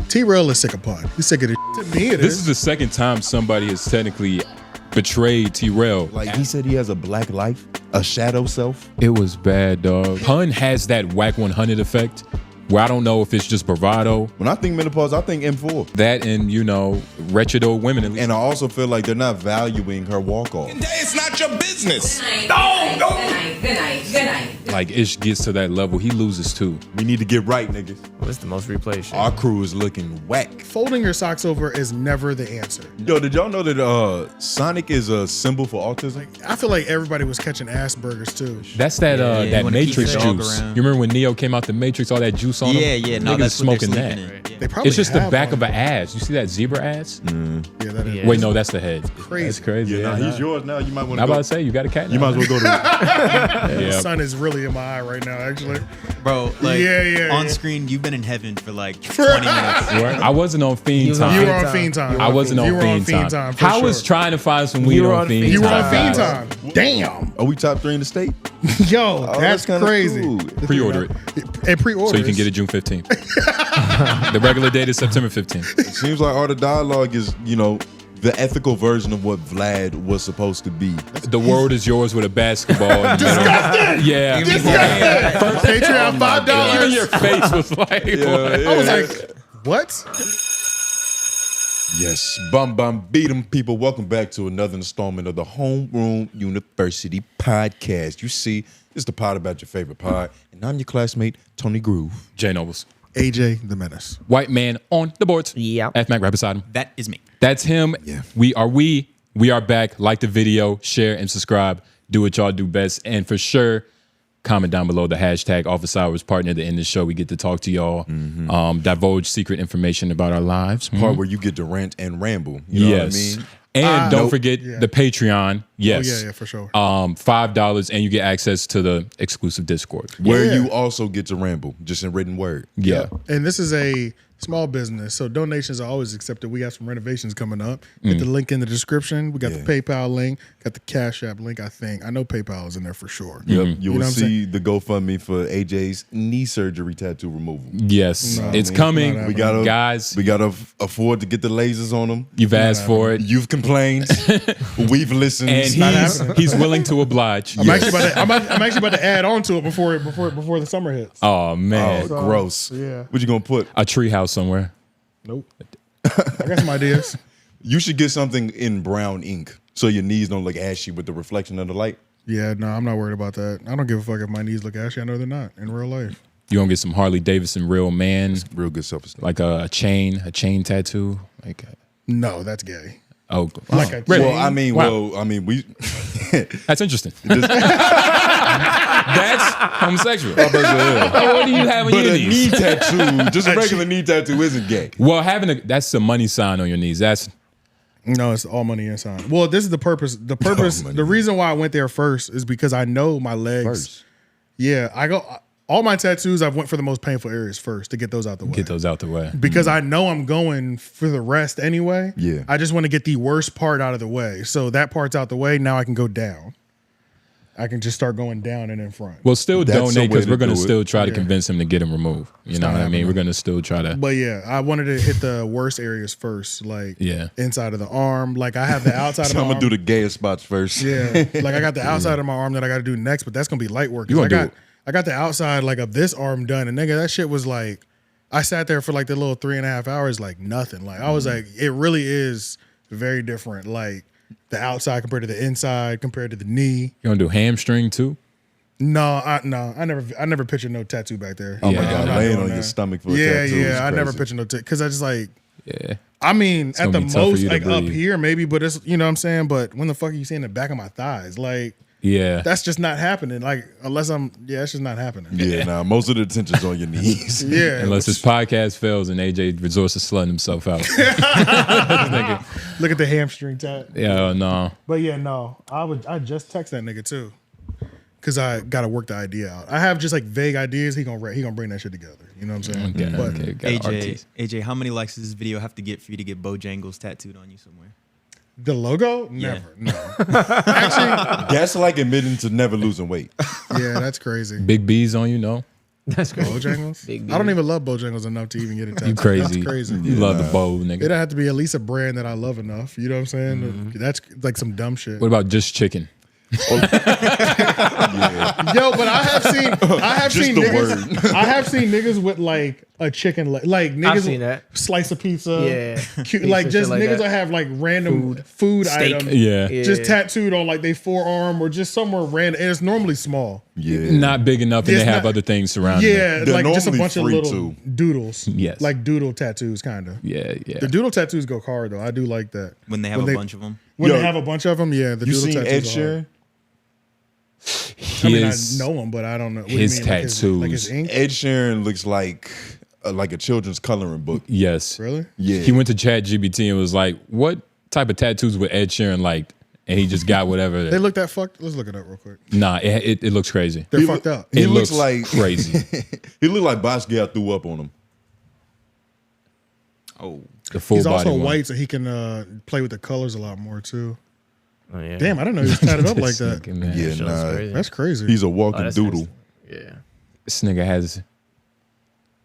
T-Rail is sick of pun. He's sick of this. To me, This is the second time somebody has technically betrayed T-Rail. Like he said he has a black life, a shadow self. It was bad, dog. Pun has that whack 100 effect where I don't know if it's just bravado. When I think menopause, I think M4. That and, you know, wretched old women. And I also feel like they're not valuing her walk-off. It's not your business. Good night. Like, Ish gets to that level, he loses too. We need to get right, niggas. What's the most replayed shit? Our crew is looking whack. Folding your socks over is never the answer. Yo, did y'all know that Sonic is a symbol for autism? I feel like everybody was catching Asperger's too. That's that that Matrix juice. You remember when Neo came out the Matrix, all that juice on him? Yeah, no, Niggas that's what smoking they're that. sleeping in. They probably It's just the have back one. of an ass. You see that zebra ass? Yeah, that is. Yeah. Wait, no, that's the head. Crazy. That's crazy. Yeah, Yeah, nah, he's yours now. You might want to I'm go. about to say, you got a cat now. You might as well go to. The Yeah. sun is really in my eye right now, actually. Bro, like Yeah. on screen, you've been in heaven for like 20 minutes. I wasn't on Fiend was on You time. were on Time. Fiend Time. I wasn't You on were on Fiend Fiend time. Time. For I was sure. trying to find some weed You were on on Fiend Fiend You were on time. Fiend Time. Damn. Are we top 3 in the state? Yo, that's kinda crazy. cool. Pre-order it And pre-order. so you can get it June 15th. The regular date is September 15th. It seems like Art of Dialogue is, you know, the ethical version of what Vlad was supposed to be. The world is yours with a basketball in the middle. Yeah. Patreon $5. Even your face was like, what? I was like, what? Yes, bum beat 'em, people. Welcome back to another installment of the Homeroom University podcast. You see, it's the pod about your favorite pod, and I'm your classmate, Tony Groove. Jay Nobles. AJ the Menace. White man on the boards. Yeah. F Mac right beside him. That is me. That's him. Yeah. We are back. Like the video, share and subscribe. Do what y'all do best. And for sure, comment down below the hashtag Office Hours partner. At the end of the show, we get to talk to y'all, divulge secret information about our lives. Part where you get to rant and ramble. You know what I mean? And don't forget the Patreon. Yes. Oh, yeah, for sure. $5 and you get access to the exclusive Discord. Where Yeah. you also get to ramble, just in written word. Yeah. And this is a small business, so donations are always accepted. We got some renovations coming up. Get the link in the description. We got the PayPal link, got the Cashapp link, I think. I know PayPal is in there for sure. Yep. You will know what I'm see the GoFundMe for AJ's knee surgery tattoo removal. Yes. No, it's man, coming. not We gotta, Guys, we gotta afford to get the lasers on them. you've asked for it. You've complained. We've listened. And he's willing to oblige. I'm actually about to add on to it before the summer hits. Oh, man. Oh, gross. yeah. What you gonna put? A treehouse somewhere. Nope. I got some ideas. You should get something in brown ink so your knees don't look ashy with the reflection of the light. Yeah, no, I'm not worried about that. I don't give a fuck if my knees look ashy. I know they're not in real life. You gonna get some Harley Davidson real man, Real good self-esteem. like a chain tattoo, like No, that's gay. oh, Like a really? Well, I mean, Wow. we. That's interesting. That's homosexual. What do you have on But your a knees? knee tattoo, just a regular knee tattoo, isn't gay. Well, that's the money sign on your knees. That's No, it's all money inside. Well, this is the purpose. The purpose, money. the reason why I went there first is because I know my legs. First. Yeah, I go all my tattoos. I went for the most painful areas first to get those out the way. get those out the way. Because I know I'm going for the rest anyway. Yeah. I just want to get the worst part out of the way. So that part's out the way. Now I can go down. I can just start going down and in front. Well, still That's the donate way because to we're gonna do it. still try to convince him to get him removed. You know not what I mean? happening. We're gonna still try to. But yeah, I wanted to hit the worst areas first, like Yeah. inside of the arm. Like I have the outside of So my I'm arm. gonna do the gayest spots first. Yeah, like I got the outside of my arm that I got to do next, but that's gonna be light work. You 'Cause gonna do it. I got the outside like of this arm done, and nigga, that shit was like, I sat there for like the little 3.5 hours, like nothing. Like I was like, it really is very different. Like the outside compared to the inside, compared to the knee. You gonna do hamstring too? No, I never pictured no tattoo back there. Oh my Yeah, god, I'm not laying doing on your that. stomach for a Yeah, tattoo. is yeah, I never crazy. pictured no because I just like. Yeah. I mean, at gonna the be tough for most, you to like up breathe. here, maybe, but it's, you know what I'm saying? But when the fuck are you seeing the back of my thighs? Like, Yeah. that's just not happening. Like, unless it's just not happening. Yeah, nah, most of the attention's on your knees. Yeah. Unless this podcast fails and AJ resorts to slutting himself out. Look at the hamstring tat. Yeah, no. But yeah, no. I just text that nigga too. Cause I gotta work the idea out. I have just like vague ideas. He gonna bring that shit together. You know what I'm saying? Okay, But okay, got AJ, RT. AJ, how many likes does this video have to get for you to get Bojangles tattooed on you somewhere? the logo? Yeah. Never. No. Actually, That's like admitting to never losing weight. yeah, that's crazy. Big B's on you, no? That's crazy. Bojangles? Big I don't beard. even love Bojangles enough to even get it tattooed. You crazy. That's crazy. You love the bow, nigga. It'd have to be at least a brand that I love enough. You know what I'm saying? That's like some dumb shit. What about just chicken? Yo, but I have seen the niggas. I have seen niggas with like a chicken leg, like niggas I've seen that. slice of pizza. Yeah. cute, Pizza, like shit just like niggas that. that have like random food Steak. item. Yeah. Just tattooed on like they forearm or just somewhere random, and it's normally small. Yeah. Not big enough, and It's they have not- other things surrounding it. Yeah, They're like just a normally bunch of free, little too. doodles. Yes. Like doodle tattoos, kind of. Yeah, yeah. The doodle tattoos go hard though. I do like that. When they have a bunch of them. When Yo, they have a bunch of them, yeah. The You doodle seen tattoos Ed are hard. Sheeran? I mean, I His- know him, but I don't know. What do you his mean, like tattoos. his ink? Ed Sheeran looks like a children's coloring book. Yes. Really? Yeah. He went to ChatGPT and was like, what type of tattoos would Ed Sheeran like? And he just got whatever. They look that fucked. Let's look it up real quick. Nah, it looks crazy. They're He fucked look- up. He It looks looks like crazy. He looked like Basquiat threw up on him. Oh, The full He's body also one. white, so he can play with the colors a lot more too. Oh, yeah. Damn, I didn't know he was tatted up like This that. nigga, man. Yeah, That shit nah. looks crazy. That's crazy. He's a Oh, walking that's doodle. nice. Yeah. This nigga has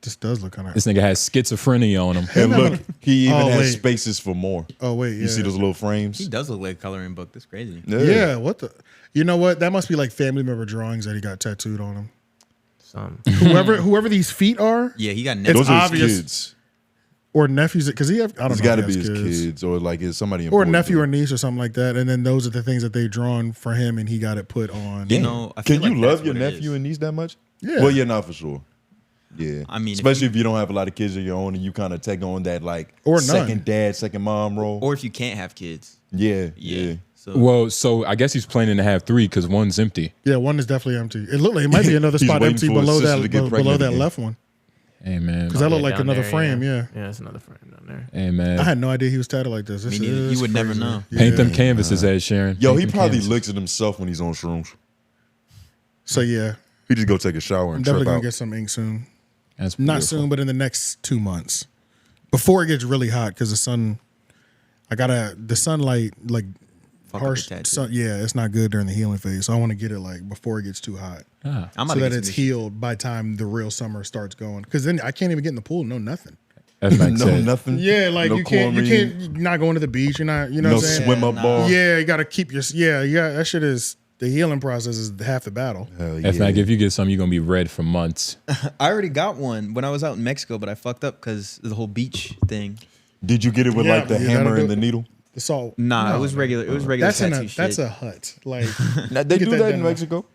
This does look kind of. schizophrenia on him. And look, he even Oh, has wait. spaces for more. Oh wait, yeah. You see those little frames? he does look like a coloring book. That's crazy. Yeah, what the? You know what? That must be like family member drawings that he got tattooed on him. Some. Whoever these feet are, Yeah, he got It's Those are his obvious. kids. or nephews, because he have. I don't It's know. got to if be he his has kids or like it's somebody or important. nephew or niece or something like that. And then those are the things that they drawn for him, and he got it put on. You know, I feel Can you like love that's your what it nephew is. and niece that much? Yeah. Well, yeah, not for sure. Yeah. I mean, if especially if you don't have a lot of kids of your own and you kind of take on that like Or none. second dad, second mom role. Or if you can't have kids. yeah. Yeah. So Well, so I guess he's planning to have 3 because one's empty. Yeah, one is definitely empty. It looked like it might be another He's spot waiting empty for his below sister that to get below pregnant that again. left one. Hey, man. Because that looked like down another there, frame. Yeah. Yeah, it's another frame down there. Hey, man. I had no idea he was tatted like this. This Me neither. is You would never crazy. know. Paint them Yeah. canvases, Ed Sheeran. Yo, Paint he them probably canvases. looks at himself when he's on shrooms. So yeah, He just go take a shower I'm and definitely trip gonna out. get some ink soon. That's Not beautiful. soon, but in the next 2 months, before it gets really hot. Because the sun, the sunlight like fuck up harsh the tattoo. sun. Yeah, it's not good during the healing phase. So I want to get it like before it gets too hot, Ah. I'm so about to that get it's some healed by time the real summer starts going. Because then I can't even get in the pool. No nothing. FMX No, said. nothing. Yeah, like no you can't. chlorine, You're not going to the beach. You're not. You know no what I'm saying? swim up Nah. bar. Yeah, you got to keep your. Yeah. That shit is the healing process is half the battle. Hell yeah. FMX, if you get some, you're going to be red for months. I already got one when I was out in Mexico, but I fucked up because the whole beach thing. Did you get it with Yeah, like the you hammer gotta and do- the needle? The salt. Nah, No. it was regular. It was regular That's in tattoo a. shit. That's a hut. Like Now, they you get do that in done- Mexico.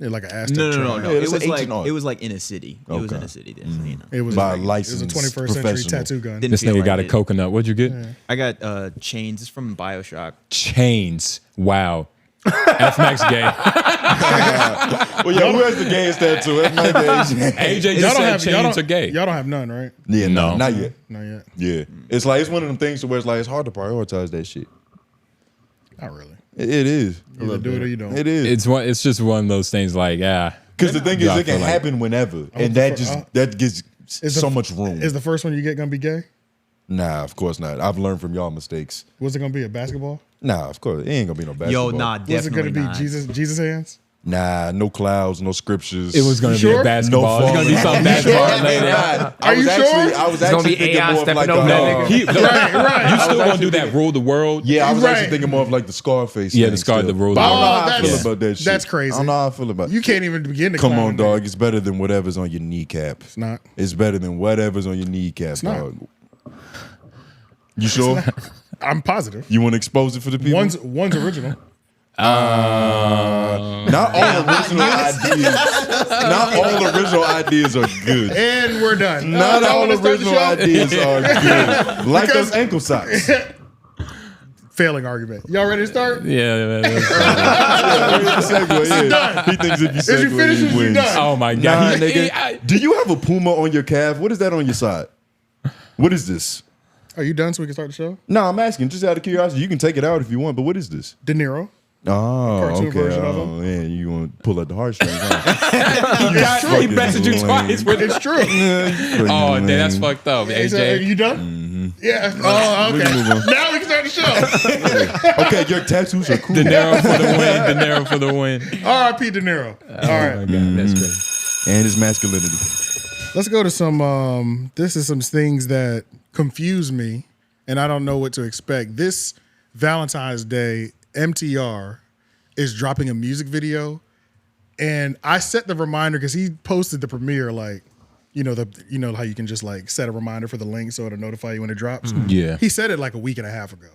Yeah, like an Aztec. no. tribe. Yeah, It it's was an like ancient art. it was like in a city. It was in Okay. a city. There, so, you know. It was By like, licensed It was a 21st century professional. tattoo gun. Didn't This feel nigga like got a it. coconut. What'd you get? I got chains. It's from BioShock. Chains. Wow. FMX gay. Well, yeah, who has the gayest tattoo? That's my gay. AJ Y'all just don't said have. Y'all chains don't, are gay. y'all don't have none, right? Yeah, no, No. not yet. Not yet. Yeah, it's like it's one of them things to where it's like it's hard to prioritize that shit. Not really. It is. Either do it or you don't. It is. It's just one of those things like, Because the thing is, Yeah, I it can feel like- happen whenever, and that just that gives Is the- so much room. Is the first one you get gonna be gay? Nah, of course not. I've learned from y'all mistakes. Was it gonna be a basketball? Nah, of course it ain't gonna be no basketball. Yo, nah, Was it definitely gonna be not. Jesus hands? Nah, no clouds, no scriptures. it was going to You be sure? a basketball. It's going to be something basketball related. I was you actually, sure? I was gonna actually be thinking AI more of like stepping over that No, nigga. Right. you still going to do that rule the world? Yeah, I was Right. actually thinking more of like the Scarface. Yeah, thing the Scar, still. the rule. But I don't know Oh, how I feel that's- about that shit. that's crazy. I don't know how I feel about it. You can't even begin to. Come clown on, a dog. nigga. It's better than whatever's on your kneecap. It's not. It's better than whatever's on your kneecap, not. dog. You sure? I'm positive. You want to expose it for the people? One's original. Not all original ideas. Not all original ideas are good. And we're done. Not Y'all all wanna start the original show? ideas are good. Like Because- those ankle socks. Failing argument. Y'all ready to start? Yeah. Segue, yeah. He thinks if you you segue, finish, he you wins. done. Oh, my Nah, God. nigga. Do you have a puma on your calf? What is that on your side? What is this? Are you done so we can start the show? No, I'm asking just out of curiosity. You can take it out if you want, but what is this? De Niro. Oh, Cartoon okay. version of Oh, man, you want to pull at the heartstrings, huh? He bested you lame. twice with it. It's true. Oh, damn, that's fucked up, He said, AJ. you done? Yeah. Oh, We can move okay. on. Now we can start the show. Okay, your tattoos are cool. De Niro for the win. De Niro for the win. R.I.P. De Niro. All Oh, my right. God. That's crazy. and his masculinity. Let's go to some. This is some things that confuse me, and I don't know what to expect. This Valentine's Day, MTR is dropping a music video, and I set the reminder because he posted the premiere, like, you know how you can just like set a reminder for the link so it'll notify you when it drops. Yeah. He said it like a week and a half ago,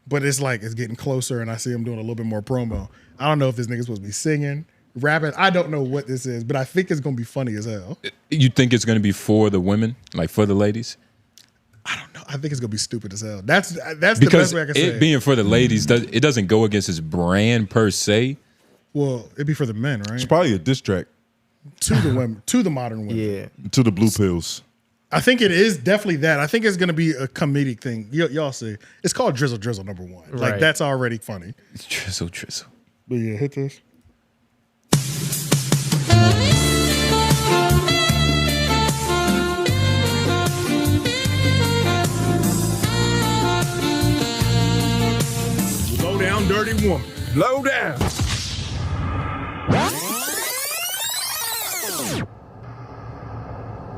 but it's like it's getting closer, and I see him doing a little bit more promo. I don't know if this nigga's supposed to be singing, rapping. I don't know what this is, but I think it's gonna be funny as hell. You think it's going to be for the women, like for the ladies? I don't know. I think it's gonna be stupid as hell. That's the Because best way I can it say. being for the ladies, it doesn't go against his brand per se. Well, it'd be for the men, right? It's probably a diss track To the women, to the modern women. Yeah. to the blue pills. I think it is definitely that. I think it's gonna be a comedic thing. y'all see. It's called Drizzle Drizzle #1. Like Right. that's already funny. Trizzle. But yeah, hit this. Low down, dirty woman. Low down.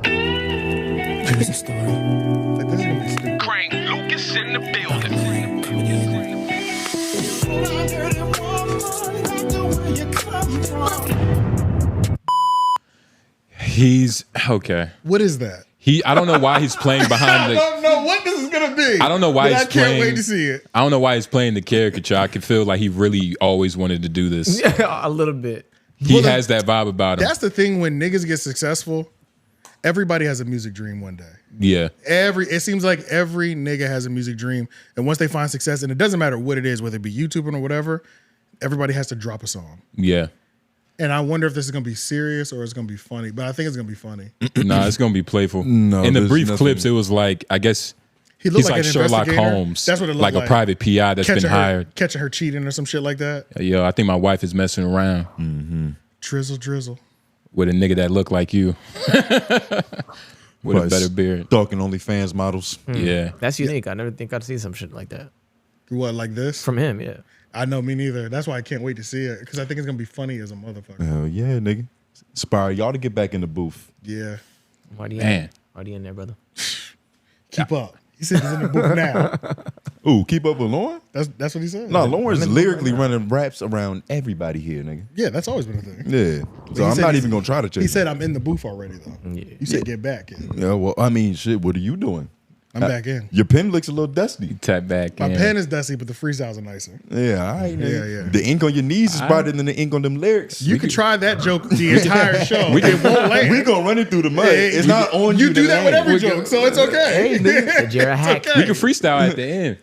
Like, this is gonna be stupid. Crank Lucas in the building. He's okay. What is that? I don't know why he's playing behind I the. don't know what this is gonna be. I don't know why but he's I can't playing. wait to see it. I don't know why he's playing the caricature. I can feel like he really always wanted to do this. A little bit. He Well, has that vibe about him. That's the thing when niggas get successful, everybody has a music dream one day. Yeah. It seems like every nigga has a music dream, and once they find success, and it doesn't matter what it is, whether it be YouTubing or whatever, everybody has to drop a song. Yeah. And I wonder if this is gonna be serious or it's gonna be funny, but I think it's gonna be funny. Nah, it's gonna be playful. No, in the there's brief nothing- clips, it was like, I guess He looked he's like an Sherlock investigator. Holmes. That's what it looked like like. a private PI that's been hired. Catching her cheating or some shit like that. Yo, I think my wife is messing around Drizzle, drizzle. with a nigga that look like you. With a better beard. Stalking OnlyFans models. Yeah. That's unique. I never think I'd see some shit like that What, like this? from him. Yeah. I know, me neither. That's why I can't wait to see it because I think it's gonna be funny as a motherfucker. Hell yeah, nigga. Inspire y'all to get back in the booth. Yeah. Why do you? Man. Why do you in there, brother? Keep up. He said he's in the booth now. Ooh, keep up with Lauren? That's what he said. No, Lauren's I'm in the booth lyrically right now. running raps around everybody here, nigga. Yeah, that's always been a thing. Yeah. So He I'm said not he's- even gonna try to change. He said I'm in the booth already though. Yeah. You said get back in. Yeah, well, I mean, shit, what are you doing? I'm back in. Your pen looks a little dusty. Tap back. My in. pen is dusty, but the freestyles are nicer. Yeah, all right, nigga. Yeah. The ink on your knees is brighter than the ink on them lyrics. You can try that joke the entire show. We it won't land. We gonna run it through the mud. Hey, It's not on you. You do to that with land. every joke, so it's okay. Hey, nigga. Said you're a hack. okay. We can freestyle at the end.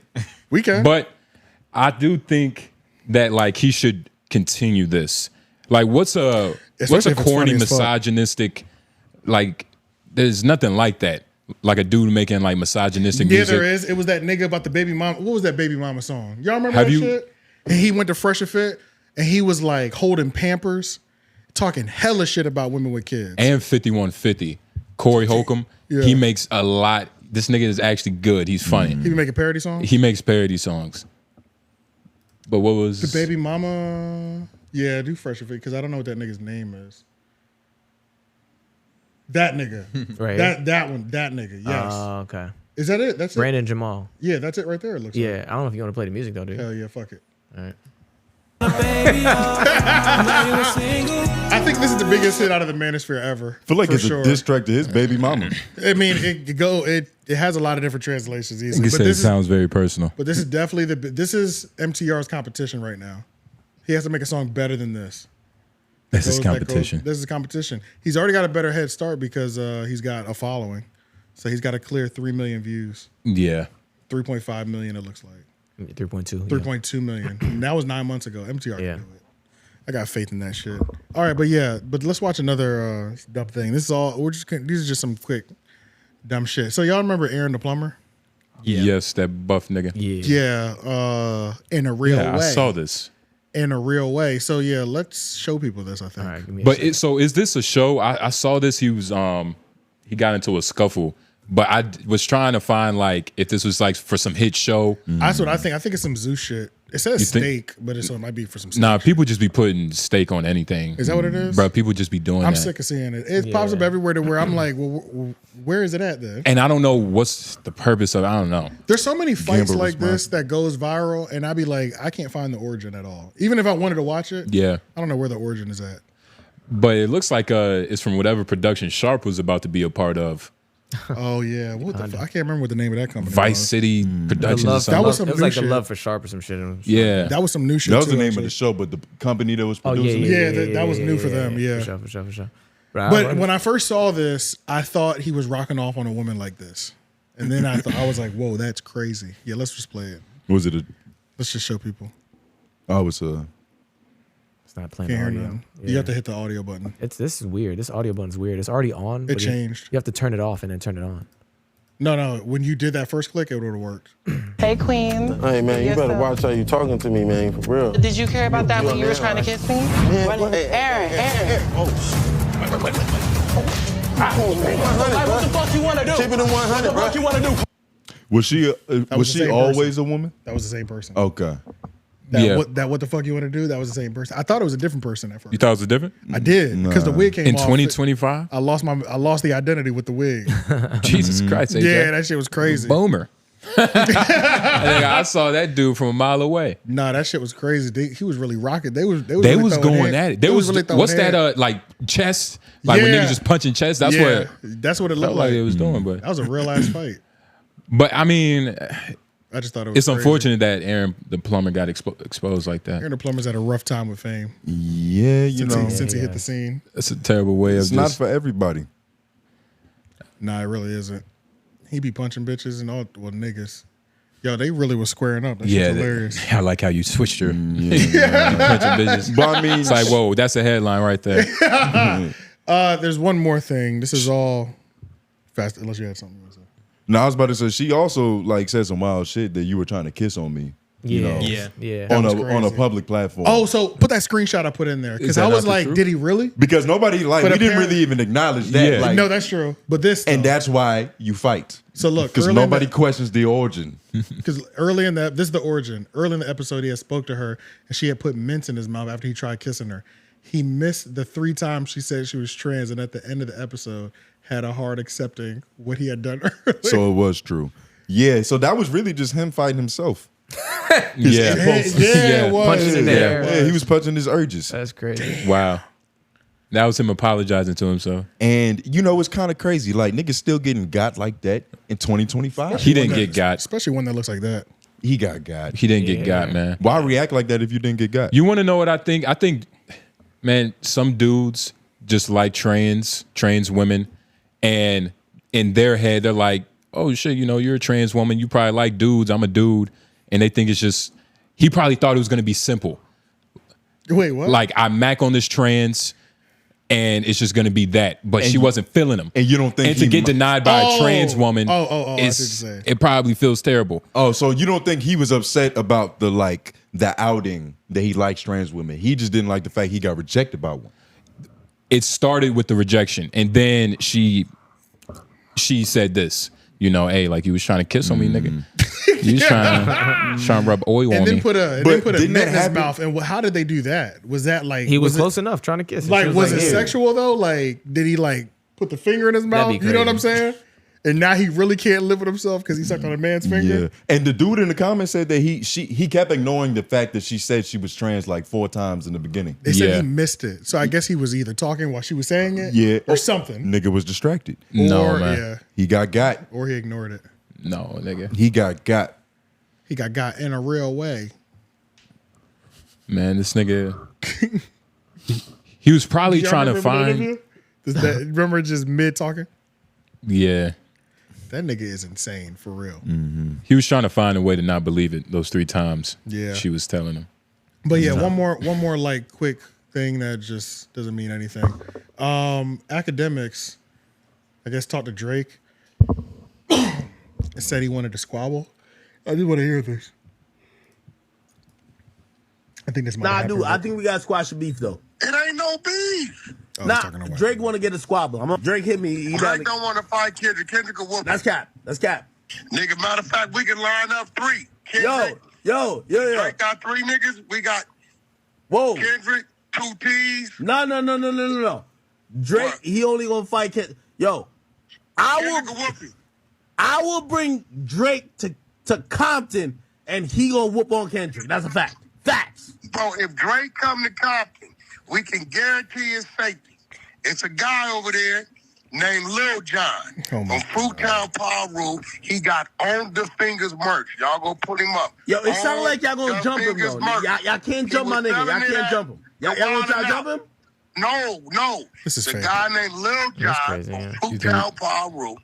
We can. But I do think that like he should continue this. Like what's a Especially if it's corny funny as fuck. misogynistic, like there's nothing like that. Like a dude making like misogynistic Yeah, music. there is. It was that nigga about the baby mama. What was that baby mama song? Y'all remember Have that you- shit? And he went to Fresh Fit and he was like holding Pampers, talking hella shit about women with kids. And 5150. Corey Holcomb. Yeah. He makes a lot. This nigga is actually good. He's funny. He be making parody songs. He makes parody songs. But what was The baby mama. Yeah, do Fresh Fit because I don't know what that nigga's name is. That nigga. Right. That one. That nigga. Yes. Okay. Is that it? That's Brandon Jamal. it. Yeah, that's it right there. It looks like. Yeah. I don't know if you want to play the music though, dude. Hell yeah, fuck it. All right. I think this is the biggest hit out of the Manosphere ever. I feel like for it's sure. a diss track to his baby mama. I mean, it has a lot of different translations easily. Like I But said, it this is sounds very personal. but this is definitely this is MTR's competition right now. He has to make a song better than this. This is That goes- competition. This is competition. He's already got a better head start because he's got a following. So he's got a clear 3 million views. Yeah. 3.5 million it looks like. 3.2. 3.2 million. And that was 9 months ago. MTR Yeah. can do it. I got faith in that shit. All right, but let's watch another dumb thing. These are just some quick dumb shit. So y'all remember Aaron the plumber? Yes, that buff nigga. Yeah. Yeah, in a real Yeah, way. I saw this. In a real way. So yeah, let's show people this. I think. All right. Give me a But second. so is this a show? I saw this. He was he got into a scuffle, but I was trying to find like if this was like for some hit show. That's what I think. I think it's some Zeus shit. It says You think- steak, but it might be for some steak. Nah, people just be putting steak on anything. Is that what it is? Bro, people just be doing I'm that. sick of seeing it. It pops up everywhere to where I'm like, well, where is it at then? And I don't know what's the purpose of it. I don't know. There's so many fights Gamble like response. this that goes viral, and I be like, I can't find the origin at all. Even if I wanted to watch it, Yeah. I don't know where the origin is at. But it looks like it's from whatever production Sharp was about to be a part of. Oh yeah, what the? I can't remember what the name of that company. Vice was. City Productions or something. That was some it was new like shit. the love for Sharp or some shit. Yeah. That was some new shit. That was the too, name actually. of the show, but the company that was Oh producing yeah, it. that was new for them, yeah. For sure. Right, But when I first saw this, I thought he was rocking off on a woman like this, and then I was like, whoa, that's crazy. Yeah, let's just play it. Was it a? Let's just show people. Oh, it's a. it's not playing Can't hear audio. nothing. Yeah. You have to hit the audio button. This is weird. This audio button's weird. It's already on. It but changed. You have to turn it off and then turn it on. No. When you did that first click, it would have worked. Hey, Queen. Hey, man, you Yes, better sir. watch how you talking to me, man, for real. Did you care about that when you were trying to kiss me? Man, what? Aaron. What the fuck you want to do? Keep it in 100, bro. What you want to do? Was she? Was the she same always a woman? That was the same person. Okay. Yeah. What the fuck you want to do? That was the same person. I thought it was a different person at first. You thought it was different? I did because the wig came In off. 2025? I lost the identity with the wig. Jesus Christ. AJ. Yeah, that shit was crazy. Boomer. I saw that dude from a mile away. Nah, that shit was crazy. He was really rocking. They was They really was throwing going head. at it. There was really throwing what's head. that like chest? Like when Yeah. niggas just punching chest? That's yeah, what that's what it felt looked like like. it was doing. But That was a real ass fight. I mean, I just thought it was. it's crazy. unfortunate that Aaron the plumber got exposed like that. Aaron the Plumber's had a rough time with fame Yeah, you know, since he hit the scene. That's a terrible way it's of not just. for everybody. Nah, it really isn't. He be punching bitches and all niggas. Yo, they really was squaring up. That Yeah, shit's hilarious. I like how you switched your punching bitches. But I mean, It's like, whoa, that's a headline right there. There's one more thing. This is all fast. Unless you had something. You wanna say. no, I was about to say she also like said some wild shit that you were trying to kiss on me. Yeah, You know, yeah. on was a on a crazy. public platform. Oh, so put that screenshot I put in there because Is that I was not the like, truth? did he really? because nobody like But we didn't apparently- really even acknowledge that. Yeah. Like, No, that's true. But this, and though, that's why you fight. so look, Because nobody questions the origin. because early in this is the origin. Early in the episode, he had spoke to her and she had put mints in his mouth after he tried kissing her. He missed the 3 times she said she was trans, and at the end of the episode, had a hard accepting what he had done earlier. So it was true. Yeah, so that was really just him fighting himself. Yeah. yeah, it was. Punching in the air. Yeah, he was punching his urges. That's crazy. Wow. That was him apologizing to himself. And you know, it's kind of crazy. Like niggas still getting got like that in 2025. He didn't get got. Especially one that looks like that. He got got. He didn't get got, man. Why react like that if you didn't get got? You want to know what I think? I think, man, some dudes just like trans women, and in their head they're like, oh shit, you know, you're a trans woman, you probably like dudes, I'm a dude, and they think it's just. He probably thought it was gonna be simple. Wait, what? Like I mac on this trans, and it's just gonna be that. But she wasn't feeling him. and you don't think And to he get mi- denied by a trans woman, I see what you're it's, saying. it probably feels terrible. Oh, so you don't think he was upset about the outing that he likes trans women? He just didn't like the fact he got rejected by one. It started with the rejection, and then she said this, you know, hey, like you was trying to kiss on me, nigga. You was trying to rub oil and on then me. put a But mint didn't that in his happen- mouth. And how did they do that? Was that like He was it- close enough trying to kiss. Like, She was it "Here." sexual though? Like, did he like put the finger in his mouth? That'd be You know what I'm crazy. saying? And now he really can't live with himself because he sucked on a man's finger. Yeah. And the dude in the comments said that he kept ignoring the fact that she said she was trans like 4 times in the beginning. They said Yeah. he missed it. So I guess he was either talking while she was saying it, Yeah. or something. Nigga was distracted. No, or, man. Yeah, He got or he ignored it. No, nigga. He got. He got in a real way. Man, this nigga. He was probably Y'all trying to remember that find. interview? Remember just mid talking? Yeah. That nigga is insane for real. He was trying to find a way to not believe it those 3 times. Yeah. She was telling him. But yeah, one more like quick thing that just doesn't mean anything. Akademiks, I guess, talked to Drake and said he wanted to squabble. I just want to hear this. I think this might Nah, happen. dude, I think we got to squash the beef, though. It ain't no beef. Oh, he's Nah, talking to white Drake people. want to get a squabble. Drake hit me. He Drake don't want to fight Kendrick. Kendrick will whoop him. That's cap. That's cap. Nigga, matter of fact, we can line up 3. Yo, Kendrick, Yo. Drake got 3 niggas. We got Whoa. Kendrick, 2 T's. No. Drake, What? he only gonna fight Kendrick. Yo, Kendrick will whoop him. I will bring Drake to Compton, and he gonna whoop on Kendrick. That's a fact. Facts. Bro, if Drake come to Compton, we can guarantee his safety. It's a guy over there named Lil John from Fruitown Paru. He got On The Fingers merch. Y'all go put him up. Yo, it sounds like y'all gonna The jump him, Fingers though. merch. Y'all can't He jump my was nigga. Y'all selling it can't at jump him. Y'all the gonna try to Wild jump him? No. This is the fake. guy named Lil John crazy, from yeah. Fruitown Paru.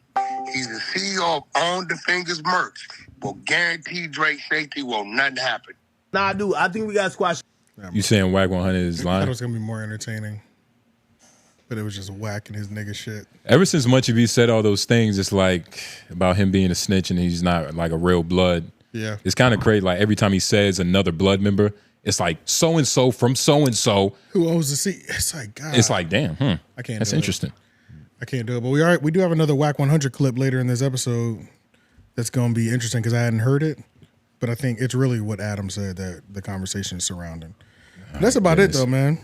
He's the CEO of On The Fingers merch. Will guarantee Drake safety will nothing happen. Nah, dude, I think we got squash. You saying Whack 100 is I thought it lying? was gonna be more entertaining, but it was just whacking his nigga shit. Ever since Much of you said all those things, it's like about him being a snitch and he's not like a real blood. Yeah. It's kind of crazy. Like every time he says another blood member, it's like so and so from so and so. Who owns the seat? It's like God. It's like damn. I can't. That's do it. interesting. I can't do it, but we do have another Whack 100 clip later in this episode that's going to be interesting because I hadn't heard it, but I think it's really what Adam said that the conversation is surrounding. That's about it though, man.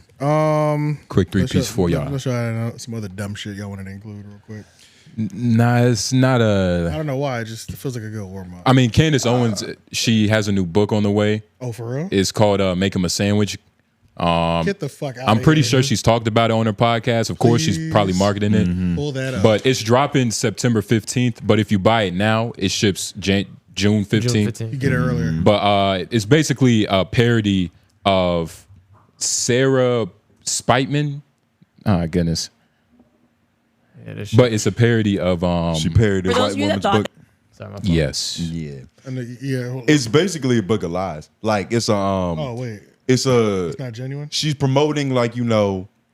Quick let's 3-piece show- for y'all. Let's show some other dumb shit y'all wanted to include real quick. Nah, it's not I a. don't know why. It just feels like a good warm up. I mean, Candace Owens, she has a new book on the way. Oh, for real? It's called "Make 'Em a Sandwich." Get the fuck out. I'm pretty sure she's talked about it on her podcast. Of course, she's probably marketing it. Pull that up. But it's dropping September 15th. But if you buy it now, it ships June 15th. You get it earlier. But it's basically a parody of 𝔓𝔦𝔑𝚃. Oh, goodness. Yeah, this But it's a parody of She parodied a For those white of you that woman's thought book. Sorry, my fault. yes. Yeah. And yeah. hold on. It's basically a book of lies. Like it's a Oh wait, it's a it's not genuine. she's promoting like,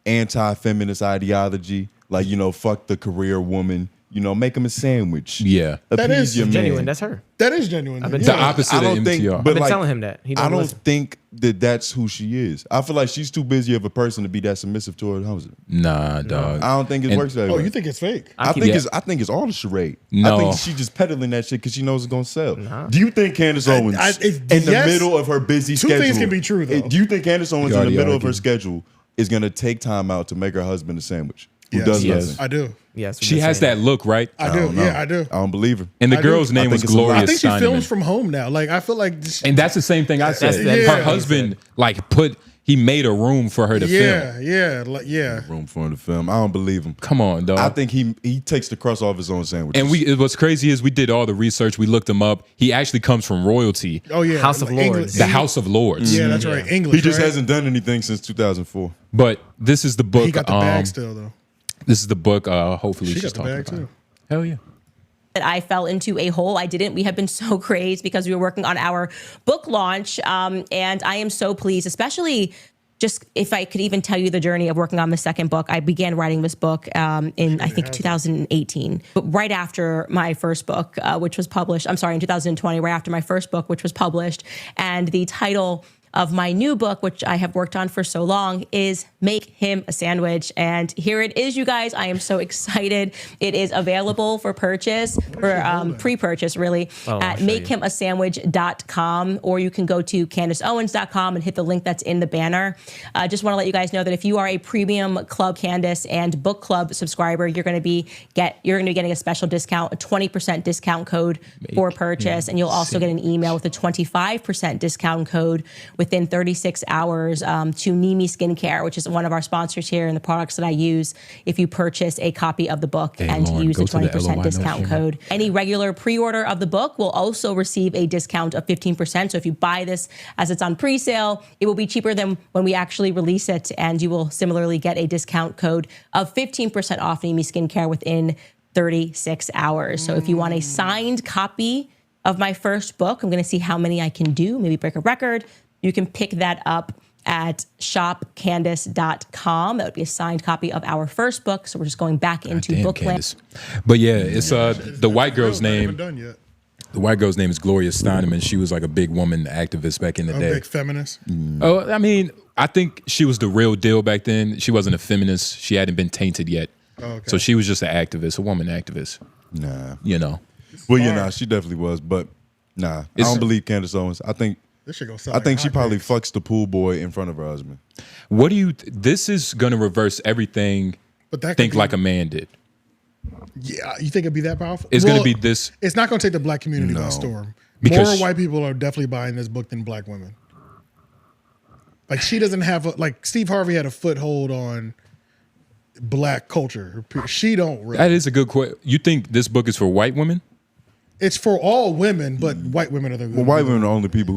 anti-feminist ideology, like, fuck the career woman, make him a sandwich. Yeah. That Appease is your man. Genuine. That's her. That is genuine. I've been The telling- opposite I of don't think, MTR. but I've been like, telling him that. He I don't don't listen. think that that's who she is. I feel like she's too busy of a person to be that submissive to her husband. Nah, dog. I don't think it And- works that Oh, way. you think it's fake? I keep- think Yeah. it's all a charade. I No. think she's just peddling that shit because she knows it's gonna sell. Do you think Candace Owens in the yes. middle of her busy Two schedule? things can be true, though. Do you think Candace Owens You in the already middle of her argued. schedule is gonna take time out to make her husband a sandwich? Who Yes. does Yes. nothing? I do. Yes, we've She been has saying that look, right? I don't do. know. Yeah, I do. I don't believe her. And the I do. girl's name I was think it's a lie. Gloria I think she Steineman. films from home now. Like I feel like And that's the same thing I said. That's Her yeah. husband, he made a room for her to film. yeah. Room for him to film. I don't believe him. Come on, dog. I think he takes the crust off his own sandwiches. And what's crazy is we did all the research. We looked him up. He actually comes from royalty, Oh yeah, House of Lords. the House of Lords. Yeah, that's right. English. he just right? hasn't done anything since 2004. But this is the book. He got the bag still though. This is the book. Hopefully, She she's got the talking bag about. too. Hell yeah. that I fell into a hole. I didn't. We have been so crazed because we were working on our book launch. And I am so pleased, especially just if I could even tell you the journey of working on the second book. I began writing this book in, I think, 2018, but right after my first book, which was published, I'm sorry, in 2020, right after my first book, which was published. And the title of my new book, which I have worked on for so long, is Make Him a Sandwich. And here it is, you guys. I am so excited. It is available for purchase, for pre-purchase, really, at makehimasandwich.com, or you can go to CandaceOwens.com and hit the link that's in the banner. Just want to let you guys know that if you are a premium Club Candace and Book Club subscriber, you're going to be getting a special discount, a 20% discount code for purchase, and you'll also get an email with a 25% discount code within 36 hours to 𝔑𝔦𝔑𝔑 Skincare, which is one of our sponsors here and the products that I use if you purchase a copy of the book and Lauren, use the go to the 20% LOI discount note. code. Any regular pre-order of the book will also receive a discount of 15%. So if you buy this as it's on pre-sale, it will be cheaper than when we actually release it, and you will similarly get a discount code of 15% off 𝔑𝔦𝔑𝔑 Skincare within 36 hours. So if you want a signed copy of my first book, I'm going to see how many I can do, maybe break a record. You can pick that up at shopcandace.com. That would be a signed copy of our first book. So we're just going back into Damn, book land. Candace. But yeah, it's the white girl's Not even name. done yet. The white girl's name is Gloria Steineman. She was like a big woman activist back in the A day. big feminist. Oh, I mean, I think she was the real deal back then. She wasn't a feminist. She hadn't been tainted yet. Okay. So she was just an activist, a woman activist. Nah. You know. Well, she definitely was, but nah. I don't believe Candace Owens. I think This shit gonna sell. I like think she probably hotcakes. fucks the pool boy in front of her husband. What do you? This is gonna reverse everything. But that could Think be- like a man did. Yeah, you think it'd be that powerful? It's gonna be this. It's not gonna take the black community by No. storm. Because- More white people are definitely buying this book than black women. Like she doesn't have like Steve Harvey had a foothold on black culture. She don't really. That is a good question. You think this book is for white women? It's for all women, but white women are the Well, white women are the only people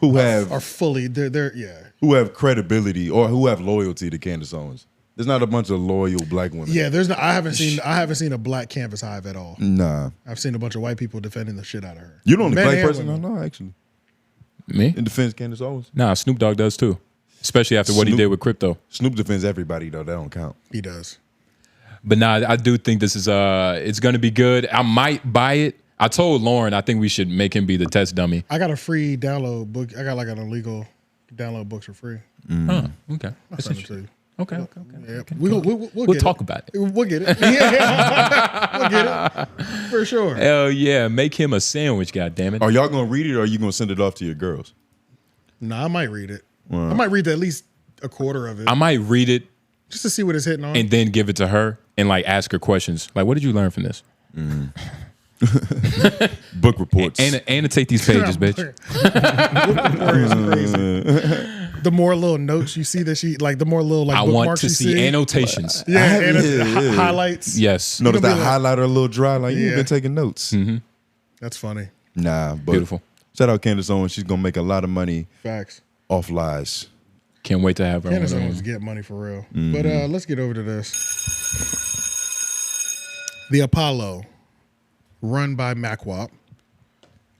who have are fully they're yeah. who have credibility or who have loyalty to Candace Owens. There's not a bunch of loyal black women. Yeah, there's no. I haven't seen a black canvas hive at all. Nah. I've seen a bunch of white people defending the shit out of her. You're the only Men black and person I women. know, actually. Me? In defense of Candace Owens. Nah, Snoop Dogg does too. Especially after what he Snoop- did with crypto. Snoop defends everybody though. That don't count. He does. But nah, I do think this is it's gonna be good. I might buy it. I told Lauren I think we should make him be the test dummy. I got a free download book. I got like an illegal download books for free. Oh, okay. I'll send it to you. Okay. Yeah, we'll We'll get talk it. about it. We'll get it. Yeah, we'll get it for sure. Hell yeah, make him a sandwich, goddammit. Are y'all gonna read it or are you gonna send it off to your girls? Nah, I might read it. Wow. I might read at least a quarter of it I might read it just to see what it's hitting on. and then give it to her and like ask her questions. Like, what did you learn from this? Book reports. Annotate these pages, bitch. Book report is crazy. The more little notes you see that she like, the more little like I want bookmarks to you see annotations. Yeah, Yeah. highlights. Yes. Notice You that gonna be highlighter a little dry, like you've Yeah. been taking notes. That's funny. Nah, but Beautiful. shout out Candace Owens. She's gonna make a lot of money Facts. off lies. Can't wait to have her Candace on. Owens get money for real. But let's get over to this. The Apollo, run by Macwop,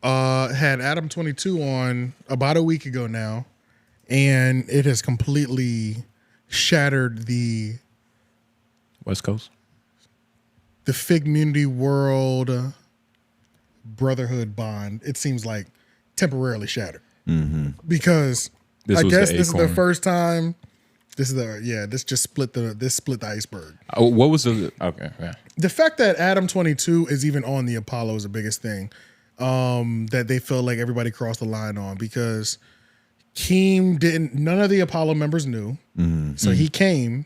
had Adam22 on about a week ago now, and it has completely shattered the West Coast. FMW community world brotherhood bond. It seems like temporarily shattered because This I was guess the this is the acorn. first time. This just split the iceberg. What was the okay? Yeah. The fact that Adam22 is even on the Apollo is the biggest thing that they felt like everybody crossed the line on, because Keem didn't. None of the Apollo members knew, so he came,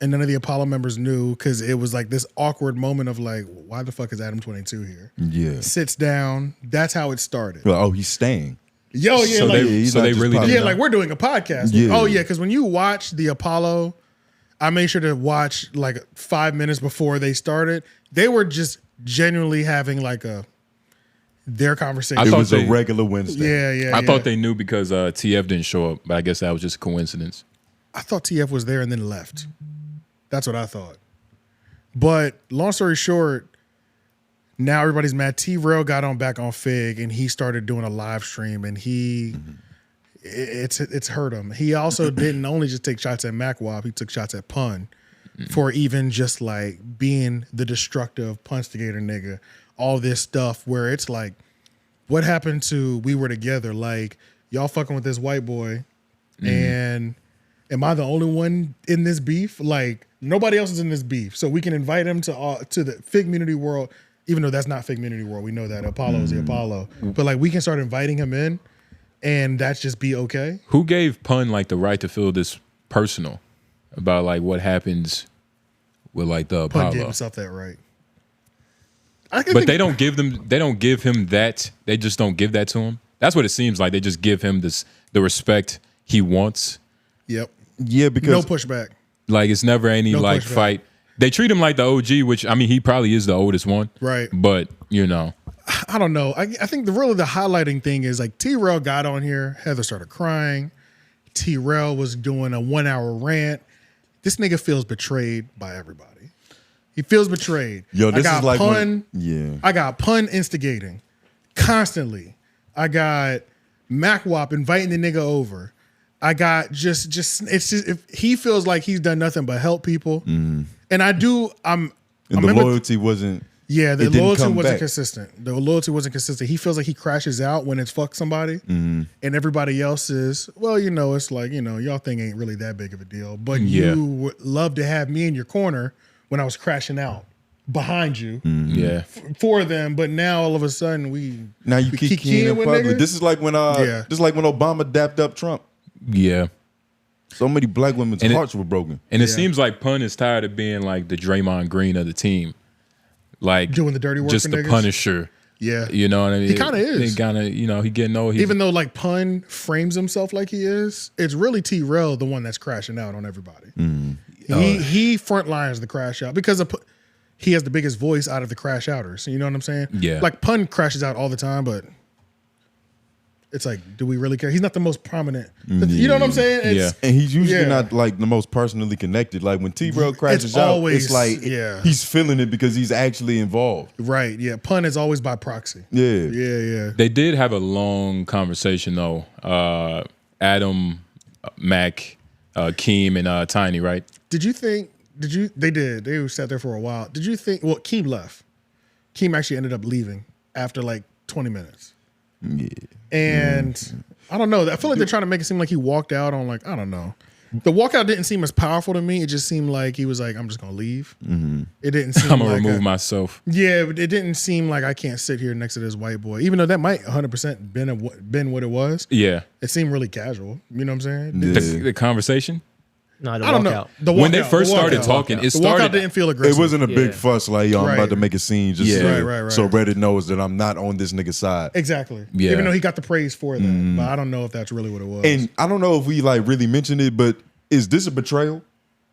and none of the Apollo members knew, because it was like this awkward moment of like, why the fuck is Adam22 here? Yeah. Sits down. That's how it started. Well, oh, he's staying. Yo, yeah, So like, he's so not they just really popping did. yeah, like we're doing a podcast. Yeah. Oh yeah, because when you watch the Apollo, I made sure to watch like 5 minutes before they started. They were just genuinely having like their conversation. I It thought was a they- regular Wednesday. Yeah. I thought they knew because TF didn't show up, but I guess that was just a coincidence. I thought TF was there and then left. That's what I thought. But long story short, now everybody's mad. Trell got on back on Fig and he started doing a live stream, and it's hurt him. He also didn't only just take shots at Macwop, he took shots at Pun for even just like being the destructive punchstigator nigga. All this stuff where it's like, what happened to we were together? Like, y'all fucking with this white boy, and am I the only one in this beef? Like, nobody else is in this beef, so we can invite him to the Fig community world. Even though that's not Fig community world, we know that Apollo is the Apollo. But like, we can start inviting him in, and that's just be okay. Who gave Pun like the right to feel this personal about like what happens with like the Pun Apollo? gave himself that right. But they don't give him that. They just don't give that to him. That's what it seems like. They just give him the respect he wants. Yep. Yeah, because No pushback. Like, it's never any No like pushback. fight. They treat him like the OG, which I mean, he probably is the oldest one. Right. But you know, I don't know. I think the highlighting thing is like Trell got on here. Heather started crying. Trell was doing a 1 hour rant. This nigga feels betrayed by everybody. He feels betrayed. Yo, this I got is like Pun. yeah. I got Pun instigating constantly. I got Macwop inviting the nigga over. I got just it's just, if he feels like he's done nothing but help people. And I do. And the loyalty wasn't. Yeah, the it didn't loyalty come wasn't back. consistent. The loyalty wasn't consistent. He feels like he crashes out when it's fuck somebody, and everybody else is, well, you know, it's like, you know, y'all thing ain't really that big of a deal. But Yeah. you would love to have me in your corner when I was crashing out. behind you Yeah. for them, but now all of a sudden now you we keep keying in with public. niggas? This is like when this is like when Obama dapped up Trump. Yeah. So many black women's And hearts were broken. And it seems like Pun is tired of being like the Draymond Green of the team. Like doing the dirty work just for the niggas? Punisher. Yeah. You know what I mean? He kinda is. He kinda, you know, he getting old. Even though like Pun frames himself like he is, it's really Trell the one that's crashing out on everybody. He front lines the crash out because he has the biggest voice out of the crash outers. You know what I'm saying? Yeah. Like Pun crashes out all the time, but it's like, do we really care? He's not the most prominent. You know what I'm saying? It's, And he's usually not like the most personally connected. Like when Trell crashes out, always- it's like he's feeling it because he's actually involved. Right. Yeah. Pun is always by proxy. Yeah. Yeah. They did have a long conversation though. Adam, Mac, Keem, and Tiny, right? They did. They sat there for a while. Did you think, well, Keem left. Keem actually ended up leaving after like 20 minutes. Yeah. And I don't know. I feel like they're trying to make it seem like he walked out on like, I don't know. The walkout didn't seem as powerful to me. It just seemed like he was like, I'm just going to leave. It didn't seem I'm gonna like remove myself. Yeah, but it didn't seem like I can't sit here next to this white boy. Even though that might 100% been what it was. Yeah. It seemed really casual. You know what I'm saying? The conversation? No, the I don't walkout. know. When they first started talking, it the started. walkout didn't feel aggressive. It wasn't a big fuss like, yo, I'm Right. about to make a scene just Right. so Reddit knows that I'm not on this nigga's side. Exactly. Yeah. Even though he got the praise for that. But I don't know if that's really what it was. And I don't know if we like really mentioned it, but is this a betrayal?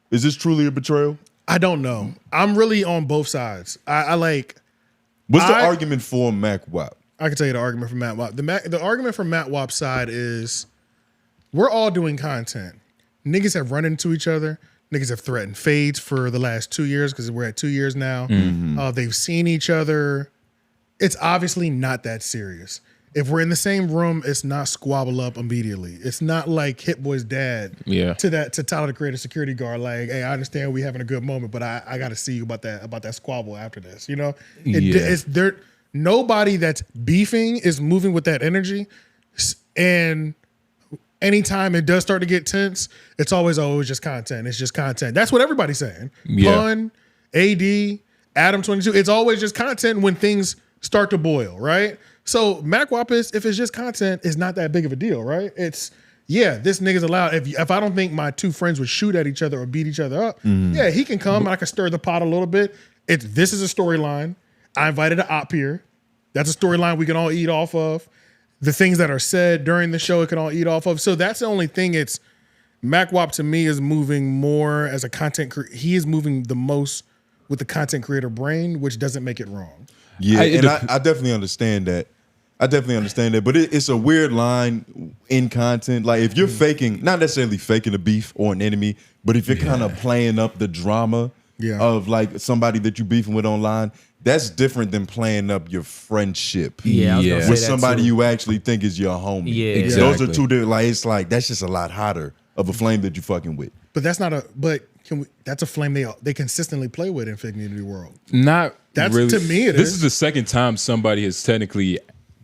Is this truly a betrayal? I don't know. I'm really on both sides. I like. What's the argument for Macwop? I can tell you the argument from Macwop. The argument from Macwop's side is we're all doing content. Niggas have run into each other. Niggas have threatened fades for the last 2 years because we're at 2 years now. They've seen each other. It's obviously not that serious. If we're in the same room, it's not squabble up immediately. It's not like Hit Boy's dad to Tyler the Creator security guard. Like, hey, I understand we having a good moment, but I got to see you about that squabble after this. You know, it's there. Nobody that's beefing is moving with that energy, and anytime it does start to get tense, it's always just content. It's just content. That's what everybody's saying. Yeah. Pun, AD, Adam22. It's always just content when things start to boil, right? So Macwop if it's just content, it's not that big of a deal, right? It's this nigga's allowed. If I don't think my two friends would shoot at each other or beat each other up, he can come and I can stir the pot a little bit. This is a storyline. I invited an op here. That's a storyline we can all eat off of. The things that are said during the show, it can all eat off of. So that's the only thing. It's Macwop to me is moving more as a content creator. He is moving the most with the content creator brain, which doesn't make it wrong. Yeah, I definitely understand that. But it's a weird line in content. Like if you're faking, not necessarily faking a beef or an enemy, but if you're kind of playing up the drama of like somebody that you beefing with online, that's different than playing up your friendship with somebody you actually think is your homie. Yeah, exactly. Those are two different. Like it's like that's just a lot hotter of a flame that you fucking with. But that's not a. But that's a flame they consistently play with in Infinity World. Not that's really. To me. This is the second time somebody has technically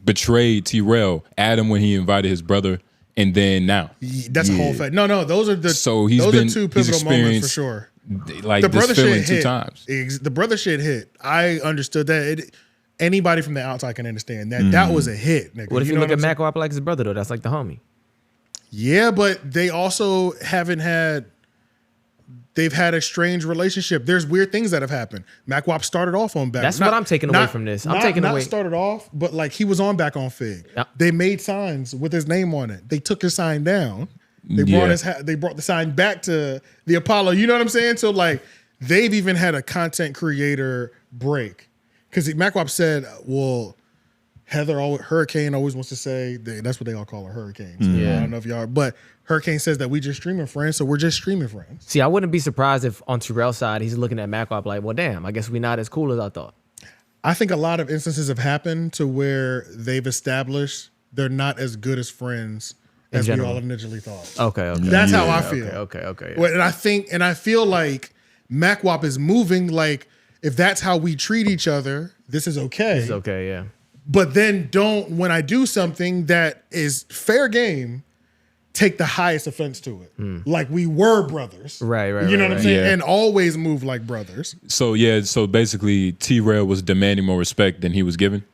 betrayed Trell, Adam when he invited his brother, and then now. That's a whole fact. No, those are the. So those are two pivotal moments for sure. Like the brother this feeling shit 2 times. The brother shit hit. I understood that. Anybody from the outside can understand that. That was a hit, nigga. What if you look at Macwop like his brother though? That's like the homie. Yeah, but they also they've had a strange relationship. There's weird things that have happened. Macwop started off on back. That's what I'm taking away from this. I'm taking away. Not started off, but like he was on back on Fig. Yep. They made signs with his name on it. They took his sign down. They brought the sign back to the Apollo. You know what I'm saying? So like they've even had a content creator break because Macwop said, "Well, Hurricane always wants to say that's what they all call her, Hurricanes. I don't know if y'all, but Hurricane says that we just streaming friends, so we're just streaming friends." See, I wouldn't be surprised if on Trell's side he's looking at Macwop like, well, damn, I guess we're not as cool as I thought. I think a lot of instances have happened to where they've established they're not as good as friends as we all initially thought. Okay. That's how I feel. Okay. And I feel like Macwop is moving like if that's how we treat each other, this is okay. It's okay, yeah. But then when I do something that is fair game, take the highest offense to it. Like we were brothers. Right. You know what I'm saying? Yeah. And always move like brothers. So yeah, so basically T-Rail was demanding more respect than he was given.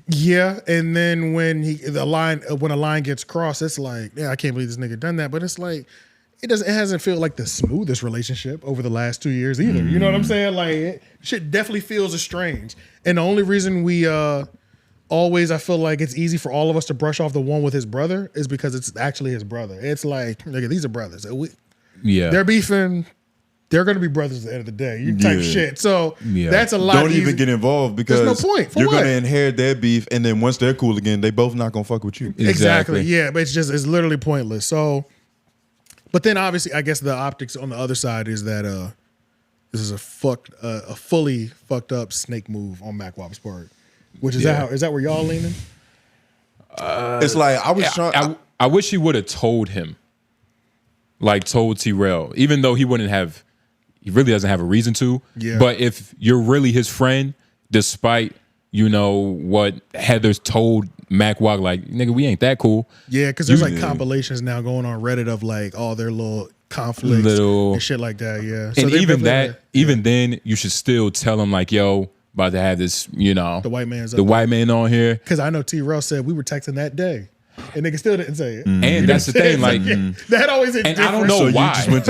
Yeah, and then when a line gets crossed, it's like, yeah, I can't believe this nigga done that. But it's like it hasn't felt like the smoothest relationship over the last 2 years either. You know what I'm saying? Like shit definitely feels estranged. And the only reason we always, I feel like it's easy for all of us to brush off the one with his brother is because it's actually his brother. It's like, nigga, these are brothers. They're beefing. They're going to be brothers at the end of the day. You type shit. So that's a lot Don't easier. even get involved because there's no point. You're going to inherit their beef, and then once they're cool again, they both not going to fuck with you. Exactly. Yeah, but it's literally pointless. So, but then obviously, I guess the optics on the other side is that this is a fully fucked up snake move on Macwop's part. Which is is that where y'all leaning? It's like I wish he would have told him, like told T-Rail, even though he really doesn't have a reason to. Yeah. But if you're really his friend, despite what Heather's told Macwop, like nigga, we ain't that cool. Yeah, because there's like compilations now going on Reddit of like all their little conflicts and shit like that. Yeah, so and even then, you should still tell him like, yo, about to have this, the white man on here. Because I know T-Rail said we were texting that day. And nigga still didn't say it. And that's the thing, like that always hit and different. I don't know why. You just went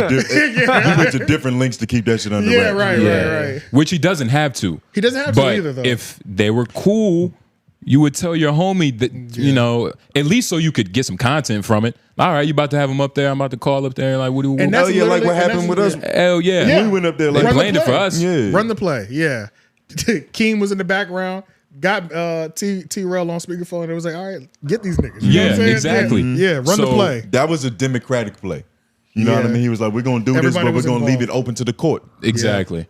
to different links to keep that shit under wraps. Right. Which he doesn't have to. He doesn't have to either, though. If they were cool, you would tell your homie that at least so you could get some content from it. All right, you about to have him up there. I'm about to call up there. Like, what do? And that's like what happened with us. Hell yeah. We went up there like they planned it for us. Yeah. Run the play. Yeah. Keem was in the background. Got T-Rail on speakerphone and it was like, all right, get these niggas. You know what I'm saying? Exactly. Yeah, run the play. That was a democratic play. You know what I mean? He was like, we're going to do this, but we're going to leave it open to the court. Exactly. Yeah.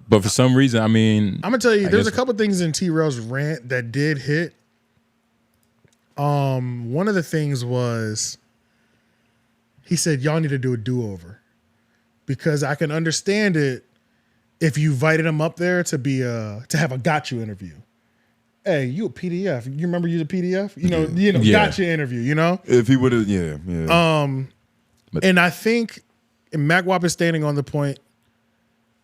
But for some reason, I mean, I'm going to tell you, there's a couple things in T-Rail's rant that did hit. One of the things was he said, y'all need to do a do-over. Because I can understand it if you invited him up there to have a got you interview. Hey, you a PDF. You remember you the PDF? Got you interview, If he would have, yeah. And I think Macwop is standing on the point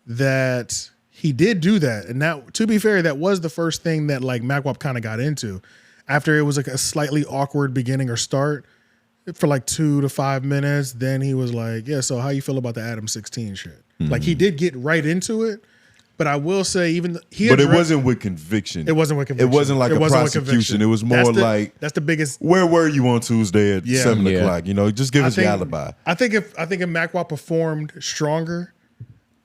that he did do that. And that, to be fair, that was the first thing that like Macwop kind of got into. After it was like a slightly awkward beginning or start for like 2 to 5 minutes, then he was like, yeah, so how you feel about the Adam16 shit? Like he did get right into it, but I will say but it wasn't with conviction. It wasn't with conviction. It wasn't like a prosecution. It was more that's the biggest. Where were you on Tuesday at 7 o'clock? Just give us your alibi. I think if Macwop performed stronger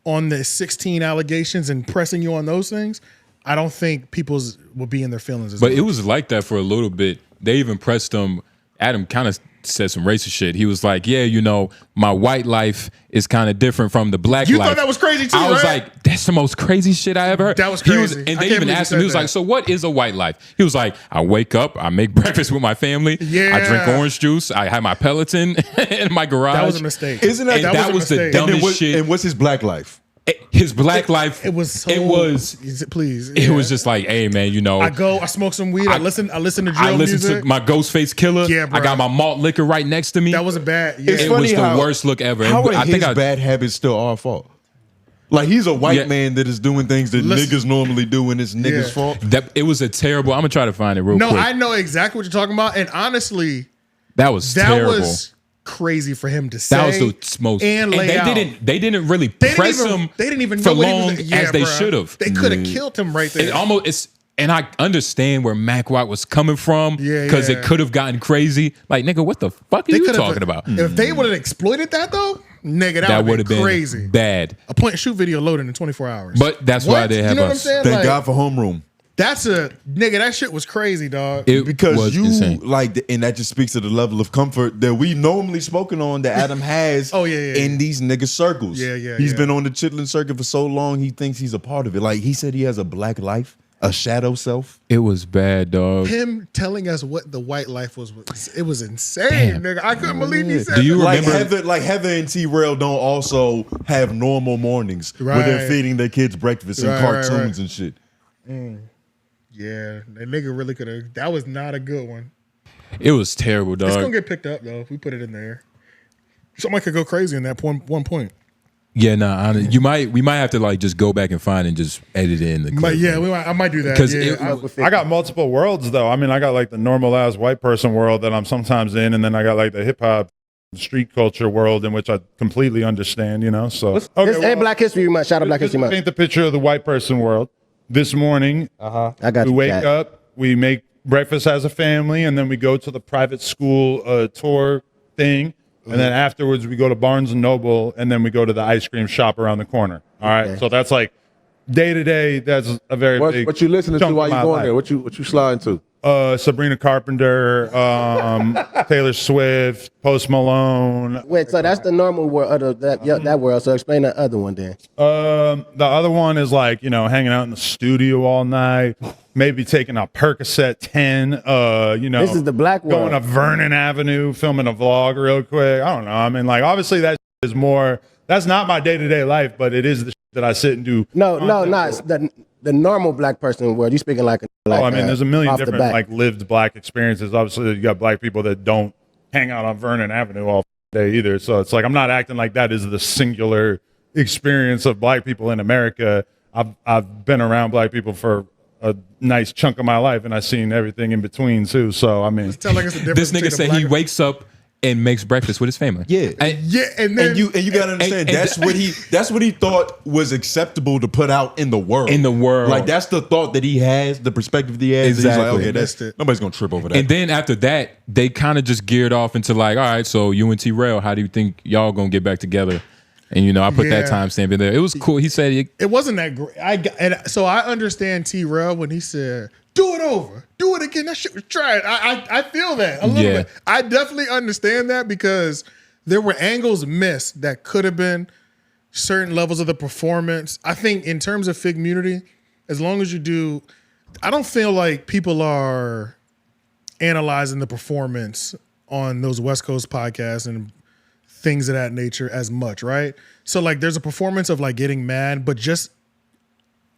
on the 16 allegations and pressing you on those things, I don't think people would be in their feelings as But much. it was like that for a little bit. They even pressed him. Adam kind of said some racist shit. He was like, yeah, my white life is kind of different from the black life. You thought that was crazy too, I was right? like, that's the most crazy shit I ever heard. That was crazy. And they even asked him, he was like, so what is a white life? He was like, I wake up, I make breakfast with my family, I drink orange juice, I have my Peloton in my garage. That was a mistake. Isn't that, that was the dumbest shit. And what's his black life? His black life. It was. Please. It was just like, hey man, I smoke some weed. I listen to drill music. I listen to my Ghostface Killer. Yeah, bro. I got my malt liquor right next to me. That wasn't bad. Yeah. It was the worst look ever. I think his bad habits still our fault. Like he's a white man that is doing things that niggas normally do, and it's niggas' fault. It was a terrible. I'm gonna try to find it real quick. No, I know exactly what you're talking about, and honestly, that was terrible. Was crazy for him to say. That was the most. And lay out. They didn't really press him. They didn't even for know long as they should have. They could have killed him right there. And I understand where Macwop was coming from because it could have gotten crazy. Like, nigga, what the fuck are you talking about? If they would have exploited that though, nigga, that would have been crazy. Bad. A point and shoot video loaded in 24 hours. But that's why they have us. Thank God for homeroom. That's that shit was crazy, dog. Because you insane. and that just speaks to the level of comfort that we normally spoken on that Adam has in these nigga circles. He's been on the chitlin circuit for so long, he thinks he's a part of it. Like he said he has a black life, a shadow self. It was bad, dog. Him telling us what the white life was it was insane, nigga. I couldn't believe he said Do you remember Heather and T-Rail don't also have normal mornings where they're feeding their kids breakfast and cartoons and shit. Yeah, that nigga really could have. That was not a good one. It was terrible, dog. It's gonna get picked up though if we put it in there. Somebody could go crazy in that one point. Yeah, nah. We might have to like just go back and find and just edit it in the clip. I might do that. Because I got multiple worlds though. I mean, I got like the normal ass white person world that I'm sometimes in, and then I got like the hip hop street culture world in which I completely understand. You know, so Black History Month. Shout out Black History Month. Paint the picture of the white person world. This morning, I got we you, wake Jack. up, we make breakfast as a family, and then we go to the private school tour thing. And then afterwards, we go to Barnes & Noble, and then we go to the ice cream shop around the corner. All right? Okay. So that's like day-to-day, that's a very big What you listening to chunk while of you my going life. there? What you sliding to? Sabrina Carpenter, Taylor Swift, Post Malone. Wait, so that's the normal world of that world. So explain the other one then. The other one is like, you know, hanging out in the studio all night, maybe taking a Percocet 10, you know. This is the black world. Going to Vernon Avenue, filming a vlog real quick. I don't know. I mean, like, obviously that is more, that's not my day-to-day life, but it is the that I sit and do. No, it's the normal black person world. You speaking like I mean, there's a million off the different bat. like lived black experiences. Obviously, you got black people that don't hang out on Vernon Avenue all day either. So it's like I'm not acting like that is the singular experience of black people in America. I've been around black people for a nice chunk of my life, and I've seen everything in between too. So I mean, It's like it's the difference This nigga said he wakes up and makes breakfast with his family. Yeah, and then you gotta understand that's what he thought was acceptable to put out in the world. Like that's the thought that he has, the perspective that he has. Exactly. He's like, okay, that's nobody's gonna trip over that. And then after that, they kind of just geared off into like, all right, so you and Trell, how do you think y'all gonna get back together? And you know, I put that timestamp in there. It was cool. He said it wasn't that great. So I understand Trell when he said, "Do it over, do it again." That shit was trash. I feel that a little bit. I definitely understand that because there were angles missed that could have been certain levels of the performance. I think in terms of Figmunity, as long as you do, I don't feel like people are analyzing the performance on those West Coast podcasts and things of that nature as much, right? So like there's a performance of like getting mad, but just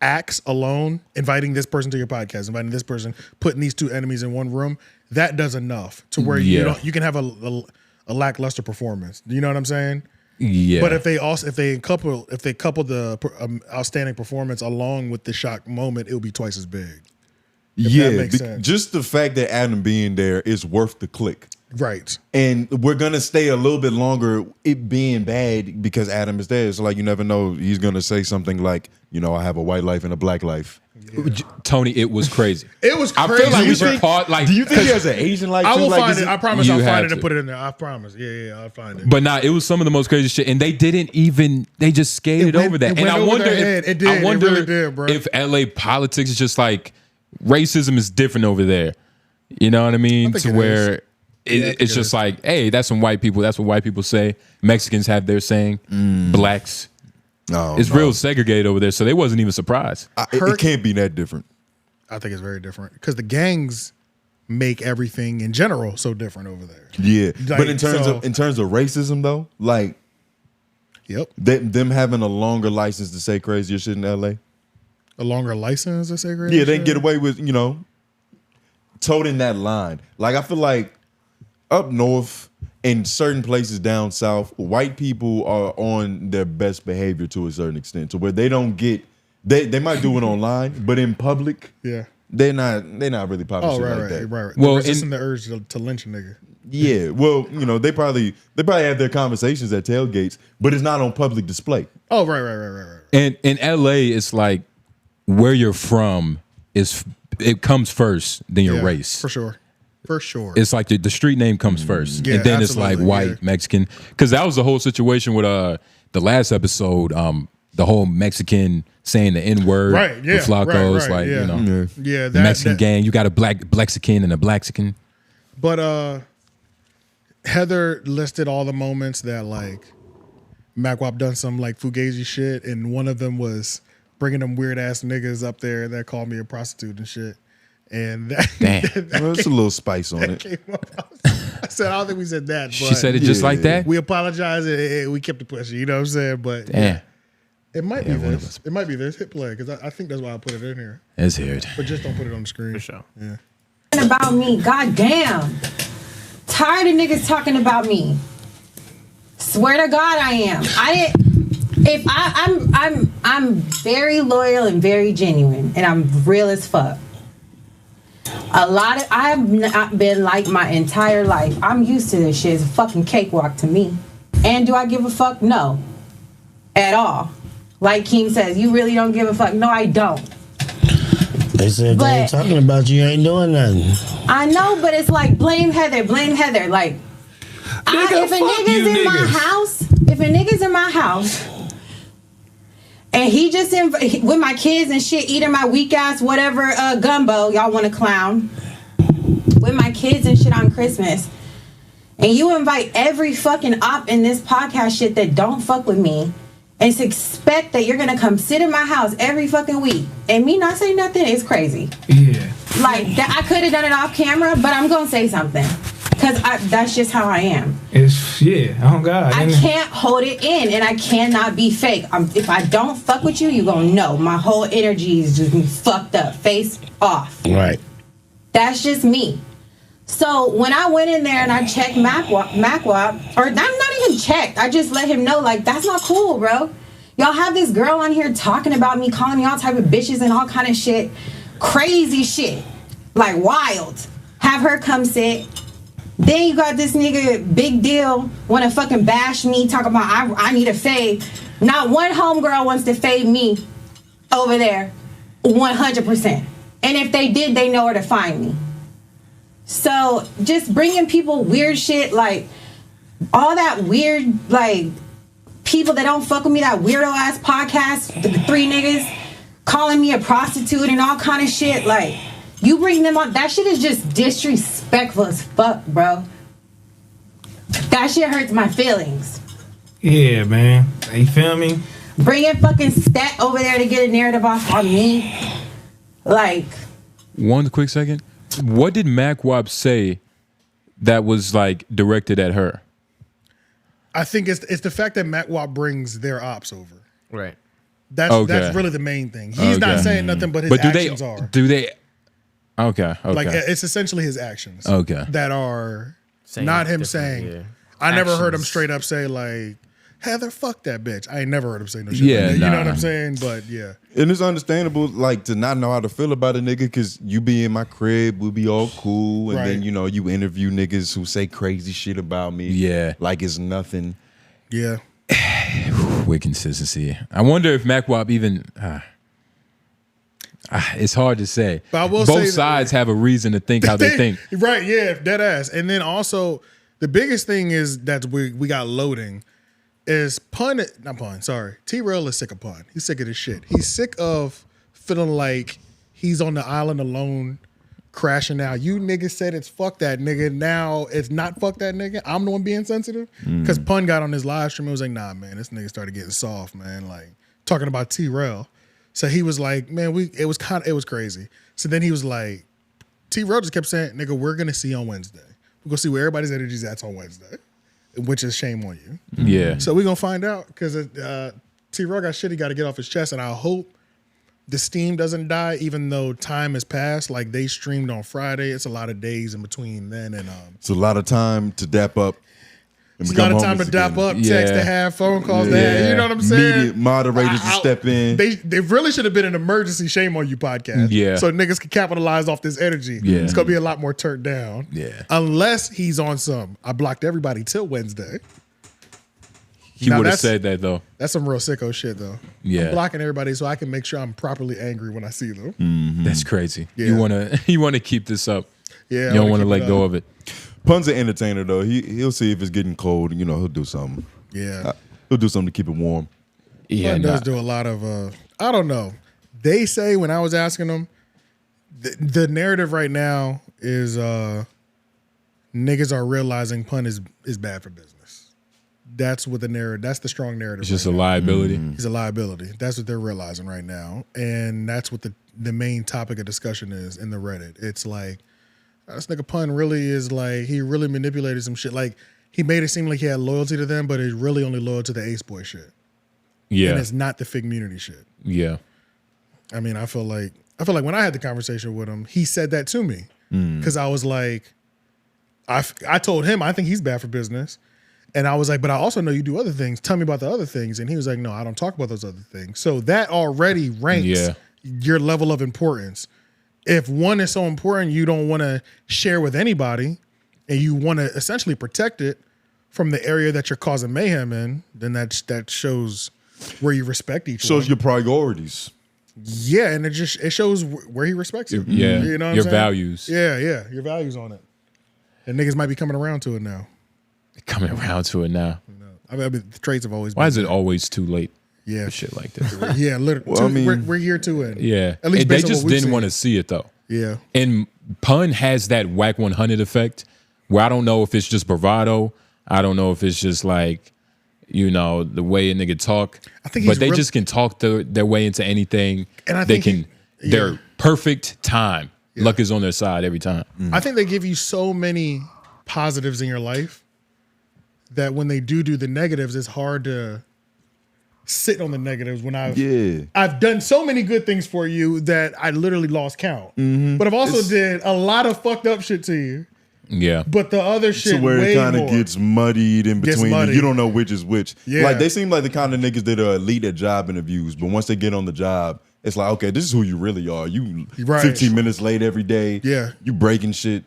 acts alone, inviting this person to your podcast, inviting this person, putting these two enemies in one room, that does enough to where you can have a lackluster performance. Do you know what I'm saying? Yeah. But if they couple the outstanding performance along with the shock moment, it'll be twice as big. If that makes sense. Just the fact that Adam being there is worth the click. Right. And we're gonna stay a little bit longer, it being bad because Adam is there. So like you never know, he's gonna say something like, you know, I have a white life and a black life. Yeah. Tony, it was crazy. It was crazy. I feel like we should part like. Do you think he has an Asian life? I too? will Like, find it. I promise I'll find it and to. put it in there. I promise. Yeah, I'll find it. But nah, it was some of the most crazy shit, and they didn't even. They just skated over that. And I wonder if it did. I wonder It really did, bro. if LA politics is just like racism is different over there. You know what I mean? To where it's just like, hey, that's some white people. That's what white people say. Mexicans have their saying. Blacks. No, it's real segregated over there, so they wasn't even surprised. It can't be that different. I think it's very different because the gangs make everything in general so different over there. Yeah, Like, but in terms of racism though, like, them having a longer license to say crazier shit in LA, a longer license to say crazier. Yeah, they shit? get away with toting that line. Like I feel like up north in certain places down south, white people are on their best behavior to a certain extent, to where they don't get. They might do it online, but in public, they're not really popping shit like that. Right. Well, resisting the urge to lynch a nigga. Yeah, well, they probably have their conversations at tailgates, but it's not on public display. Oh, right. And in LA, it's like where you're from it comes first than your race. For sure. It's like the street name comes first, Yeah, and then it's like white, Mexican. Because that was the whole situation with the last episode. The whole Mexican saying the N-word with Flacco's, the Mexican gang. You got a Blexican and a Blaxican. But Heather listed all the moments that like Macwop done some like fugazi shit, and one of them was bringing them weird ass niggas up there that called me a prostitute and shit. And There's a little spice on it. I said, I don't think we said that. But She said it just like that? We apologize and we kept it pushing. You know what I'm saying? But it might be this. It might be this. Hit play because I think that's why I put it in here. It's here. But just don't put it on the screen. For sure. Yeah. About me, goddamn. tired of niggas talking about me. Swear to God, I am. I'm very loyal and very genuine, and I'm real as fuck. I've not been like my entire life. I'm used to this shit. It's a fucking cakewalk to me. And do I give a fuck? No. At all. Like Keem says, you really don't give a fuck. No, I don't. They said they ain't talking about you, ain't doing nothing. I know, but it's like blame Heather, blame Heather. Like, if a nigga's in my house, and he just with my kids and shit, eating my weak ass whatever gumbo y'all want to clown with my kids and shit on Christmas, and you invite every fucking op in this podcast shit that don't fuck with me, and expect that you're gonna come sit in my house every fucking week and me not say nothing is crazy. Yeah. Like that, I could have done it off camera, but I'm gonna say something because that's just how I am. Oh God. I can't hold it in, and I cannot be fake. If I don't fuck with you, you gonna know my whole energy is just fucked up, face off. Right. That's just me. So when I went in there and I checked Macwop, or I'm not even checked, I just let him know, like, that's not cool, bro. Y'all have this girl on here talking about me, calling me all type of bitches and all kind of shit. Crazy shit. Like, wild. Have her come sit. Then you got this nigga, big deal, want to fucking bash me, talk about I need a fade. Not one homegirl wants to fade me over there, 100%. And if they did, they know where to find me. So just bringing people weird shit, like all that weird, like people that don't fuck with me, that weirdo ass podcast, the three niggas calling me a prostitute and all kind of shit. Like, you bring them on, that shit is just disrespectful as fuck, bro. That shit hurts my feelings. Yeah, man. You feel me? Bringing fucking Stat over there to get a narrative off on me. Like. One quick second. What did Macwop say that was like directed at her? I think it's the fact that Macwop brings their ops over. Right. That's really the main thing. He's not saying nothing, but his actions are. Do they? Okay. Like, it's essentially his actions. Okay. That are saying not him saying. Yeah. I never heard him straight up say like, Heather, fuck that bitch. I ain't never heard him say no shit. Yeah, like that. You know what I'm saying? But yeah. And it's understandable, like, to not know how to feel about a nigga, because you be in my crib, we'll be all cool, and then, you know, you interview niggas who say crazy shit about me. Yeah. Like it's nothing. Yeah. With consistency. I wonder if Macwop even... it's hard to say. But I will Both say sides have a reason to think how they think. Right, yeah, dead ass. And then also, the biggest thing is that we got loading. Is Trell is sick of Pun. He's sick of this shit. He's sick of feeling like he's on the island alone, crashing out. You niggas said it's fuck that nigga. Now it's not fuck that nigga. I'm the one being sensitive. Because Pun got on his live stream and was like, nah, man, this nigga started getting soft, man. Like, talking about Trell. So he was like, man, it was crazy. So then he was like, Trell just kept saying, nigga, we're gonna see on Wednesday. We're gonna see where everybody's energy's at on Wednesday. Which is shame on you. Yeah. So we're going to find out because Trell got shit he got to get off his chest. And I hope the steam doesn't die, even though time has passed. Like, they streamed on Friday. It's a lot of days in between then. And it's a lot of time to dap up. It's a lot of time to dap up, text to have, phone calls to have. You know what I'm saying? Immediate moderators to step in. They really should have been an emergency shame on you podcast. Yeah. So niggas can capitalize off this energy. Yeah. It's going to be a lot more turned down. Yeah. Unless he's on some, I blocked everybody till Wednesday. He would have said that, though. That's some real sicko shit, though. Yeah. I'm blocking everybody so I can make sure I'm properly angry when I see them. That's crazy. Yeah. You want to keep this up. Yeah. You don't want to let go of it. Pun's an entertainer, though. He'll see if it's getting cold. You know, he'll do something. Yeah. He'll do something to keep it warm. Yeah, Pun does do a lot of, I don't know. They say when I was asking them, the narrative right now is niggas are realizing Pun is bad for business. That's what the narrative, that's the strong narrative. It's just a liability. He's a liability. That's what they're realizing right now. And that's what the main topic of discussion is in the Reddit. It's like, this nigga Pun really is like, he really manipulated some shit. Like, he made it seem like he had loyalty to them, but he's really only loyal to the Ace Boy shit. Yeah. And it's not the Fig Community shit. Yeah. I mean, I feel like when I had the conversation with him, he said that to me. Because I was like, I told him I think he's bad for business. And I was like, but I also know you do other things. Tell me about the other things. And he was like, no, I don't talk about those other things. So that already ranks your level of importance. If one is so important, you don't want to share with anybody and you want to essentially protect it from the area that you're causing mayhem in, then that shows where you respect each one. Shows your priorities. Yeah, and it shows where he respects you. Yeah, you know what your I'm saying? values. Yeah, your values on it. And niggas might be coming around to it now. Coming around to it now. I mean, the trades have always been. Why is it always too late? Yeah, for shit like this. Yeah, literally. Well, we're year 2 in. Yeah, at least they based on just what we've didn't seen. want to see it though. Yeah, and Pun has that whack 100 effect where I don't know if it's just bravado. I don't know if it's just like, you know, the way a nigga talk. I think, but they just can talk their way into anything. And I they think can. Their perfect time. Luck is on their side every time. I think they give you so many positives in your life that when they do the negatives, it's hard to sit on the negatives when I've done so many good things for you that I literally lost count. But I've also did a lot of fucked up shit to you. Yeah. But the other shit So where way it kind of more. gets muddied in Gets between. muddied. You don't know which is which. Yeah. Like they seem like the kind of niggas that are elite at job interviews, but once they get on the job, it's like, okay, this is who you really are. You 15 minutes late every day. Yeah. You breaking shit.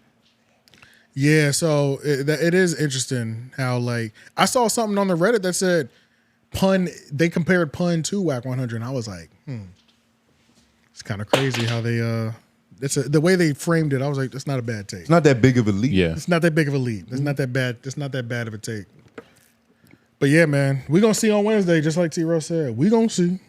Yeah, so it is interesting how, like, I saw something on the Reddit that said Pun, they compared Pun to Whack 100, and I was like, it's kind of crazy how they, the way they framed it, I was like, that's not a bad take. It's not that big of a leap. Yeah. It's not that big of a leap. It's not that bad. It's not that bad of a take. But yeah, man, we're going to see on Wednesday, just like T-Row said. We're going to see.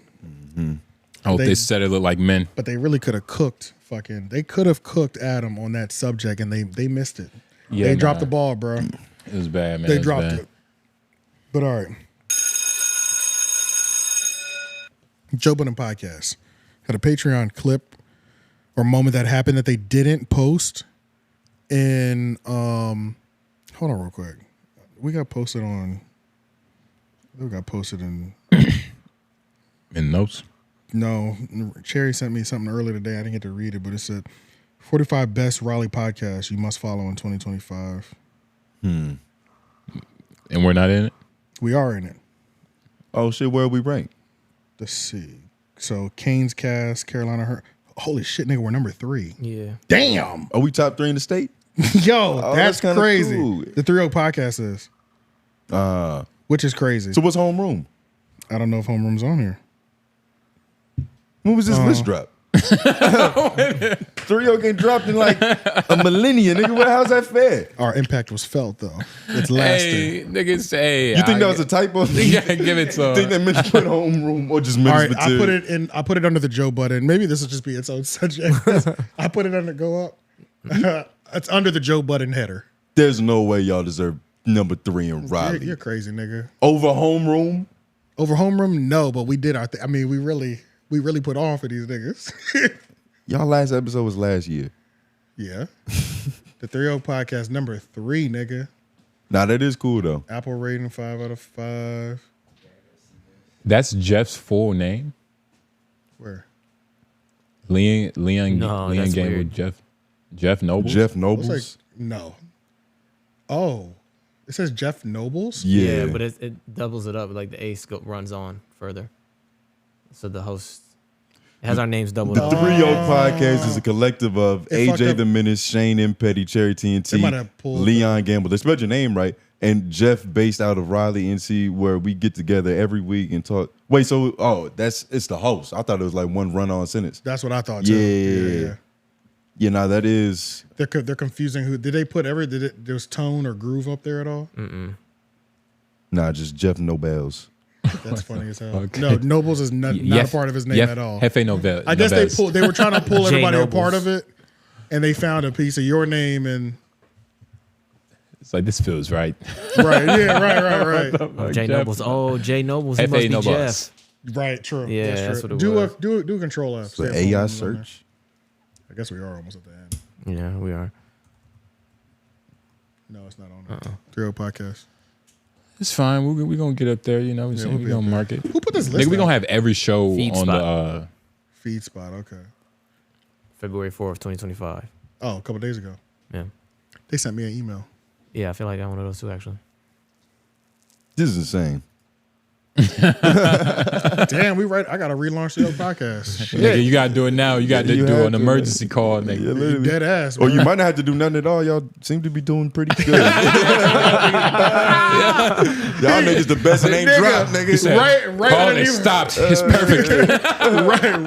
I hope they said it look like men. But they really could have cooked they could have cooked Adam on that subject, and they missed it. Yeah, they dropped the ball, bro. It was bad, man. They dropped it. But all right. Joe Budden Podcast had a Patreon clip or moment that happened that they didn't post in hold on real quick. We got posted in in notes. No, Cherry sent me something earlier today. I didn't get to read it, but it said 45 best Raleigh podcasts you must follow in 2025. And we're not in it? We are in it. Oh shit, where are we ranked? Let's see. So Kane's Cast, Carolina Her. Holy shit, nigga, we're number 3. Yeah. Damn. Are we top 3 in the state? Yo, that's kinda crazy. cool. The 3 Podcast is. Which is crazy. So what's homeroom? I don't know if homeroom's on here. When was this list drop? 3-0 getting dropped in like a millennia, nigga. How's that fair? Our impact was felt though. It's lasting. Hey, niggas, hey. You think that was a typo? Yeah, give it to You think that meant to put homeroom or just Menace All right, material? I put it under the Joe Budden. Maybe this will just be its own subject. I put it under go up. It's under the Joe Budden header. There's no way y'all deserve number 3 in Raleigh. You're crazy, nigga. Over homeroom? Over homeroom? No, but we did our thing. I mean, we really put on for these niggas. Y'all last episode was last year. Yeah. The 3-0 Podcast number 3, nigga. Nah, that is cool though. Apple rating 5 out of 5. That's Jeff's full name? Where? Leon that's game weird. with Jeff Nobles? Jeff Nobles? Looks like, no. Oh. It says Jeff Nobles? Yeah, but it doubles it up. Like the ace runs on further. So the host has our names doubled The up. 3-0 Podcast is a collective of It fucked AJ up. the Menace, Shane M. Petty, Cherry They might TNT, have pulled Leon Gamble. They spelled your name right. And Jeff based out of Raleigh, NC, where we get together every week and talk. Wait, so it's the host. I thought it was like one run-on sentence. That's what I thought too. Yeah. Yeah, now that is. They're confusing who. Did they put there was tone or groove up there at all? Nah, just Jeff Nobels. That's funny as hell. Okay. No, Nobles is not a part of his name at all. Jefe Nobel. I guess they were trying to pull J everybody a Nobles. part of it, and they found a piece of your name and It's like, this feels right. right, yeah, right. Oh, Jay Nobles. Oh, Jay Nobles. He F.A. must be Nobles. Jeff. Right, true. Yeah, that's true. what it was. Do a control F. The Stay AI on there. search. I guess we are almost at the end. Yeah, we are. No, it's not on there. 3-0 Podcast. It's fine. We're going to get up there, you know. Yeah, We're we'll be going up to there. mark it. Who put this list Nigga, we're out? going to have every show Feed on spot. the... Feed spot, okay. February 4th, 2025. Oh, a couple days ago. Yeah. They sent me an email. Yeah, I feel like I'm one of those two actually. This is insane. Damn, we right. I gotta relaunch the podcast. Nigga, you gotta do it now. You gotta do an emergency call, nigga. Yeah, literally. Dead ass. Or man. you might not have to do nothing at all. Y'all seem to be doing pretty good. Y'all niggas the best and ain't dropped, niggas. Right Call underneath. it stopped. It's perfect.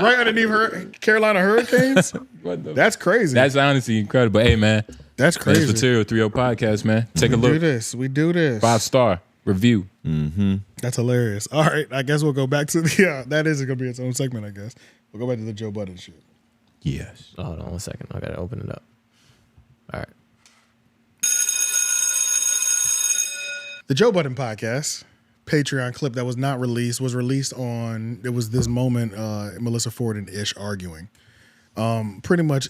right underneath her Carolina Hurricanes. That's crazy. That's honestly incredible. Hey, man. That's crazy. Menace Material 3.0 podcast, man. Take a look. We do this. 5-star review. That's hilarious. All right, I guess we'll go back to the. That is going to be its own segment, I guess. We'll go back to the Joe Budden shit. Yes. Hold on 1 second. I gotta open it up. All right. The Joe Budden podcast Patreon clip that was not released was released on. It was this moment. Melyssa Ford and Ish arguing. Pretty much.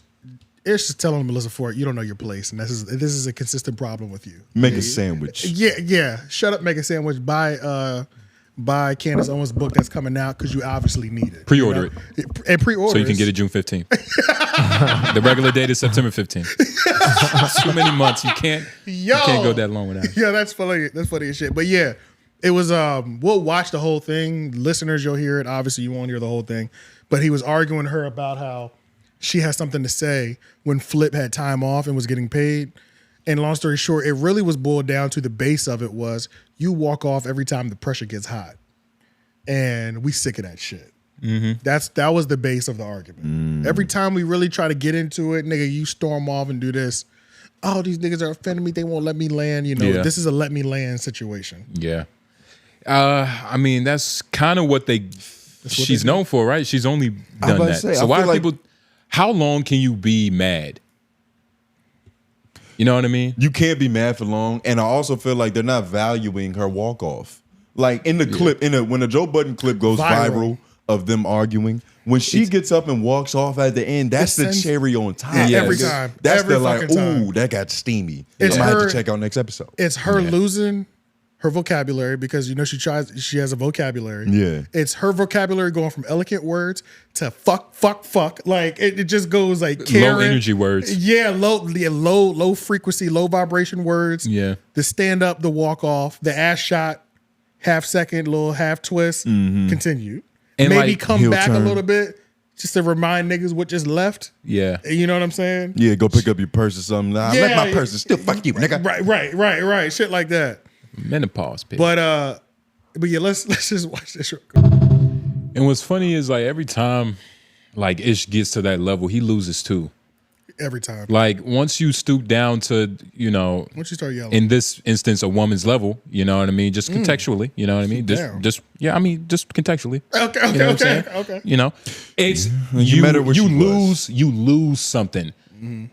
Ish is telling Melyssa Ford, you don't know your place, and this is a consistent problem with you. Make a sandwich. Yeah. Shut up, make a sandwich. Buy Candace Owens' book that's coming out because you obviously need it. Pre-order it. And pre-order so you can get it June 15th. The regular date is September 15th. Too many months. You can't go that long without it. Yeah, that's funny. That's funny as shit. But yeah, it was. We'll watch the whole thing. Listeners, you'll hear it. Obviously, you won't hear the whole thing. But he was arguing her about how she has something to say when Flip had time off and was getting paid. And long story short, it really was boiled down to the base of it was you walk off every time the pressure gets hot. And we sick of that shit. That was the base of the argument. Every time we really try to get into it, nigga, you storm off and do this. Oh, these niggas are offending me. They won't let me land. You know, this is a let me land situation. Yeah. I mean, that's kind of what she's known for, right? She's only done that. So why are people... How long can you be mad? You know what I mean? You can't be mad for long. And I also feel like they're not valuing her walk-off. Like in the clip, when the Joe Budden clip goes viral of them arguing, when she gets up and walks off at the end, that's the cherry on top. Yeah, every time. That's every the like, time. ooh, that got steamy. It's I'm gonna have her- to check out next episode. It's her losing her vocabulary because, you know, she has a vocabulary. Yeah. It's her vocabulary going from elegant words to fuck. Like it just goes like Karen. Low energy words. Yeah, low frequency, low vibration words. Yeah. The stand up, the walk off, the ass shot, half second, little half twist, continue. And maybe like, come heel back turn. a little bit just to remind niggas what just left. Yeah. You know what I'm saying? Yeah, go pick up your purse or something. Nah, I left my purse. It's still fuck you, nigga. Right. Shit like that. Menopause, bitch. But yeah, let's just watch this real quick. And what's funny is like every time like Ish gets to that level, he loses too. Every time. Like once you stoop down to, you know, Once you start yelling. in this instance, a woman's level, you know what I mean? Just contextually, you know what I mean? Damn. Just contextually. Okay, You know what I'm saying? okay. You know, it's You met her where she was. you lose something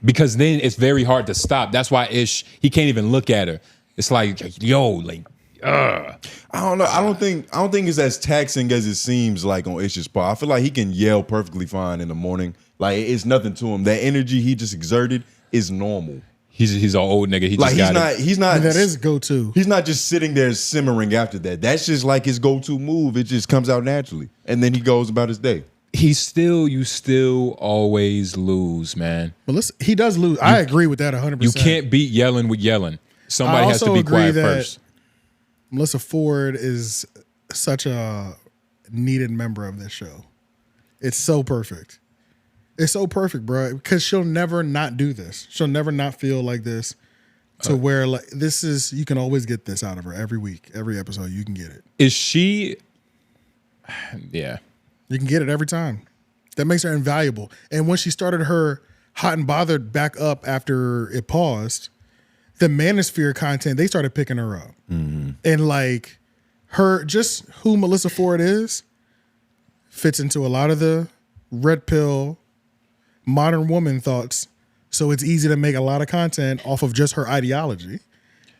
because then it's very hard to stop. That's why Ish, he can't even look at her. It's like, yo, like, I don't know. I don't think it's as taxing as it seems like on Ish's part. I feel like he can yell perfectly fine in the morning. Like it's nothing to him. That energy he just exerted is normal. He's an old nigga. He just got it. He's not. That is go to. He's not just sitting there simmering after that. That's just like his go-to move. It just comes out naturally, and then he goes about his day. You still always lose, man. But listen, he does lose. I agree with that 100%. You can't beat yelling with yelling. Somebody has to be quiet first. Melyssa Ford is such a needed member of this show. It's so perfect. It's so perfect, bro. Because she'll never not do this. She'll never not feel like this. To where like this is, you can always get this out of her every week, every episode. You can get it. Is she? Yeah. You can get it every time. That makes her invaluable. And when she started her Hot and Bothered back up after it paused, the Manosphere content, they started picking her up. And like her, just who Melyssa Ford is, fits into a lot of the red pill modern woman thoughts. So it's easy to make a lot of content off of just her ideology.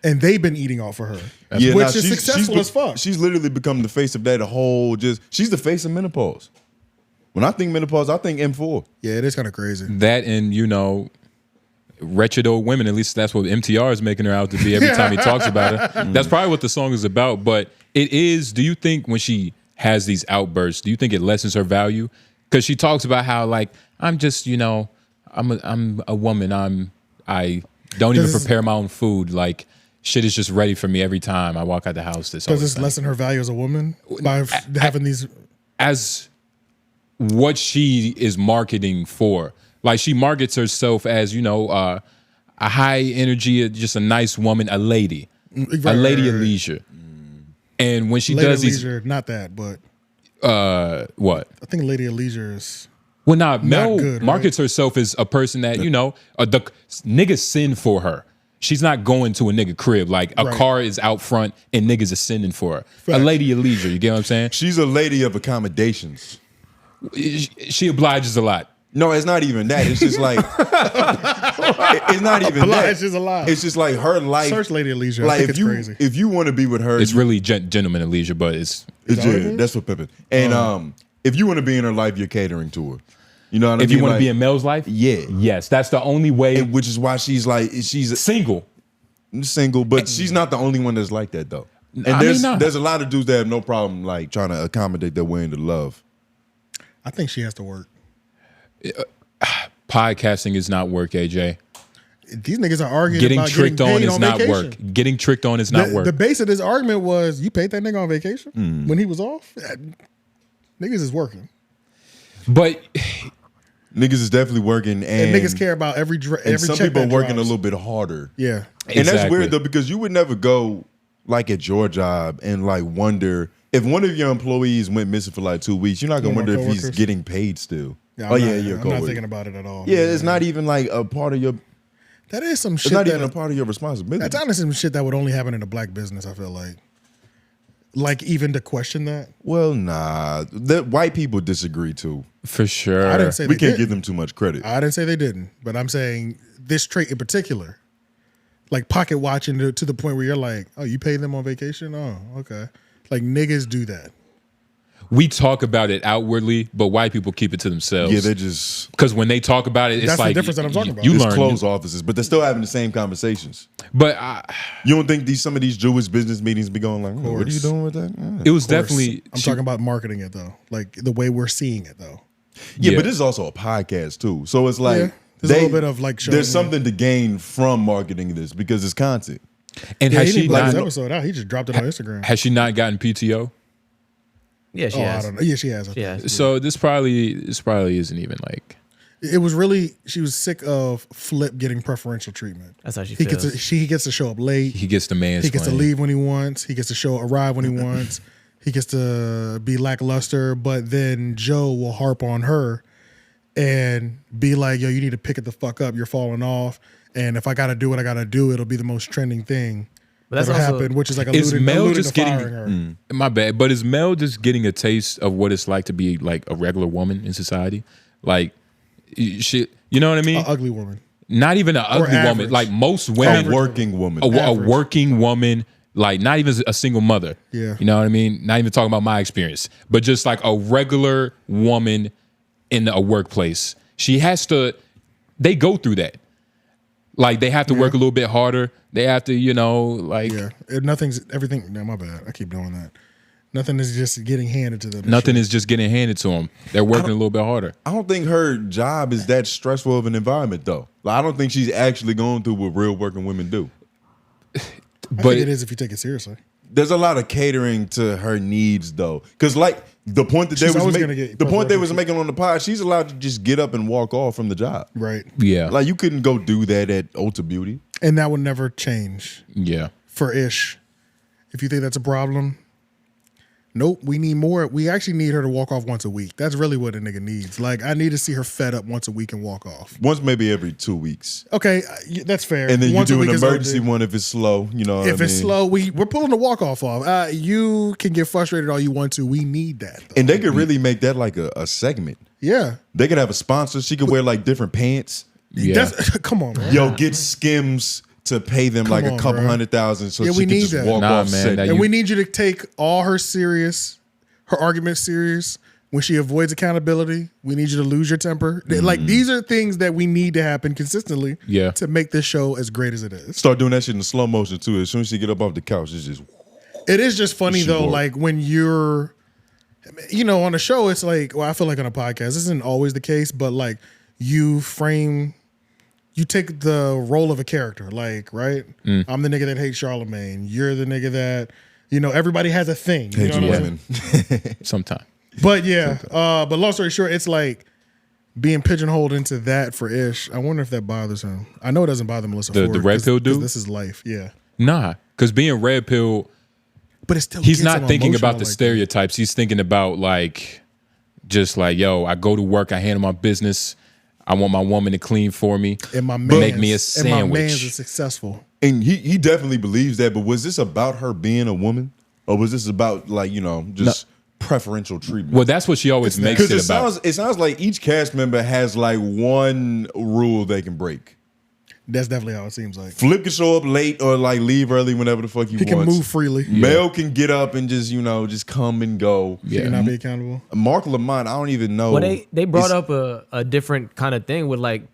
And they've been eating off of her, which is successful as fuck. She's literally become the face of that whole she's the face of menopause. When I think menopause, I think M4. Yeah, it is kind of crazy. That and, you know, wretched old women, at least that's what MTR is making her out to be every time he talks about her. That's probably what the song is about. But it is, do you think when she has these outbursts, do you think it lessens her value? Because she talks about how, like, I'm just, you know, I'm a woman. I Don't even prepare my own food. Like shit is just ready for me every time I walk out the house. Does this lessen her value as a woman by having these? As what she is marketing for. Like she markets herself as, you know, a high energy, just a nice woman, a lady. A lady of leisure. And when she Lady does of these, leisure, not that, but what? I think Lady of Leisure is well, Mel good, markets herself as a person that, you know, the niggas sin for her. She's not going to a nigga crib. Like a car is out front and niggas are sending for her. A lady of leisure, you get what I'm saying? She's a lady of accommodations. She obliges a lot. No, it's not even that. It's just like it's not even that. It's just a lot. It's just like her life. Search Lady of Leisure. Like I think it's crazy. If you want to be with her, it's really gentleman of leisure, but it's that's what Pippin. And if you want to be in her life, you're catering to her. You know what I mean? If you want to be in Mel's life, yes, that's the only way. And which is why she's single, but she's not the only one that's like that though. And there's a lot of dudes that have no problem like trying to accommodate their way into love. I think she has to work. Podcasting is not work, AJ. These niggas are arguing getting about tricked getting on paid is on not vacation. work. Getting tricked on is not work. The base of this argument was you paid that nigga on vacation when he was off. Niggas is working, but niggas is definitely working, and niggas care about every some check people are that working drops. a little bit harder. Yeah, and that's weird though because you would never go like at your job and like wonder if one of your employees went missing for like 2 weeks. You're not gonna wonder if he's getting paid still. Yeah, I'm not thinking about it at all. Yeah, it's not even like a part of your. That is some shit. It's not that even a part of your responsibility. That's honestly some shit that would only happen in a black business. I feel like even to question that. Well, nah, white people disagree too. For sure. I didn't say we they can't didn't. give them too much credit. I didn't say they didn't, but I'm saying this trait in particular, like pocket watching to the point where you're like, oh, you paid them on vacation? Oh, okay. Like niggas do that. We talk about it outwardly, but white people keep it to themselves. Yeah, they just because when they talk about it, it's that's like the difference that I'm talking about. You it's learn closed offices, but they're still having the same conversations. But you don't think some of these Jewish business meetings be going like, what are you doing with that? Yeah. It was definitely. I'm talking about marketing it though, like the way we're seeing it though. Yeah, but this is also a podcast too, so it's like there's a little bit of like showing there's something to gain from marketing this because it's content. And has she not not his episode out? He just dropped it on Instagram. Has she not gotten PTO? Yeah, she has. I don't know. Yeah, she has. She has. So this probably isn't even like. It was really she was sick of Flip getting preferential treatment. That's how she he feels. He gets to show up late. He gets the man's. He gets to leave when he wants. He gets to arrive when he wants. He gets to be lackluster. But then Joe will harp on her and be like, "Yo, you need to pick it the fuck up. You're falling off. And if I got to do what I got to do, it'll be the most trending thing." But that's that'll also, happen, which is like is Mel alluding just to firing her. My bad, but is Mel just getting a taste of what it's like to be like a regular woman in society? Like, shit, you know what I mean? An ugly woman. Not even an ugly woman. average. Like most women, A working woman. a working woman. Like not even a single mother. Yeah. You know what I mean? Not even talking about my experience, but just like a regular woman in a workplace. She has to. They go through that. Like they have to work a little bit harder. They have to, like everything. No, my bad. I keep doing that. Nothing is just getting handed to them. Nothing is just getting handed to them. They're working a little bit harder. I don't think her job is that stressful of an environment though. Like, I don't think she's actually going through what real working women do. I think it is if you take it seriously. There's a lot of catering to her needs though, because like the point that they was making on the pod, she's allowed to just get up and walk off from the job. Right. Yeah. Like you couldn't go do that at Ulta Beauty, and that would never change. Yeah. For Ish, if you think that's a problem, nope. We need more. We actually need her to walk off once a week. That's really what a nigga needs. Like I need to see her fed up once a week and walk off. once maybe every 2 weeks. Okay, that's fair. And then once you a do an week is emergency okay. one if it's slow. You know, If it's slow, we're pulling the walk off. You can get frustrated all you want to. We need that. Though. and they could really make that like a segment. Yeah, They could have a sponsor. She could wear like different pants. Yeah. Come on, man. Yo, get Skims to pay them like a couple $100,000 so Yeah, she we can need just that. walk Nah, off man, set. that And we need you to take all her arguments serious. When she avoids accountability, we need you to lose your temper. Like these are things that we need to happen consistently to make this show as great as it is. Start doing that shit in slow motion too. As soon as she get up off the couch, it's just. It is just funny She though, walk. like when you're, on a show, it's like, well, I feel like on a podcast, this isn't always the case, but like you frame you take the role of a character, like, right? I'm the nigga that hates 𝔓𝔦𝔑. You're the nigga that, you know, everybody has a thing. You know what I'm saying? Sometimes. But yeah, but long story short, it's like being pigeonholed into that for Ish. I wonder if that bothers him. I know it doesn't bother Melyssa. The red pill dude? This is life, yeah. Nah, because being red pill, but it's still he's gets not him thinking about emotional the like stereotypes. He's thinking about like, just like, yo, I go to work, I handle my business. I want my woman to clean for me. And my make me a and my man's sandwich. is successful. And he definitely believes that, but was this about her being a woman? Or was this about, like, you know, just preferential treatment? Well, that's what she always makes it about. It sounds like each cast member has like one rule they can break. That's definitely how it seems like. Flip can show up late or like leave early whenever the fuck he wants. He can move freely. Mel can get up and just, you know, just come and go. He cannot be accountable. Mark Lamont, I don't even know. Well, they brought up a different kind of thing with like,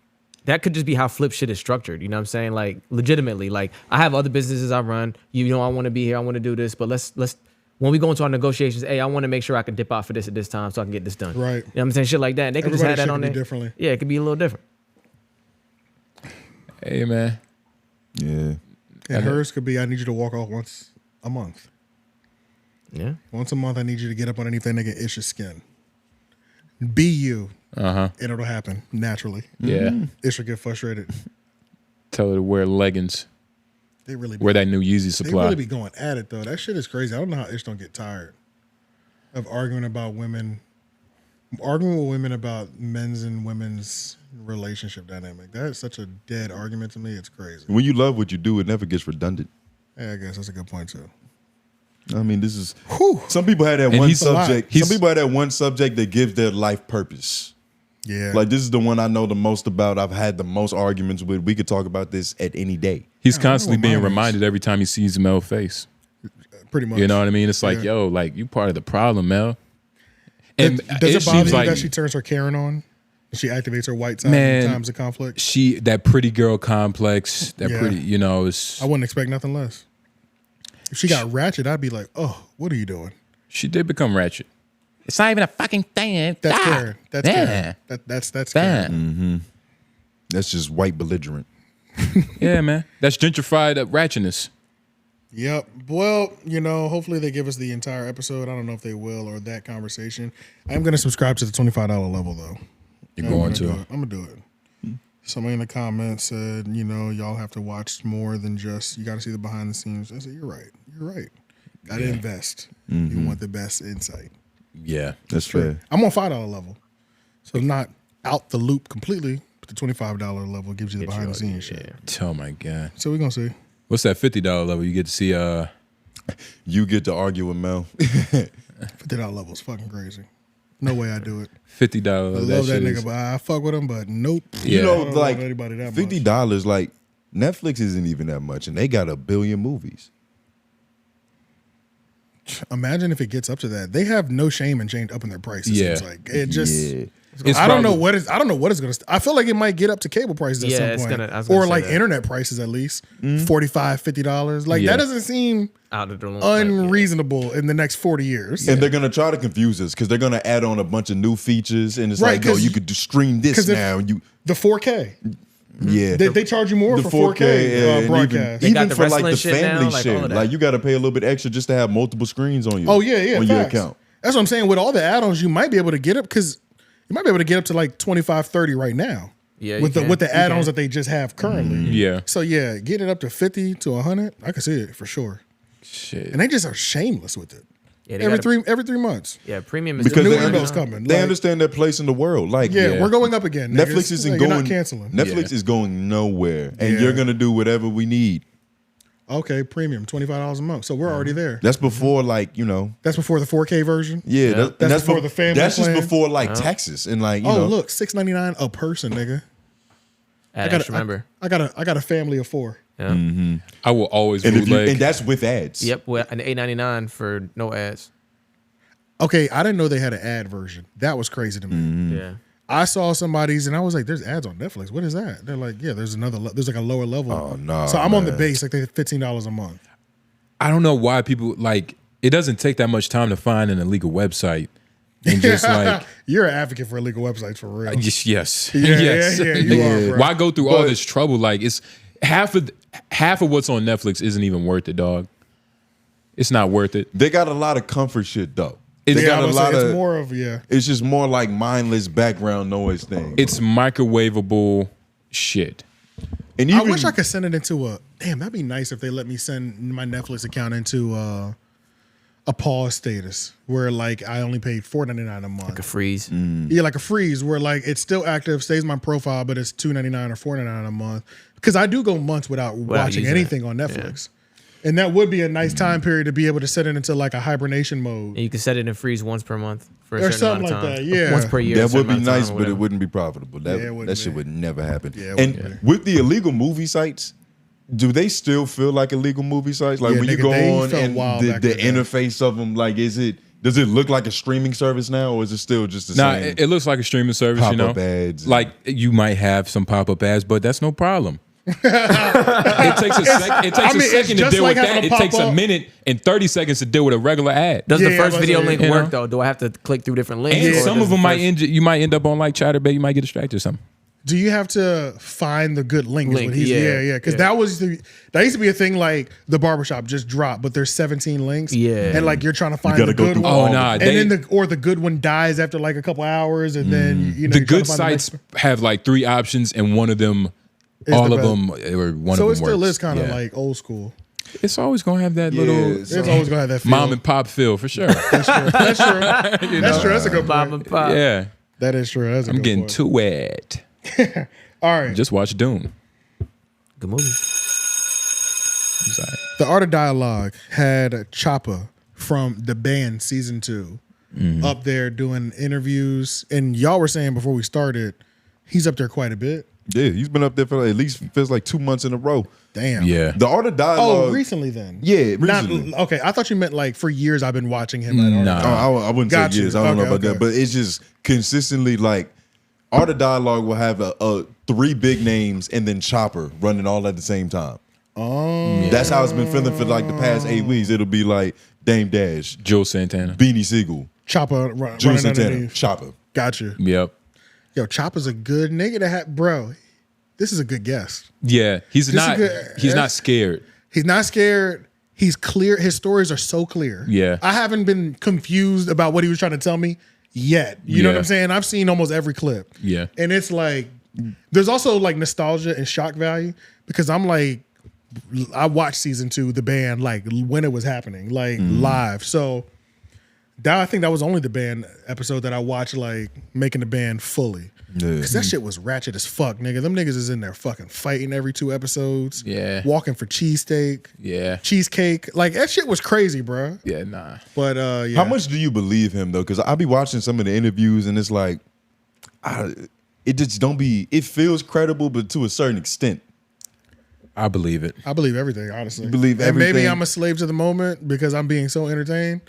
that could just be how flip shit is structured. You know what I'm saying? Like, legitimately, like, I have other businesses I run. You know, I want to be here. I want to do this. But let's when we go into our negotiations, hey, I want to make sure I can dip out for this at this time so I can get this done. Right. You know what I'm saying? Shit like that. And they could just have that on there. Differently. Yeah, it could be a little different. Hey, man. Yeah. And hers could be, I need you to walk off once a month. Yeah. Once a month, I need you to get up underneath that nigga Ish's skin. Be you. And it'll happen naturally. Yeah. Ish will get frustrated. Tell her to wear leggings. They really wear that new Yeezy supply. They really be going at it though. That shit is crazy. I don't know how Ish don't get tired of arguing about women, arguing with women about men's and women's relationship dynamic. That is such a dead argument to me. It's crazy. When you love what you do, it never gets redundant. Yeah, I guess that's a good point too. I mean, this is some people had that one subject. Some people had that one subject that gives their life purpose. Yeah. Like, this is the one I know the most about. I've had the most arguments with. We could talk about this at any day. He's constantly being reminded every time he sees Mel's face. Pretty much. You know what I mean? It's like, yo, like, you part of the problem, Mel. And does it bother you like, that she turns her Karen on? She activates her white side Man, in times of conflict? That pretty girl complex, that pretty, you know. I wouldn't expect nothing less. If she got ratchet, I'd be like, oh, what are you doing? She did become ratchet. It's not even a fucking thing. That's Karen. That's Karen. That's Karen. Mm-hmm. That's just white belligerent. Yeah, man. That's gentrified ratchetness. Yep. Well, you know, hopefully they give us the entire episode. I don't know if they will or that conversation. I'm going to subscribe to the $25 level, though. You're going to? I'm going to do it. Somebody in the comments said, you know, y'all have to watch more than just, you got to see the behind the scenes. I said, you're right. You're right. Got to invest. You want the best insight. Yeah, that's fair. I'm on $5 level. So I'm not out the loop completely, but the $25 level gives you the behind the scenes shit. Oh my God. So we're going to see. What's that $50 level? You get to see you get to argue with Mel. $50 level is fucking crazy. No way I do it. $50. I love that nigga, but I fuck with him, but nope. You know, I don't like love anybody that $50, like Netflix isn't even that much, and they got 1 billion movies. Imagine if it gets up to that. They have no shame in upping their prices. Yeah. It seems like it just. It's I don't know probably- what is. I don't know what it's gonna. I feel like it might get up to cable prices at Yeah, some it's point, gonna- I was gonna or say like that. internet prices at least $45, $50. Like Yeah. that doesn't seem Out of the room. unreasonable in the next 40 years. And they're gonna try to confuse us because they're gonna add on a bunch of new features, and it's Right, like, yo, 'cause you could stream this 'cause if- now. And you, The 4K. yeah, They charge you more the for 4K 4K and broadcast. even got the for like wrestling the shit now, family like all share, of that. like you got to pay a little bit extra just to have multiple screens on you. Oh yeah, on your facts. account. That's what I'm saying. With all the add-ons, you might be able to get up because you might be able to get up to like 25, 30 right now. Yeah, with you the can. with the You add-ons can. that they just have currently. Yeah. So yeah, getting it up to 50 to 100, I can see it for sure. Shit. And they just are shameless with it. Yeah, they every gotta- 3 months. Yeah, premium is Because New they, windows coming. they Like, understand their place in the world. Like, Yeah, we're going up again. niggas. Netflix isn't Like, going. You're not canceling. Netflix is going nowhere, and Yeah. you're gonna do whatever we need. Okay, premium, $25 a month. So we're already there. That's before, like, you know. That's before the 4K version. Yeah, That's that's before the family That's just plan. before like Texas and like, you Oh know. look, $6.99 a person, nigga. Add extra member. I got a family of 4. Yeah. I will always And, if you, bootleg. and that's with ads. Yep. Well, an $8.99 for no ads. Okay, I didn't know they had an ad version. That was crazy to me. Yeah. I saw somebody's and I was like, "There's ads on Netflix. What is that?" They're like, "Yeah, there's there's like a lower level." Oh no. So I'm on the man. base, like they $15 a month. I don't know why people like it doesn't take that much time to find an illegal website and just like you're an advocate for illegal websites for real. yes, yes. Yeah, you are, bro. Why go through all this trouble? Like it's half of what's on Netflix isn't even worth it, dog. It's not worth it. They got a lot of comfort shit though. They got a lot of. It's more of It's just more like mindless background noise thing. It's microwavable shit. And I wish I could send it into a. Damn, that'd be nice if they let me send my Netflix account into a pause status where like I only paid $4.99 a month. Like a freeze. Yeah, like a freeze where like it's still active, stays my profile, but it's $2.99 or $4.99 a month. Because I do go months without watching anything on Netflix. And that would be a nice time period to be able to set it into like a hibernation mode. And you can set it in freeze once per month for a Or certain something amount of like time. that, yeah. Once per year. That would be certain amount of nice, time or but it whatever. wouldn't be profitable. That Yeah, it wouldn't that shit be. would never happen. Yeah, it and wouldn't with the illegal movie sites, do they still feel like illegal movie sites? Like Yeah, when you nigga, go they on felt and wild the back in the day. interface of them, like does it look like a streaming service now, or is it still just the Nah, same? it looks like a streaming service, you know. Pop-up ads. Like you might have some pop-up ads, but that's no problem. It takes a second to deal with that. It takes a minute and 30 seconds to deal with a regular ad. Does the first video link You know? work though? Do I have to click through different links? And or some does of them the might first- you might end up on like Chatterbait. You might get distracted or something. Do you have to find the good link? Link, Because that used to be a thing. Like the barbershop just dropped, but there's 17 links. Yeah, and like you're trying to find gotta the go good through one. all Oh, nah, and they- then the good one dies after like a couple hours, and then you know The you're trying good to find the sites next- have like 3 options, and one of them, Is all the of best. them, or one So of it them still works. is kind of Yeah. like old school. It's always gonna have that little. It's always gonna have that feel. mom and pop feel for sure. That's true. That's true. You That's know? true. That's a good Mom point. and pop. Yeah, That is true. That's a I'm good getting point. too wet. All right. Just watch Doom. Good movie. I'm sorry. The Art of Dialogue had Choppa from the band season 2 up there doing interviews, and y'all were saying before we started, he's up there quite a bit. Yeah, he's been up there for at least feels like 2 months in a row. Damn. Yeah. The Art of Dialogue. Oh, recently then. Yeah, Not, recently. okay, I thought you meant like for years I've been watching him. At Art of Nah. Dialogue. I wouldn't Got say you. years. I don't know Okay, about that, okay. but it's just consistently like Art of Dialogue will have a 3 big names and then Chopper running all at the same time. Oh, That's how it's been feeling for like the past 8 weeks. It'll be like Dame Dash, Joe Santana. Beanie Siegel, Choppa Joe running Santana, underneath. Chopper. Got you. Yep. Yo, Choppa's a good nigga to have, bro. This is a good guest. Yeah. He's This not. is good. He's not scared. He's not scared. He's clear. His stories are so clear. Yeah. I haven't been confused about what he was trying to tell me yet. You know what Yeah. I'm saying? I've seen almost every clip. Yeah. And it's like, there's also like nostalgia and shock value because I'm like, I watched season 2, the band, like when it was happening, like live. So that I think that was only the band episode that I watched, like making the band fully. Because that shit was ratchet as fuck, nigga. Them niggas is in there fucking fighting every 2 episodes. Yeah. Walking for cheesesteak. Yeah. Cheesecake. Like that shit was crazy, bro. Yeah. Nah. But yeah. How much do you believe him though? Because I be watching some of the interviews and it's like, it just don't be. It feels credible, but to a certain extent. I believe it. I believe everything, honestly. You believe And maybe everything? I'm a slave to the moment because I'm being so entertained.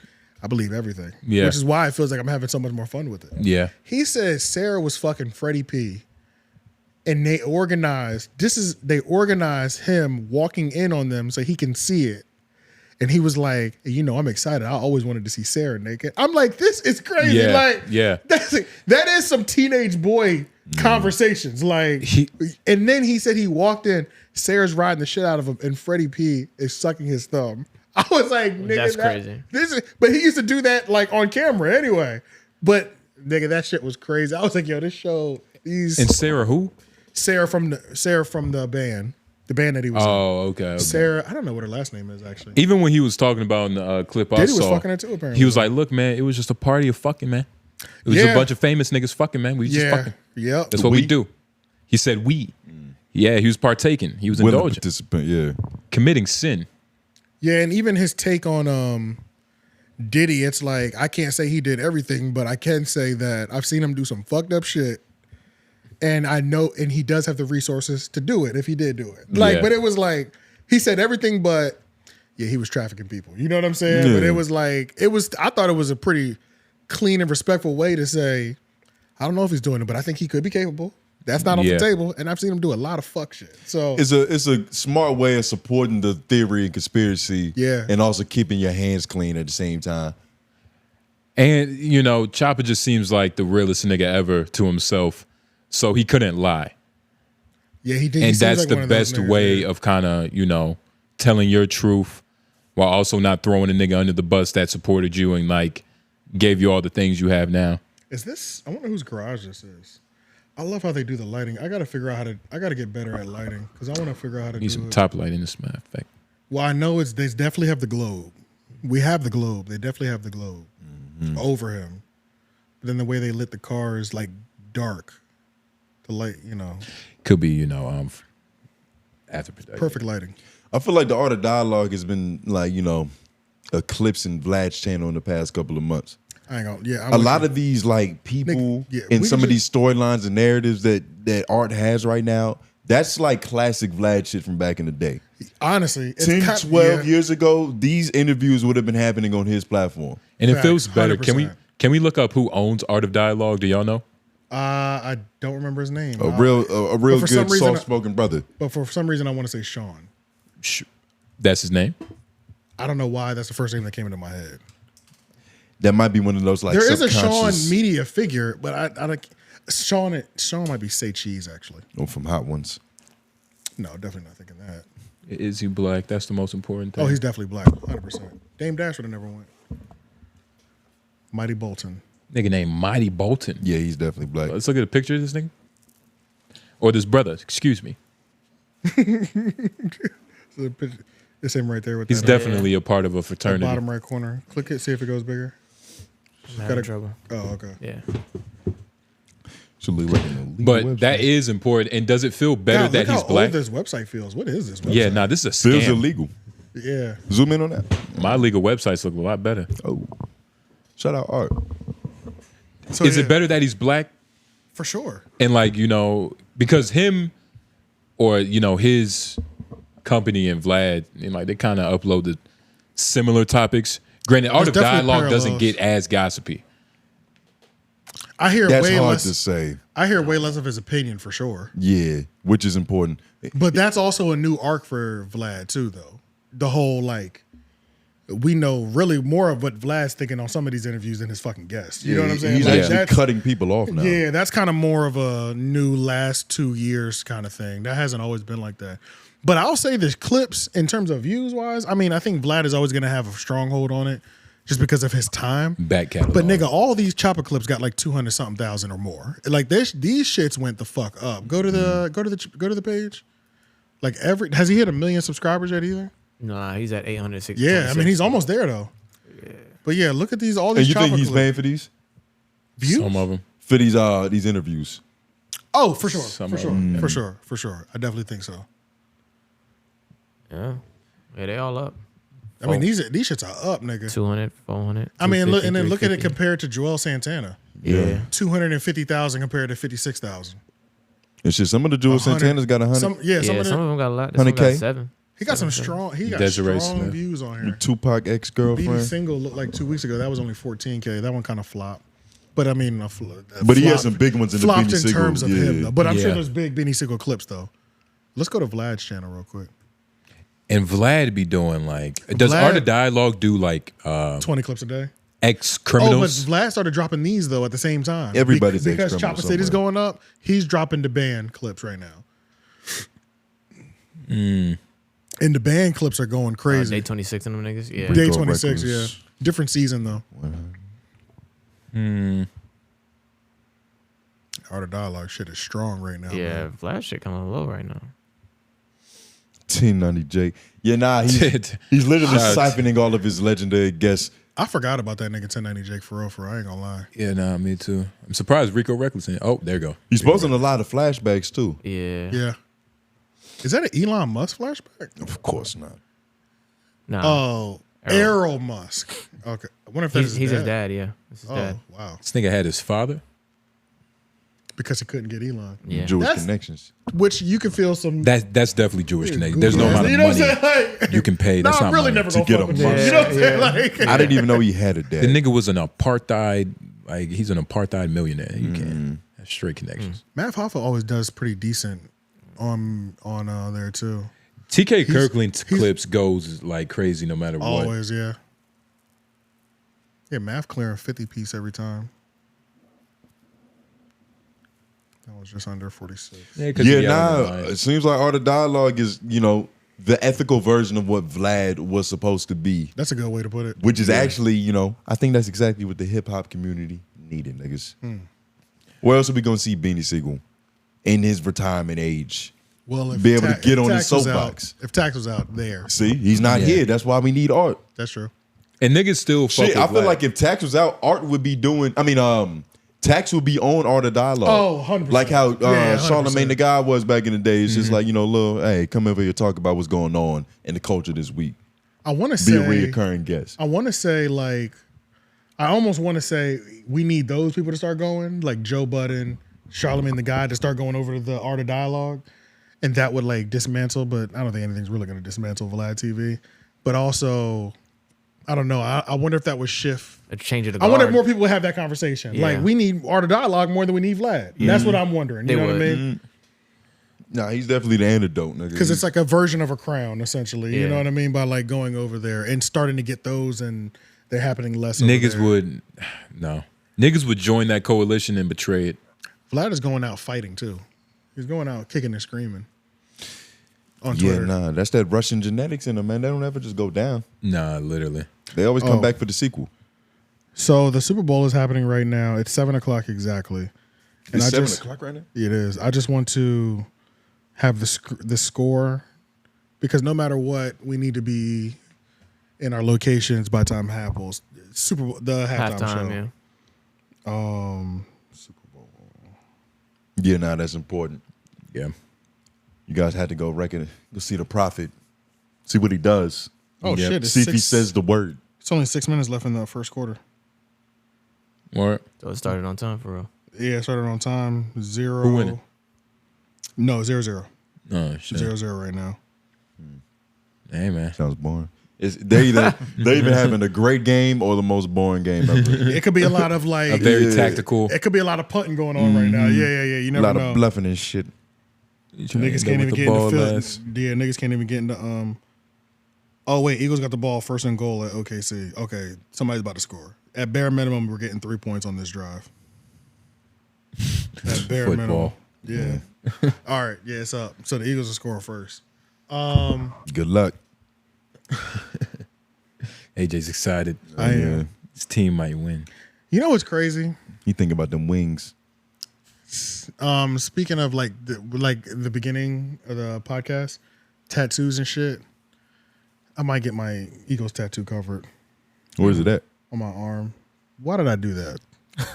I believe everything. Yeah. Which is why it feels like I'm having so much more fun with it. Yeah. He says Sarah was fucking Freddie P. And they organized him walking in on them so he can see it. And he was like, you know, I'm excited. I always wanted to see Sarah naked. I'm like, this is crazy. Yeah. Like, Yeah. that is some teenage boy conversations. Like, and then he said he walked in, Sarah's riding the shit out of him, and Freddie P is sucking his thumb. I was like, nigga, That's crazy. But he used to do that like on camera anyway. But nigga, that shit was crazy. I was like, yo, this show. And Sarah who? Sarah from the band that he was. Oh, okay. Sarah, I don't know what her last name is actually. Even when he was talking about in the clip I Diddy was saw, fucking her too, apparently. he was like, "Look, man, it was just a party of fucking, man. It was Yeah. a bunch of famous niggas fucking, man. We just fucking. Yep. That's what we do." He said, "We." Yeah, he was partaking. He was Willing indulgent, participant. Yeah, committing sin. Yeah, and even his take on Diddy, it's like I can't say he did everything, but I can say that I've seen him do some fucked up shit. And I know, and he does have the resources to do it if he did do it. Like, Yeah. but it was like, he said everything, but yeah, he was trafficking people. You know what I'm saying? Yeah. But it was like, I thought it was a pretty clean and respectful way to say, I don't know if he's doing it, but I think he could be capable. That's not off Yeah. the table. And I've seen him do a lot of fuck shit. So it's a smart way of supporting the theory and conspiracy. Yeah. and also keeping your hands clean at the same time. And, you know, Chopper just seems like the realest nigga ever to himself. So he couldn't lie. Yeah, he did. And that's the best way of kind of, you know, telling your truth while also not throwing a nigga under the bus that supported you and like gave you all the things you have now. Is this, I wonder whose garage this is. I love how they do the lighting. I got to figure out how to, I got to get better at lighting because I want to figure out how to do Need some it. top lighting, as a matter of fact. Well, I know they definitely have the globe. We have the globe. They definitely have the globe over him. But then the way they lit the car is like dark. The light, you know. Could be, you know, after production. Perfect lighting. I feel like the art of dialogue has been like, you know, eclipsing Vlad's channel in the past couple of months. I ain't gonna, yeah. A lot of these like people in some of these storylines and narratives that Art has right now, that's like classic Vlad shit from back in the day. Honestly, it's 10, 12 years ago, these interviews would have been happening on his platform. And it feels better. 100%. Can we look up who owns Art of Dialogue? Do y'all know? I don't remember his name. A real good soft-spoken brother. But for some reason, I want to say Sean. That's his name? I don't know why. That's the first name that came into my head. That might be one of those like there is a Sean subconscious- media figure, but I don't. Sean might be Say Cheese actually. Oh, from Hot Ones. No, definitely not thinking that. Is he black? That's the most important thing. Oh, he's definitely black, 100%. Dame Dash would have never went. Mighty Bolton. Nigga named Mighty Bolton. Yeah, he's definitely black. Let's look at a picture of this nigga. Or this brother, excuse me. So it's him right there with He's that, definitely a part of a fraternity. bottom right corner. Click it, see if it goes bigger. I'm having trouble. Oh, okay. Yeah. Should look like an illegal But website. that is important. And does it feel better God, that look he's how black? old this website feels. What is this website? Yeah, nah, this is a Feels scam. illegal. Yeah. Zoom in on that. My legal websites look a lot better. Oh, shout out Art. So is yeah, it better that he's black? for sure? And like, you know, because him or, you know, his company and Vlad, and like they kind of uploaded similar topics. Granted, Art of There's definitely Dialogue doesn't parallels. get as gossipy. I hear That's way hard less. to say. I hear way less of his opinion for sure. Yeah, which is important. But that's also a new arc for Vlad too, though. The whole like, we know really more of what Vlad's thinking on some of these interviews than his fucking guests. You know what I'm saying? He's Like, actually that's- cutting people off now. Yeah, that's kind of more of a new last 2 years kind of thing. That hasn't always been like that. But I'll say the clips in terms of views wise, I mean, I think Vlad is always going to have a stronghold on it just because of his time. Back catalog. But nigga, all these Chopper clips got like 200-something thousand or more. Like these shits went the fuck up. Go to the page. Like has he hit 1 million subscribers yet either? Nah, he's at 860. Yeah, I mean he's almost there though. Yeah. But yeah, look at all And these you Chopper think he's clips. paying for these? Views? Some of them. For these interviews? Oh, for sure. Some For of sure. them. For sure. I definitely think so. Yeah. Yeah, they all up. I mean, these shits are up, nigga. 200, 400. I mean, look 250, and then look at it 350. compared to Joel Santana. Yeah. 250,000 compared to 56,000. And shit, some of the Joel 100. Santana's got 100. Some of Some of them got a lot. 100K. 7. He got some strong. He got Desiree strong Smith. views on here. Tupac BD ex-girlfriend. single looked like 2 weeks ago. That was only 14K. That one kind of flopped. But I mean, But he had some big ones in the flopped Benny in Siegel. terms of Yeah. him though. But I'm sure Yeah. there's big Benny Siegel clips though. Let's go to Vlad's channel real quick. And Vlad be doing like, does Vlad- Art of Dialogue do like 20 clips a day. ex-criminals? Oh, but Vlad started dropping these though at the same time. Everybody's because ex-criminal Chopper City's somewhere. going up. He's dropping the band clips right now. And the band clips are going crazy. Day 26 in them niggas. Yeah. Day Rico 26, Records. yeah. Different season though. Art of Dialogue shit is strong right now. Yeah, man. Vlad shit kind of low right now. 1090 Jake. Yeah, nah, he's literally siphoning all of his legendary guests. I forgot about that nigga 1090 Jake for real. I ain't gonna lie. Yeah, nah, me too. I'm surprised Rico Reckless. Oh, there you go. He's posting a lot of flashbacks too. Yeah. Yeah. Is that an Elon Musk flashback? Of course not. Nah. Oh, Errol Musk. Okay. I wonder if that's He's his dad, yeah. That's his Oh, dad. wow. This nigga had his father. Because he couldn't get Elon. Yeah. Jewish That's- connections. Which you can feel some. That's definitely Jewish connection. There's no Google. amount of You know what money I'm saying? Like, you can pay. That's nah, not I'm really money. never to gonna get fuck a with that. Musk. You know what I'm saying? Like, I didn't even know he had a dad. The nigga was an apartheid, like he's an apartheid millionaire. You can't. That's straight connections. Matt Hoffa always does pretty decent on there too. TK Kirkland's clips goes like crazy no matter what. Always, yeah. Yeah, math clearing 50 piece every time. That was just under 46. It seems like Art of Dialogue is, the ethical version of what Vlad was supposed to be. That's a good way to put it. Which is actually, I think that's exactly what the hip hop community needed, niggas. Where else are we gonna see Beanie Siegel in his retirement age? Well, if be able to get on his soapbox. If Tax was out there. See, he's not here. That's why we need Art. That's true. And niggas still fuck Shit, with I feel Vlad. like if Tax was out, Art would be doing. Tax would be on Art of Dialogue. Oh, 100%. Like how 100%. Charlamagne the God was back in the day. It's just like, little, hey, come over here, talk about what's going on in the culture this week. I want to Be say a reoccurring guest. I want to say I almost want to say we need those people to start going, like Joe Budden, Charlamagne the God, to start going over to the Art of Dialogue, and that would dismantle. But I don't think anything's really going to dismantle Vlad TV. But also, I don't know. I wonder if that would shift. A change of the I wonder if guard. more people would have that conversation. Yeah. Like we need Art of Dialogue more than we need Vlad. That's what I'm wondering. You know what I mean? Nah, he's definitely the antidote, nigga. Because it's like a version of a crown, essentially. You Yeah. know what I mean? By going over there and starting to get those, and they're happening less. Over Niggas there. would Niggas would join that coalition and betray it. Vlad is going out fighting too. He's going out kicking and screaming. On Yeah, Twitter. nah, that's that Russian genetics in them, man. They don't ever just go down. Nah, literally. They always come back for the sequel. So the Super Bowl is happening right now. It's 7:00 exactly. It's 7 o'clock right now? It is. I just want to have the score, because no matter what, we need to be in our locations by the time happens. Super Bowl, the halftime show. Yeah. Super Bowl. Yeah, nah, that's important. Yeah. You guys had to go see the prophet, see what he does. Oh, shit, it's See if he 6 says the word. It's only 6 minutes left in the first quarter. What? So it started on time for real. Yeah, it started on time. 0. Who winning? No, 0-0. Oh shit. 0-0 right now. Hey man, sounds boring. They either having a great game or the most boring game ever. It could be a lot of a very tactical. It could be a lot of punting going on right now. Yeah. You never a lot know. of bluffing and shit. Niggas can't even get in the field. Yeah, niggas can't even get into Oh wait, Eagles got the ball first and goal at OKC. Okay, somebody's about to score. At bare minimum, we're getting 3 points on this drive. At bare minimum. Yeah. All right. Yeah, it's up. So the Eagles are scoring first. Good luck. AJ's excited. I am. His team might win. You know what's crazy? You think about them wings. Speaking of the beginning of the podcast, tattoos and shit. I might get my Eagles tattoo covered. Where's it at? On my arm. Why did I do that?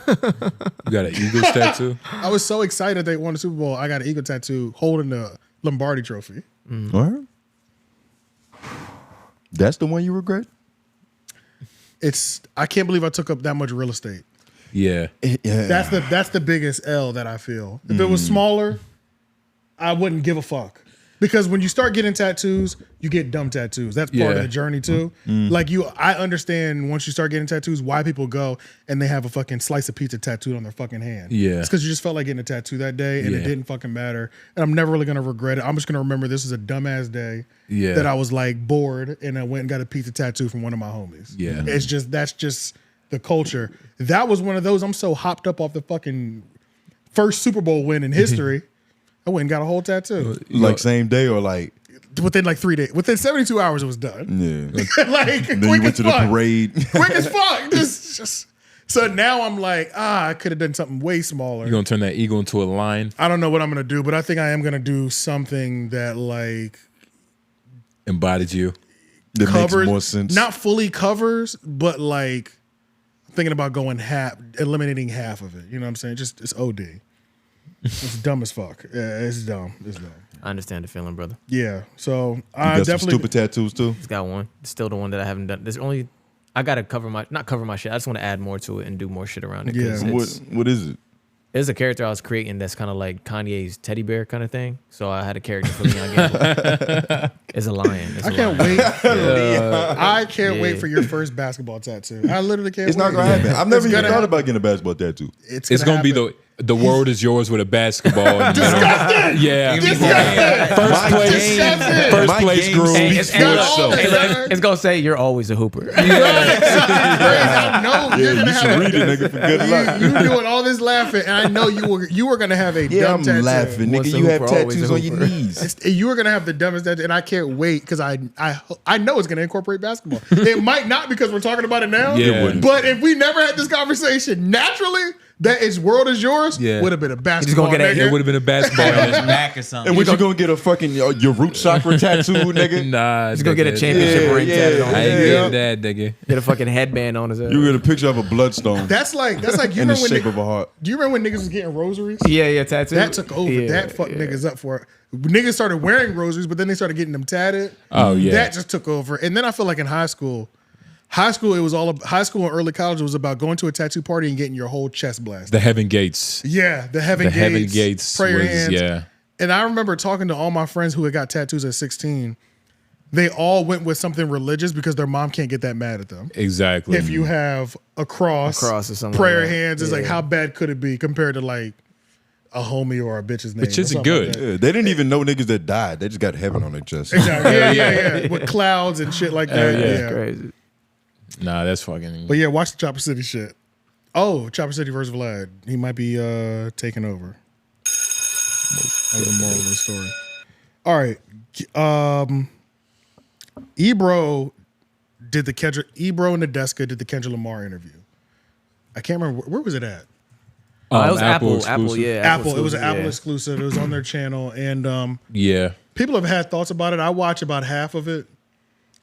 You got an Eagles tattoo? I was so excited they won the Super Bowl. I got an Eagle tattoo holding the Lombardi trophy. What? That's the one you regret? I can't believe I took up that much real estate. Yeah. That's the biggest L that I feel. If it was smaller, I wouldn't give a fuck. Because when you start getting tattoos, you get dumb tattoos. That's part of the journey too. I understand once you start getting tattoos why people go and they have a fucking slice of pizza tattooed on their fucking hand. Yeah. It's because you just felt like getting a tattoo that day and it didn't fucking matter. And I'm never really gonna regret it. I'm just gonna remember this was a dumbass day that I was bored and I went and got a pizza tattoo from one of my homies. Yeah. That's just the culture. That was one of those. I'm so hopped up off the fucking first Super Bowl win in history. I went and got a whole tattoo. Same day or within 3 days. Within 72 hours, it was done. Yeah. Then you went to the parade. Quick as fuck. Just so now I'm I could have done something way smaller. You're gonna turn that eagle into a lion? I don't know what I'm gonna do, but I think I am gonna do something that embodies you. That covers, makes more sense. Not fully covers, but I'm thinking about going eliminating half of it. You know what I'm saying? Just it's OD. It's dumb as fuck. Yeah, it's dumb. It's dumb. I understand the feeling, brother. Yeah. So I got some stupid tattoos too. He's got one. It's still the one that I haven't done. I gotta not cover my shit. I just want to add more to it and do more shit around it. Yeah. What is it? There's a character I was creating that's kind of like Kanye's teddy bear kind of thing. So I had a character for Leon Gamble. It's a lion. I can't wait. I can't wait for your first basketball tattoo. I literally can't. It's not gonna happen. I've never even thought about getting a basketball tattoo. It's gonna be happen. The world is yours with a basketball. In the Disgusting. Yeah. Disgusting. First place group. It's gonna say you're always a hooper. I know you're gonna have read it, nigga, for good luck. You doing all this laughing, and I know you were gonna have a dumb tattoo. I'm laughing, nigga. You have tattoos on your knees. You were gonna have the dumbest tattoo, and I can't wait because I know it's gonna incorporate basketball. It might not because we're talking about it now. Yeah. But if we never had this conversation, naturally, that is world is yours would have been a basketball. It would have been a basketball. Mac or something. And what you gonna get a fucking your root chakra tattoo, nigga? Nah, He's gonna get a championship ring tatted on I his ain't head. getting that, nigga. Get a fucking headband on his head. You get a picture of a bloodstone. That's like you in the remember when shape of a heart. Do you remember when niggas was getting rosaries? Yeah, tattoo. That took over. That fucked niggas up for it. Niggas started wearing rosaries, but then they started getting them tatted. Oh yeah, that just took over. And then I feel like in high school it was all high school and early college. It was about going to a tattoo party and getting your whole chest blasted. the heaven gates. Yeah, the heaven gates. Prayer was, hands. yeah. And I remember talking to all my friends who had got tattoos at 16. They all went with something religious because their mom can't get that mad at them. Exactly. If you have a cross or something, prayer like that. hands, it's like how bad could it be compared to like a homie or a bitch's name? Which isn't or something good. like that. Yeah, they didn't even know niggas that died. They just got heaven on their chest. Exactly. Yeah. With clouds and shit like that. yeah. Crazy. Nah, that's fucking. But yeah, watch the Chopper City shit. Oh, Chopper City versus Vlad. He might be taking over. That was the moral of the story. All right. Ebro did the Kendrick. Ebro and Nadeska did the Kendrick Lamar interview. I can't remember where was it at. It was Apple. Exclusive. Apple. It was an Apple exclusive. It was on their channel, and Yeah. people have had thoughts about it. I watched about half of it,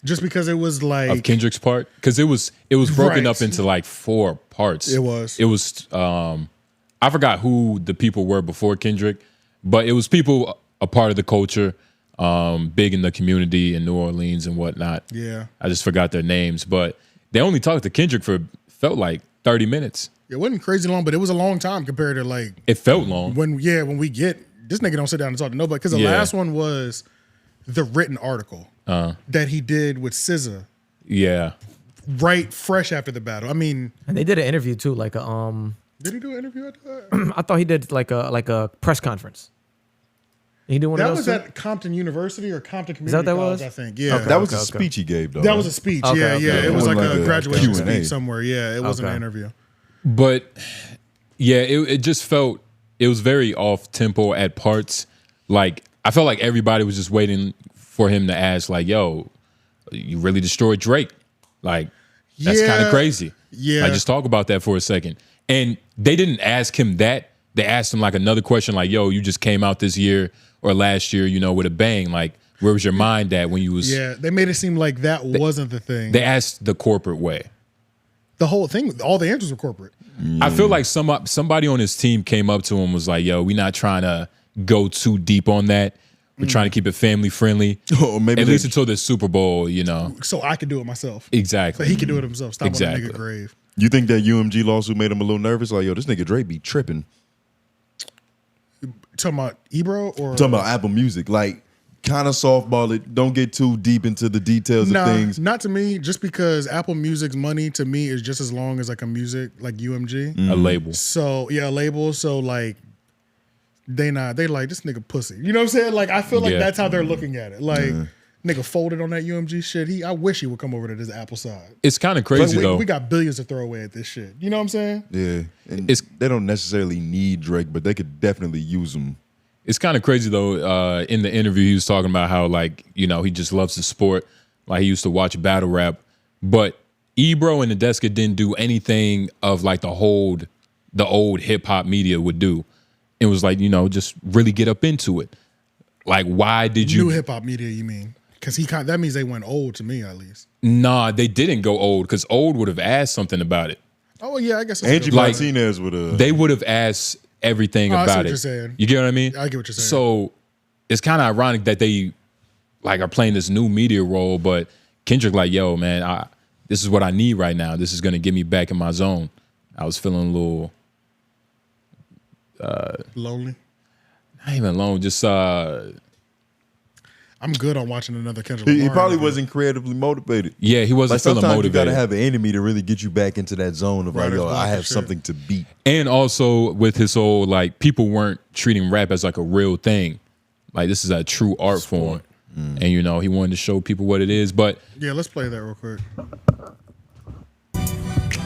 just because it was like Of Kendrick's part, because it was broken Right. up into like 4 parts. It was. I forgot who the people were before Kendrick, but it was people a part of the culture, big in the community in New Orleans and whatnot. Yeah. I just forgot their names, but they only talked to Kendrick for felt like 30 minutes. It wasn't crazy long, but it was a long time compared to like It felt long. when we get this nigga don't sit down and talk to nobody because the Yeah. last one was the written article that he did with SZA Yeah. right fresh after the battle. I mean, And they did an interview too, like a did he do an interview after that? I thought he did like a press conference. He did one That of was those. at Compton University or Compton Is that Community what that College, was? I think. Yeah. Okay. That was a speech he gave, though. That was a speech. Okay, yeah, okay. yeah. It was like a graduation Q&A. speech somewhere. Yeah, it wasn't an Okay. interview. But yeah, it just felt it was very off tempo at parts. Like I felt like everybody was just waiting for him to ask, like, "Yo, you really destroyed Drake?" Like that's Yeah. kind of crazy. Yeah. Like just talk about that for a second. And they didn't ask him that. They asked him like another question, like, "Yo, you just came out this year or last year, you know, with a bang. Like, where was your mind at when you was?" Yeah, they made it seem like that wasn't the thing. They asked the corporate way. The whole thing, all the answers were corporate. I feel like somebody on his team came up to him and was like, "Yo, we're not trying to go too deep on that. We're trying to keep it family friendly, Or maybe at least until the Super Bowl, you know." So I could do it myself. Exactly. So he could do it himself. Stop on Exactly. a nigga grave. You think that UMG lawsuit made him a little nervous? Like, yo, this nigga Drake be tripping. Talking about Ebro or Talking about Apple Music, like kind of softball it. Don't get too deep into the details Nah, of things. not to me. Just because Apple Music's money to me is just as long as like a music like UMG. A label. So yeah, a label. So like they like this nigga pussy. You know what I'm saying? Like I feel like Yeah. that's how they're looking at it. Like nigga folded on that UMG shit. I wish he would come over to this Apple side. It's kind of crazy But though. we got billions to throw away at this shit. You know what I'm saying? Yeah, and they don't necessarily need Drake, but they could definitely use him. It's kind of crazy though. In the interview, he was talking about how like he just loves the sport. Like he used to watch battle rap, but Ebro and Nadeska didn't do anything of like the old hip hop media would do. It was like just really get up into it. Like why did you New hip hop media? You mean? Because that means they went old to me at least. Nah, they didn't go old because old would have asked something about it. Oh yeah, I guess that's Angie a good point. Martinez would have. They would have asked everything Oh, I see about what it. you're saying. You get what I mean? I get what you're saying. So it's kind of ironic that they like are playing this new media role, but Kendrick like, yo, man, this is what I need right now. This is gonna get me back in my zone. I was feeling a little lonely. Not even alone, just I I'm good on watching another Kendrick He Lamar probably interview. wasn't creatively motivated. Yeah, he wasn't feeling sometimes motivated. you got to have an enemy to really get you back into that zone of Right, like, yo, that's I have bullshit. something to beat. And also with his whole like people weren't treating rap as like a real thing. Like this is a true art form. And you know, he wanted to show people what it is. But Yeah, let's play that real quick.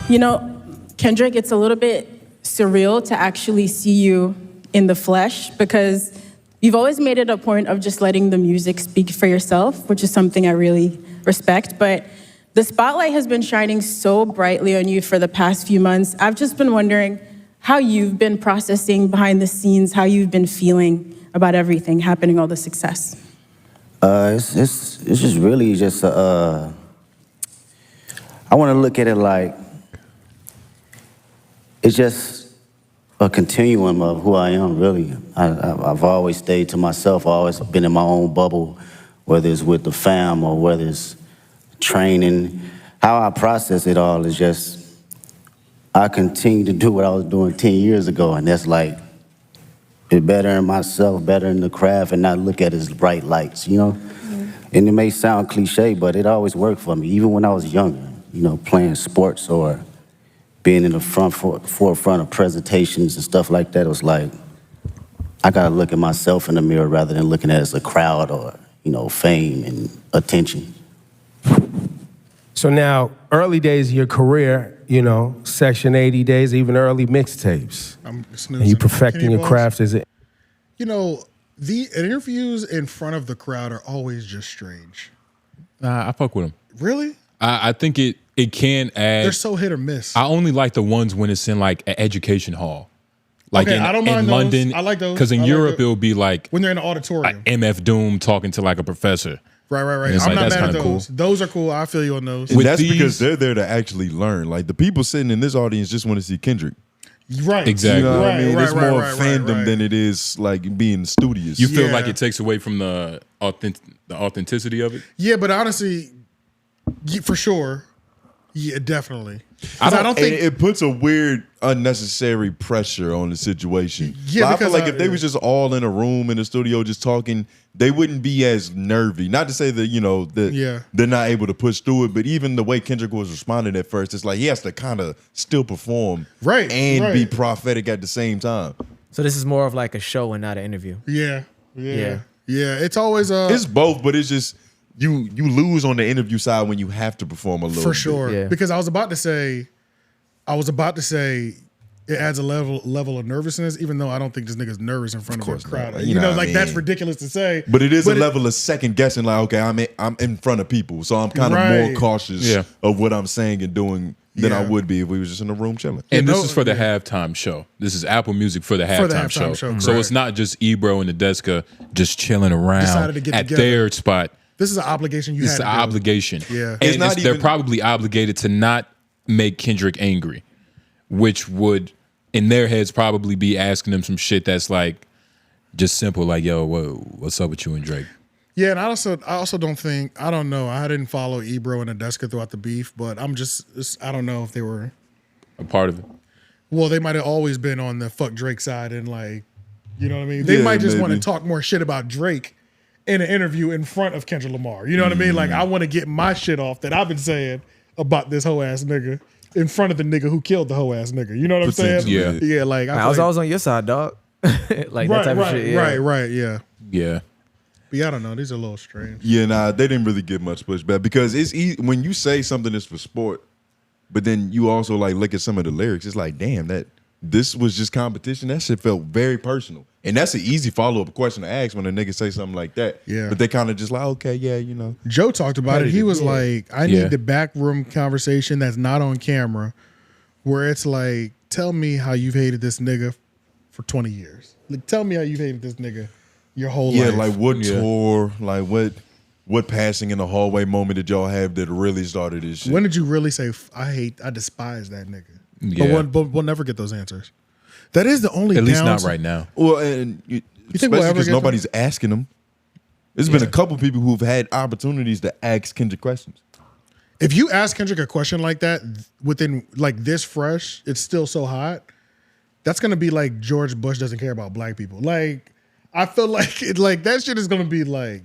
You know, Kendrick, it's a little bit surreal to actually see you in the flesh because you've always made it a point of just letting the music speak for yourself, which is something I really respect. But the spotlight has been shining so brightly on you for the past few months. I've just been wondering how you've been processing behind the scenes, how you've been feeling about everything happening, all the success. It's just really just I want to look at it like it's just a continuum of who I am, really. I've always stayed to myself, always been in my own bubble, whether it's with the fam or whether it's training. How I process it all is just, I continue to do what I was doing 10 years ago, and that's like, be better in myself, better in the craft, and not look at it as bright lights, you know? And it may sound cliche, but it always worked for me, even when I was younger, you know, playing sports or being in the forefront of presentations and stuff like that. It was like, I gotta look at myself in the mirror rather than looking at it as a crowd or, you know, fame and attention. So now, early days of your career, you know, Section 80 days, even early mixtapes. I'm And snoozing. you perfecting Kenny your Boss? craft as a You know, the interviews in front of the crowd are always just strange. I fuck with him. Really? I think it can add. They're so hit or miss. I only like the ones when it's in like an education hall. Like Okay, in, I don't mind in those. London. I like those. Because in I like Europe, those. it'll be like When they're in the auditorium. MF Doom talking to like a professor. Right. And it's I'm like, not that's mad at kinda cool. those. Those are cool. I feel you on those. And that's because they're there to actually learn. Like the people sitting in this audience just want to see Kendrick. Right. Exactly. You know what I mean? It's more right, fandom than it is like being studious. You feel like it takes away from the authenticity of it? Yeah, but honestly, for sure. Yeah, definitely. 'Cause I don't think it puts a weird, unnecessary pressure on the situation. Yeah, Like, I feel because like if they was just all in a room in the studio just talking, they wouldn't be as nervy. Not to say that, you know, that they're not able to push through it, but even the way Kendrick was responding at first, it's like he has to kind of still perform and be prophetic at the same time. So this is more of like a show and not an interview. Yeah. It's always it's both, but it's just you lose on the interview side when you have to perform a little for bit. sure. Because I was about to say it adds a level of nervousness, even though I don't think this nigga's nervous in front of a crowd. not. You know, what I like that's mean? ridiculous to say. But it is a level of second guessing. Like, okay, I'm in front of people, so I'm kind of more cautious of what I'm saying and doing than I would be if we was just in a room chilling. And this is for the halftime show. This is Apple Music for the halftime, show. So it's not just Ebro and Nadeska just chilling around Decided to get at together. their spot. This is an obligation you It's had an to do. obligation. Yeah. And they're probably obligated to not make Kendrick angry, which would, in their heads, probably be asking them some shit that's like just simple, like, yo, what's up with you and Drake? Yeah, and I also don't think, I don't know. I didn't follow Ebro and Nadeska throughout the beef, but I don't know if they were a part of it. Well, they might have always been on the fuck Drake side and like, you know what I mean? They might just want to talk more shit about Drake in an interview in front of Kendrick Lamar. You know what I mean? Like, I want to get my shit off that I've been saying about this hoe ass nigga in front of the nigga who killed the hoe ass nigga. You know what I'm saying? Yeah, like I was always on your side, dog. Like that type of shit. Yeah. Right, yeah. Yeah. But yeah, I don't know. These are a little strange. Yeah, nah, they didn't really get much pushback because it's easy when you say something that's for sport, but then you also like look at some of the lyrics. It's like, damn, this was just competition. That shit felt very personal, and that's an easy follow up question to ask when a nigga say something like that. Yeah, but they kind of just like, okay, yeah, you know. Joe talked about it. He was Yeah. like, I need the backroom conversation that's not on camera, where it's like, tell me how you've hated this nigga for 20 years. Like, tell me how you've hated this nigga your whole life. Yeah, like what tour, like what passing in the hallway moment did y'all have that really started this shit? When did you really say, I despise that nigga? Yeah. But we'll never get those answers. That is the only At least not downside. right now. Well, and think we'll especially ever because get nobody's asking them. There's been a couple people who've had opportunities to ask Kendrick questions. If you ask Kendrick a question like that within like this fresh, it's still so hot. That's gonna be like George Bush doesn't care about black people. Like I feel like that shit is gonna be like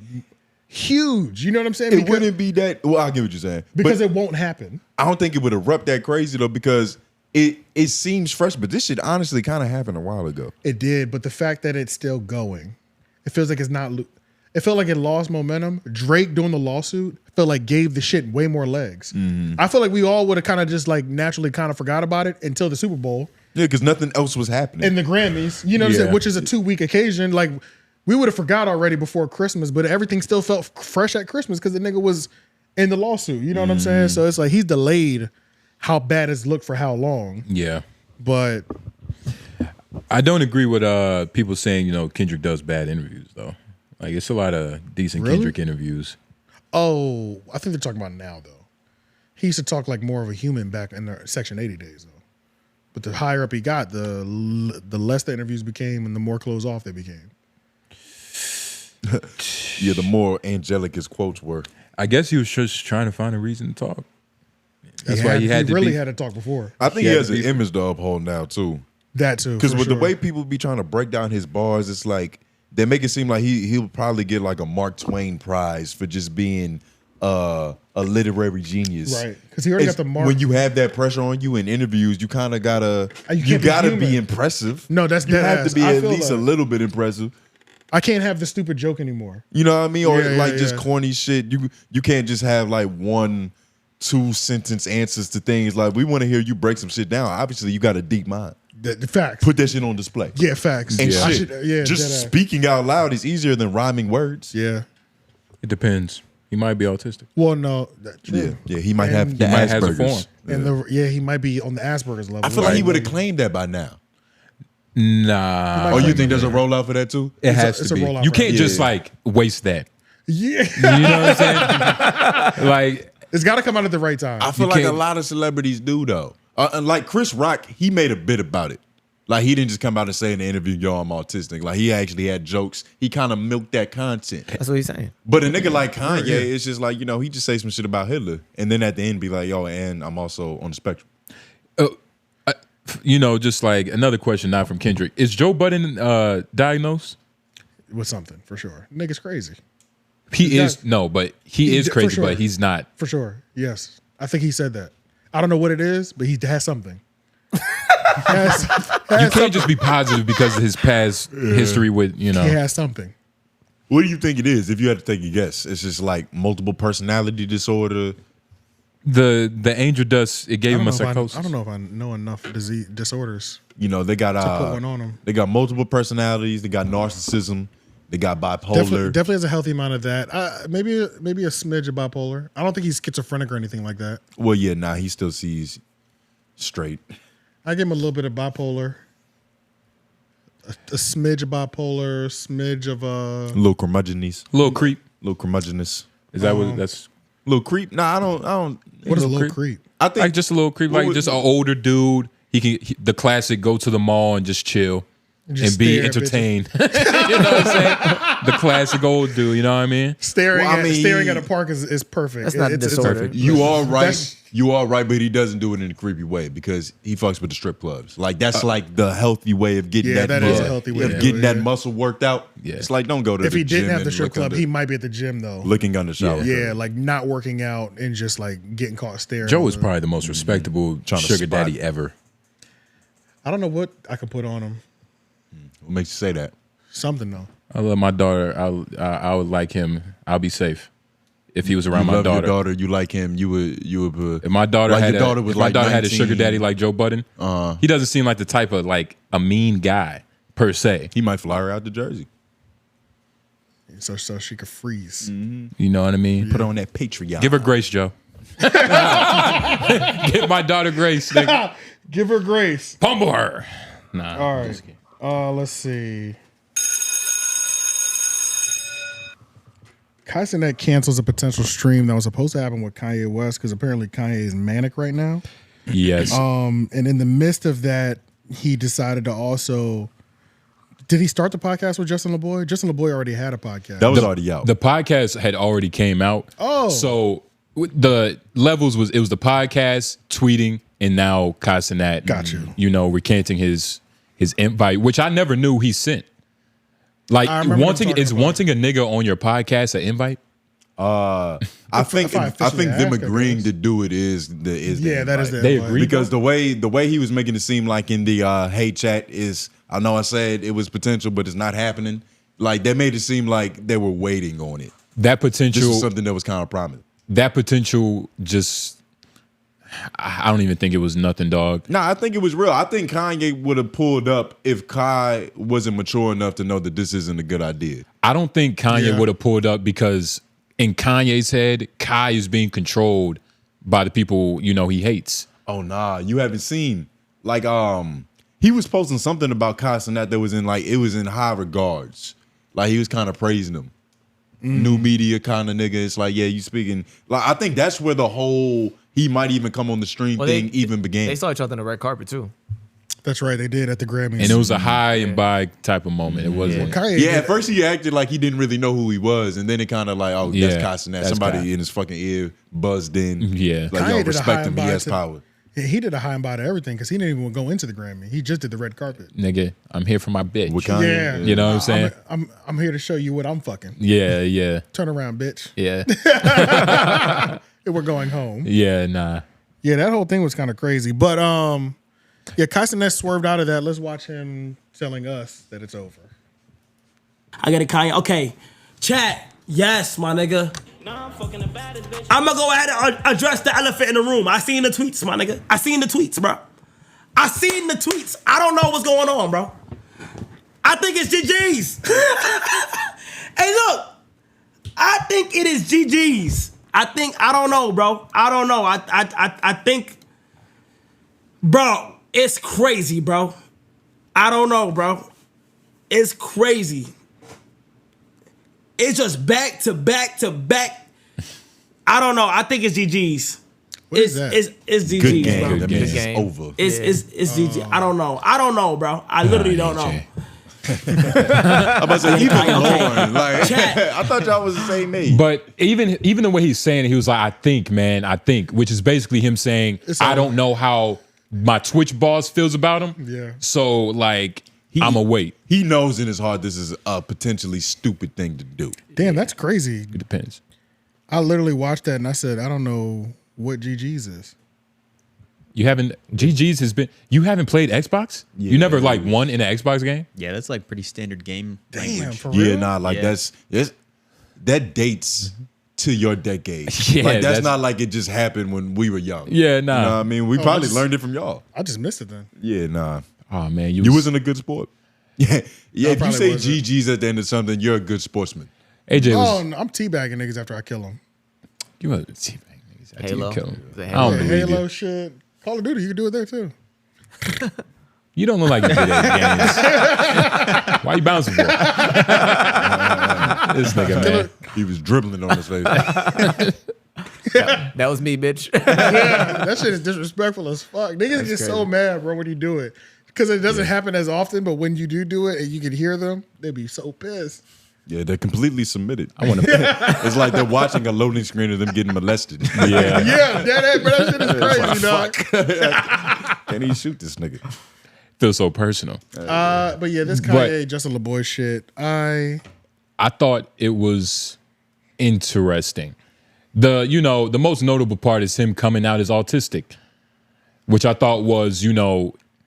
huge. You know what I'm saying? It wouldn't be that. Well, I get what you're saying. Because But it won't happen. I don't think it would erupt that crazy though, because it seems fresh. But this shit honestly kind of happened a while ago. It did, but the fact that it's still going, it feels like it's not. It felt like it lost momentum. Drake doing the lawsuit felt like gave the shit way more legs. I feel like we all would have kind of just like naturally kind of forgot about it until the Super Bowl. Yeah, because nothing else was happening. And the Grammys, you know what I'm saying? Which is a 2-week occasion. Like we would have forgot already before Christmas, but everything still felt fresh at Christmas because the nigga was in the lawsuit. You know what I'm saying? So it's like he's delayed how bad it's looked for how long. Yeah. But I don't agree with people saying, Kendrick does bad interviews though. Like it's a lot of decent Kendrick interviews. Oh, I think they're talking about now though. He used to talk like more of a human back in the Section 80 days though. But the higher up he got, the less the interviews became and the more closed off they became. Yeah, the more angelic his quotes were. I guess he was just trying to find a reason to talk. That's He why he had to really be. had to talk before. I think he has an image to uphold now too. That too. Because for with the sure. way people be trying to break down his bars, it's like they make it seem like he'll probably get like a Mark Twain prize for just being a literary genius. Right. Because he already got the mark. When you have that pressure on you in interviews, you kind of gotta You can't be be human. impressive. No, that's you have deadass. to be I at feel least a that. little bit impressive. I can't have the stupid joke anymore. You know what I mean? Or Yeah, like yeah, just yeah. corny shit. You can't just have like 1-2 sentence answers to things. Like we want to hear you break some shit down. Obviously, you got a deep mind. The facts. Put that shit on display. Yeah, facts. And I shit. should- just deadass. speaking out loud is easier than rhyming words. Yeah. It depends. He might be autistic. Well, no. True. Yeah, he might have. And- He might has a Asperger's. form. And he might be on the Asperger's level. I feel like he would have claimed that by now. Nah. Oh, you think there's a rollout for that too? It has it's to a be. rollout You for can't him. just like waste that. Yeah. You know what I'm saying? Like It's got to come out at the right time. I feel You like a can't- lot of celebrities do though. And like Chris Rock, he made a bit about it. Like he didn't just come out and say in the interview, "Yo, I'm autistic." Like he actually had jokes. He kind of milked that content. That's what he's saying. But a nigga like Kanye, it's just like he just say some shit about Hitler, and then at the end be like, "Yo, and I'm also on the spectrum." just like another question, not from Kendrick. Is Joe Budden diagnosed? With something, for sure. Nigga's crazy. He is For crazy, sure. but he's not. For sure. Yes. I think he said that. I don't know what it is, but he has something. You can't just be positive because of his past history with, He has something. What do you think it is? If you had to take a guess, it's just like multiple personality disorder. The angel dust. It gave him a psychosis. I don't know if I know enough disorders. They got to put one on him. They got multiple personalities. They got narcissism. They got bipolar. Definitely has a healthy amount of that. Maybe a smidge of bipolar. I don't think he's schizophrenic or anything like that. Well, yeah, nah, he still sees straight. I give him a little bit of bipolar. A smidge of bipolar, smidge of Little curmudgeonese. Little creep. Little curmudgeonous. Is that what that's? Little creep? Nah, I don't. What is a little creep? I think Like just a little creep, like just an older dude. The classic go to the mall and just chill Just and be stare at entertained. You know what I'm saying? The classic old dude. You know what I mean? Staring Well, I mean, staring at a park is perfect. That's not a It's disorder. perfect. You are right. That's- You are right, but he doesn't do it in a creepy way because he fucks with the strip clubs. Like that's like the healthy way of getting Yeah, that. that is a healthy way of to do getting it, that yeah. muscle worked out. Yeah. It's like don't go to If the he didn't gym have the and strip look club, under- he might be at the gym though. looking under shower. Yeah, like not working out and just like getting caught staring. Joe is probably the most respectable Trying to sugar spot. daddy ever. I don't know what I could put on him. What makes you say that? Something though. I love my daughter. I would like him. I'll be safe if he was around You my love daughter. your daughter. You like him. You would. If my daughter like had your daughter was if my like daughter had a 19. sugar daddy like Joe Budden, he doesn't seem like the type of like a mean guy per se. He might fly her out to Jersey. So she could freeze. You know what I mean? Put on that Patreon. Give her grace, Joe. Give my daughter grace. Nigga. Give her grace. Pummel her. Nah. All I'm right. just kidding. Let's see. Cenat cancels a potential stream that was supposed to happen with Kanye West because apparently Kanye is manic right now. Yes. And in the midst of that, he decided to also. Did he start the podcast with Justin LeBoy? Justin LeBoy already had a podcast. That was already out. The podcast had already came out. Oh. So the levels was the podcast, tweeting, and now Cenat. Got you. You know, recanting his invite, which I never knew he sent. Like I remember him wanting talking is about wanting a nigga on your podcast an invite? I think them agreeing to do it is the they agree because the way he was making it seem like in the hate chat is, I know I said it was potential, but it's not happening. Like they made it seem like they were waiting on it. That potential, this is something that was kind of prominent. That potential just, I don't even think it was nothing, dog. Nah, I think it was real. I think Kanye would have pulled up if Kai wasn't mature enough to know that this isn't a good idea. I don't think Kanye would have pulled up because in Kanye's head, Kai is being controlled by the people, you know, he hates. Oh, nah, you haven't seen. Like, he was posting something about Kai Cenat that was in, like, it was in high regards. Like, he was kind of praising him. New media kind of nigga. It's like, yeah, you speaking. Like, I think that's where the whole he might even come on the stream thing even began. They saw each other on the red carpet, too. That's right, they did at the Grammys. And it was a high and by type of moment. It wasn't. At first he acted like he didn't really know who he was, and then it kind of like, oh, that's Kai Cenat. Somebody Kai. in his fucking ear buzzed in. Yeah. Like, yo, respect him, he has power. Yeah, he did a high and by to everything because he didn't even go into the Grammy. He just did the red carpet. Nigga, I'm here for my bitch. Yeah. You know what I'm saying? I'm here to show you what I'm fucking. Yeah. Turn around, bitch. Yeah. We're going home. Yeah, nah. Yeah, that whole thing was kind of crazy. But yeah, Kai Cenat swerved out of that. Let's watch him telling us that it's over. I got it, Kanye. Okay, chat. Yes, my nigga. I'm gonna go ahead and address the elephant in the room. I seen the tweets, my nigga. I seen the tweets, bro. I seen the tweets. I don't know what's going on, bro. I think it's GG's. Hey, look. I think it is GG's. I don't know, bro. I don't know. I think, bro, it's crazy, bro. I don't know, bro. It's crazy. It's just back to back to back. I don't know. I think it's GG's. It's GG's, Good game. bro. That means it's over. It's GG. I don't know. I don't know, bro. I literally don't know. I'm about to say, even Lauren, like, I thought y'all was the same age. But even the way he's saying it, he was like, I think, which is basically him saying, I don't know how my Twitch boss feels about him. Yeah. So, like, I'm going to wait. He knows in his heart this is a potentially stupid thing to do. Damn, that's crazy. It depends. I literally watched that and I said, I don't know what GG's is. You haven't, GG's has been, you haven't played Xbox? Yeah. You never like won in an Xbox game? Yeah, that's like pretty standard game language. For real? Yeah, nah, like that dates to your decade. Yeah, like that's not like it just happened when we were young. Yeah, nah. You know what I mean? We probably learned it from y'all. I just missed it then. Yeah, nah. Oh man, you wasn't a good sport. Yeah. If you say wasn't. GG's at the end of something, you're a good sportsman. AJ was. No, I'm teabagging niggas after I kill them. You a teabagging niggas after Halo. you kill them. The I don't believe Halo you. shit. Call of Duty, you can do it there too. You don't look like you do that games. Why you bouncing for? This nigga, man. He was dribbling on his face. That was me, bitch. Yeah, that shit is disrespectful as fuck. Niggas get so mad, bro, when you do it. Because it doesn't happen as often, but when you do it and you can hear them, they be so pissed. Yeah, they're completely submitted. I want to. It's like they're watching a loading screen of them getting molested. Yeah. That shit is crazy, dog. Can he shoot this nigga? Feels so personal. But yeah, this Kanye, Justin LeBoy shit, I thought it was interesting. The most notable part is him coming out as autistic, which I thought was,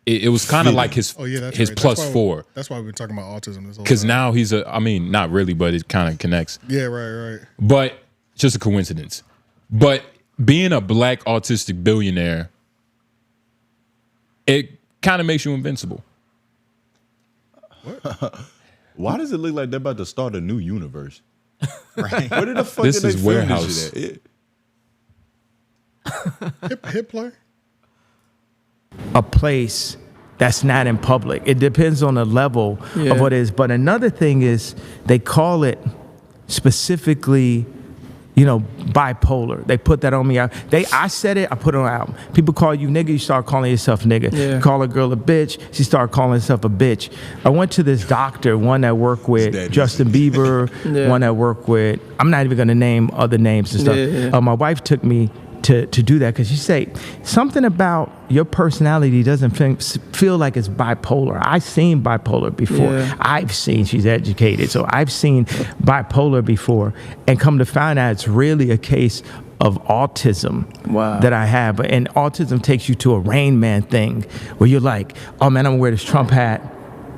it was kind of like his his right. plus 4. That's why we've been talking about autism this whole Because time. now he's not really, but it kind of connects. Yeah, right. But just a coincidence. But being a black autistic billionaire, it kind of makes you invincible. What? Why does it look like they're about to start a new universe? Right. Where did the fuck This did is they film Warehouse. this shit at? Hip play? A place that's not in public. It depends on the level of what it is. But another thing is they call it specifically, bipolar. They put that on me. I said it, I put it on an album. People call you nigga, you start calling yourself nigga. Yeah. Call a girl a bitch, she started calling herself a bitch. I went to this doctor, one that worked with Justin Bieber, one that worked with, I'm not even gonna name other names and stuff. Yeah. My wife took me to do that, because you say something about your personality doesn't feel like it's bipolar. I've seen bipolar before. Yeah. I've seen, she's educated, so I've seen bipolar before, and come to find out it's really a case of autism that I have. And autism takes you to a Rain Man thing where you're like, oh man, I'm gonna wear this Trump hat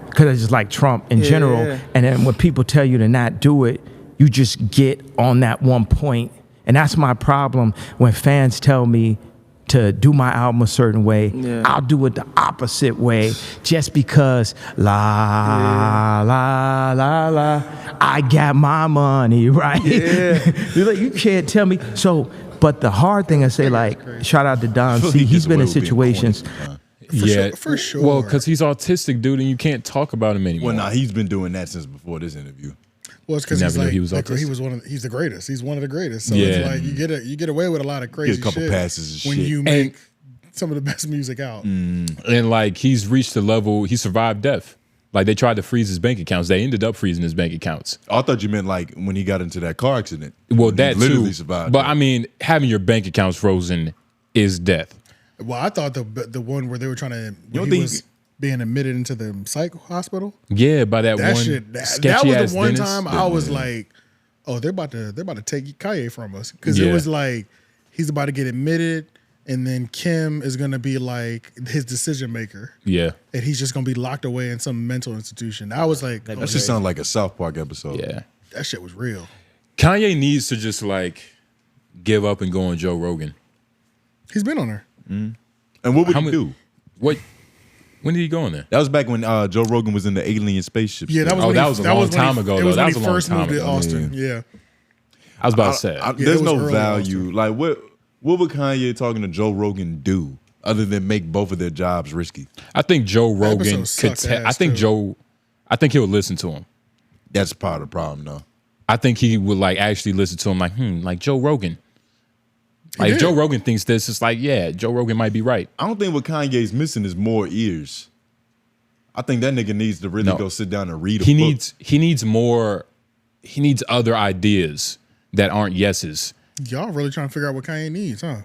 because I just like Trump in general. Yeah. And then when people tell you to not do it, you just get on that one point. And that's my problem when fans tell me to do my album a certain way. Yeah. I'll do it the opposite way just because la I got my money, right? Yeah. You're like, you can't tell me. So, but the hard thing I say, like, shout out to Don C. He's been in situations. For sure. Well, because he's autistic, dude, and you can't talk about him anymore. Well, nah, he's been doing that since before this interview. Well, it's because he's like, he was autistic. he's the greatest. He's one of the greatest. So Yeah. it's like you get away with a lot of crazy Get a couple shit passes and when shit. you make some of the best music out. And like he's reached the level, he survived death. Like they tried to freeze his bank accounts. They ended up freezing his bank accounts. I thought you meant like when he got into that car accident. Well, He that literally too. survived. But I mean, having your bank accounts frozen is death. Well, I thought the one where they were trying to don't he think- was being admitted into the psych hospital. Yeah, by that one shit. That sketchy was ass the one dentist. time I was like, oh, they're about to take Kanye from us, because Yeah. it was like he's about to get admitted, and then Kim is gonna be like his decision maker. Yeah. And he's just gonna be locked away in some mental institution. I was like, That just sounds like a South Park episode. Yeah. that shit was real. Kanye needs to just like give up and go on Joe Rogan. He's been on there. And what would he do? What? When did he go on there? That was back when Joe Rogan was in the alien spaceship. Yeah, that was Oh, when that he, was a that long was when time he, ago, It though. was That when was he a long first time moved to ago. Austin. Yeah. I was about to say. There's it was no early value. Like what would Kanye talking to Joe Rogan do other than make both of their jobs risky? I think Joe Rogan episode could. sucked ass, I think too. I think he'll listen to him. That's part of the problem, though. I think he would like actually listen to him. Like Joe Rogan. Like if Joe Rogan thinks this, it's like, yeah, Joe Rogan might be right. I don't think what Kanye's missing is more ears. I think that nigga needs to really go sit down and read a book. He needs more. He needs other ideas that aren't yeses. Y'all really trying to figure out what Kanye needs, huh?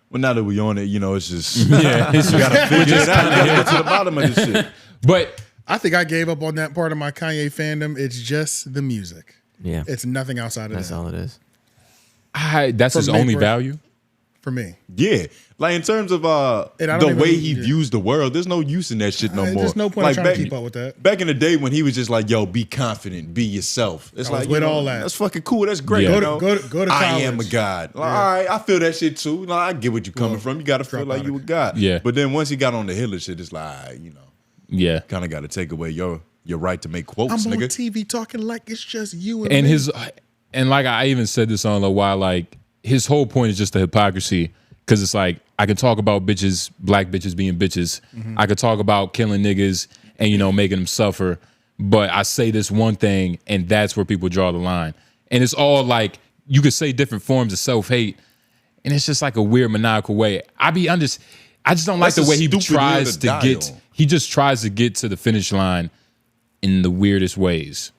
Well, now that we on it, it's just Yeah, you gotta figure it out. You gotta get to the bottom of this shit. But I think I gave up on that part of my Kanye fandom. It's just the music. Yeah. It's nothing outside of That's that. all it is. That's For his me, only bro. value. For me. Yeah, like in terms of And I the don't way even- he views the world, there's no use in that shit no more. There's no point like in trying to keep up with that. Back in the day when he was just like, "Yo, be confident, be yourself." It's I was like with you know, all that. That's fucking cool. That's great. Yeah. You Go know? to college. I am a god. Like, all right, I feel that shit too. Like, I get what you're coming from. You got to feel like you a god. Yeah. But then once he got on the hill and shit, it's like, Yeah. kind of got to take away your right to make quotes, I'm on nigga. TV talking like it's just you and And me. and like I even said this on a while, like his whole point is just the hypocrisy. Cause it's like I can talk about bitches, black bitches being bitches. I could talk about killing niggas and making them suffer. But I say this one thing, and that's where people draw the line. And it's all like you could say different forms of self-hate, and it's just like a weird maniacal way. I just don't like That's the way a he stupid tries hill to to die get. on. He just tries to get to the finish line in the weirdest ways.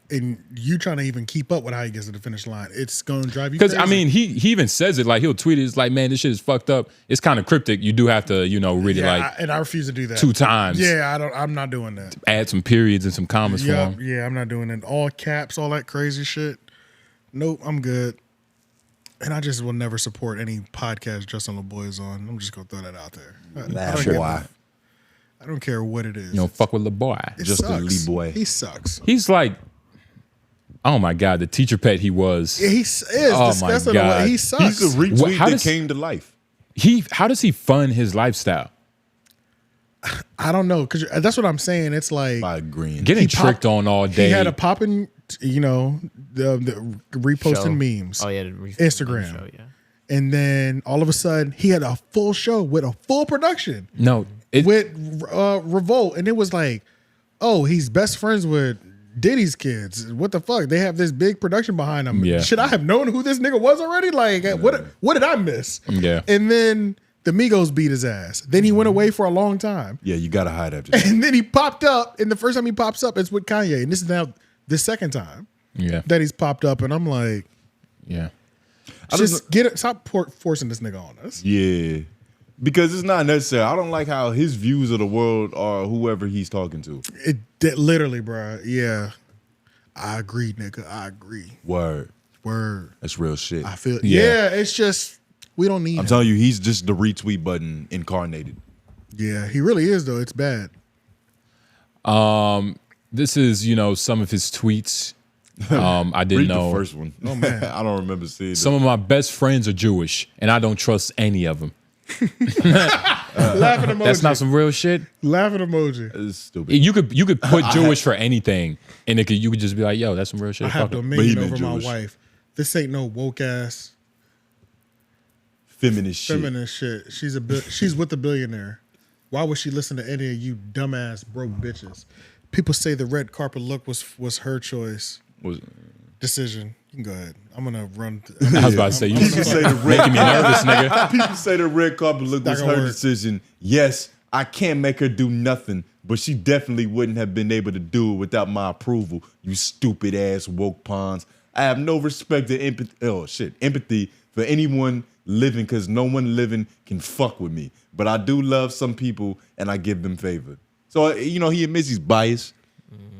And you trying to even keep up with how he gets to the finish line, it's going to drive you Because crazy. I mean, he even says it, like he'll tweet it. It's like, man, this shit is fucked up. It's kind of cryptic. You do have to, read it like and I refuse to do that 2 times. Yeah, I'm not doing that. Add some periods and some commas for him. Yeah, I'm not doing it. All caps, all that crazy shit. Nope, I'm good. And I just will never support any podcast Justin LeBoy is on. I'm just gonna throw that out there. I don't care what it is. You know, fuck with LeBoy. It Justin sucks. LeBoy. He sucks. He's like, oh my god, the teacher pet he was. Yeah, he is Oh my disgusting. God. He sucks. He's a retweet How that does- came to life. How does he fund his lifestyle? I don't know, because that's what I'm saying. It's like By agreeing. Getting He tricked on all day. he had a popping, the reposting Show. memes. Oh yeah, Instagram. Show, yeah. And then all of a sudden, he had a full show with a full production no, with Revolt, and it was like, oh, he's best friends with Diddy's kids. What the fuck? They have this big production behind him. Yeah. Should I have known who this nigga was already? Like, what did I miss? Yeah. And then the Migos beat his ass. Then he went away for a long time. Yeah, you gotta hide after that. And then he popped up, and the first time he pops up, it's with Kanye. And this is now the second time Yeah. that he's popped up, and I'm like, Yeah. Just get it. Stop forcing this nigga on us. Yeah. Because it's not necessary. I don't like how his views of the world are whoever he's talking to. Literally, bro. Yeah. I agree, nigga. I agree. Word. That's real shit. I feel. Yeah. It's just we don't need. I'm telling you, he's just the retweet button incarnated. Yeah, he really is though. It's bad. This is some of his tweets. I didn't know the first one. Oh man, I don't remember seeing. Some of my best friends are Jewish, and I don't trust any of them. Laughing emoji. That's not some real shit. Laughing emoji. It's stupid. You could put Jewish for anything, and you could just be like, "Yo, that's some real shit." I have dominion over my wife. This ain't no woke ass feminist shit. Feminist shit. She's with a billionaire. Why would she listen to any of you dumbass broke bitches? People say the red carpet look was her choice. Decision. You can go ahead. I'm gonna run. I was about to say you making me nervous, nigga. People say the red carpet look was her decision. Yes, I can't make her do nothing, but she definitely wouldn't have been able to do it without my approval. You stupid ass woke pawns. I have no respect or empathy for anyone living, because no one living can fuck with me. But I do love some people, and I give them favor. So he admits he's biased.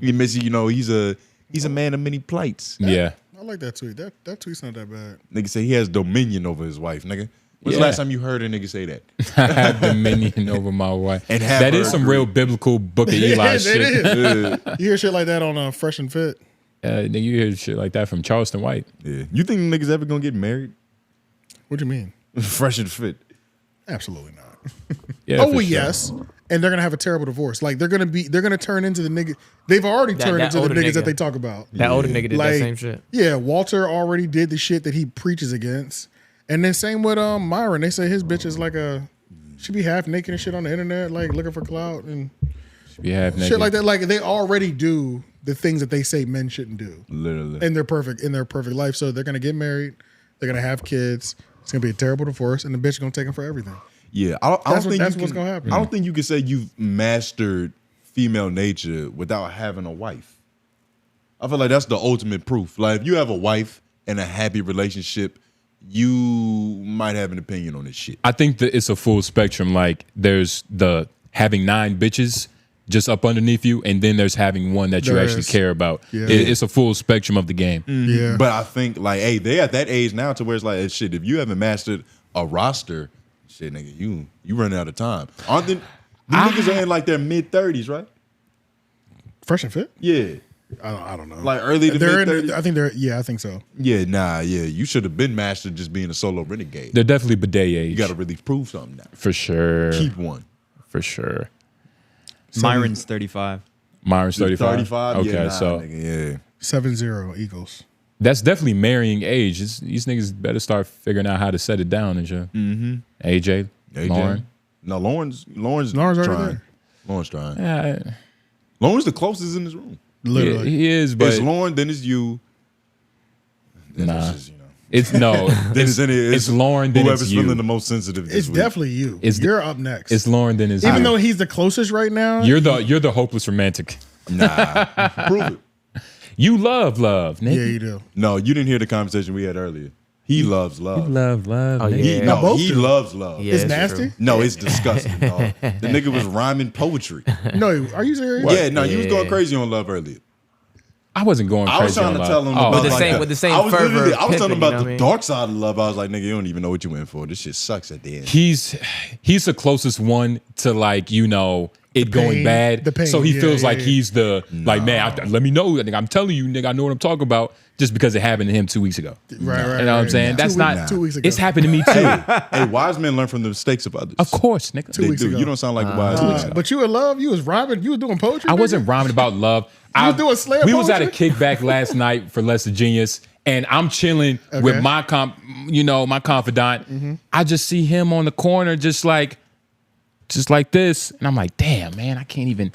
He admits he's a man of many plights. Yeah. I like that tweet. That tweet's not that bad. Nigga say he has dominion over his wife, nigga. When's the last time you heard a nigga say that? I have dominion over my wife. And that is some real biblical Book of Eli shit. Is. You hear shit like that on Fresh and Fit. You hear shit like that from Charleston White. Yeah. You think niggas ever gonna get married? What do you mean? Fresh and Fit. Absolutely not. Yeah, yes. And they're gonna have a terrible divorce. Like they're gonna turn into the nigga. They've already turned into the niggas that they talk about. That older nigga did that same shit. Yeah, Walter already did the shit that he preaches against. And then same with Myron. They say his bitch is like she be half naked and shit on the internet, like looking for clout and be half naked. Shit like that. Like they already do the things that they say men shouldn't do. Literally. In their perfect life. So they're gonna get married, they're gonna have kids, it's gonna be a terrible divorce, and the bitch is gonna take them for everything. Yeah, I don't think that's what's gonna happen. I don't think you can say you've mastered female nature without having a wife. I feel like that's the ultimate proof. Like if you have a wife and a happy relationship, you might have an opinion on this shit. I think that it's a full spectrum. Like there's the having 9 bitches just up underneath you, and then there's having one that you actually care about. Yeah. It's a full spectrum of the game. Mm-hmm. Yeah. But I think like, hey, they at that age now to where it's like, shit, if you haven't mastered a roster, shit, nigga, you running out of time. Aren't they? Niggas are in like their mid-30s, right? Fresh and Fit? Yeah. I don't know. Like early to mid-30s? I think so. Yeah, you should have been mastered just being a solo renegade. They're definitely bidet age. You got to really prove something now. For sure. Keep one. For sure. Myron's 35. Myron's 35? 35? Okay, yeah, so. Nigga, yeah. 7-0 Eagles. That's definitely marrying age. These niggas better start figuring out how to set it down and shit. Mm-hmm. AJ, Lauren. No, Lauren's already trying. there. Lauren's trying. Yeah. Lauren's the closest in this room. Literally. He is, but it's Lauren, then it's you. Then it's Lauren, then whoever's it's you. feeling the most sensitive this It's week. definitely you. You're up next. It's Lauren, then it's Even you. though he's the closest right now. You're the hopeless romantic. Nah. Prove it. You love, nigga. Yeah, you do. No, you didn't hear the conversation we had earlier. He loves love. You love. Oh, nigga. yeah. He loves love. Yeah, it's nasty? True. No, it's disgusting, dog. The nigga was rhyming poetry. No, are you serious? Yeah, no, you was going crazy on love earlier. I wasn't going crazy. I was trying to tell him about with the same I was fervor. I was talking pimping, about the dark side of love. I was like, nigga, you don't even know what you in for. This shit sucks at the end. He's the closest one to like, it going bad. The pain, so he feels like yeah. he's the like, man, let me know. Nigga, I'm telling you, nigga, I know what I'm talking about. Just because it happened to him 2 weeks ago. Right. You know what I'm saying? That's not 2 weeks ago. It's happened to me too. Hey, wise men learn from the mistakes of others. Of course, nigga. 2 weeks ago. You don't sound like a wise man. But you in love? You was rhyming? You was doing poetry? I wasn't rhyming about love. You was doing slam We was at a poetry? kickback last night for Less of Genius, and I'm chilling with my my confidant. Mm-hmm. I just see him on the corner, just like this, and I'm like, damn, man, I can't even.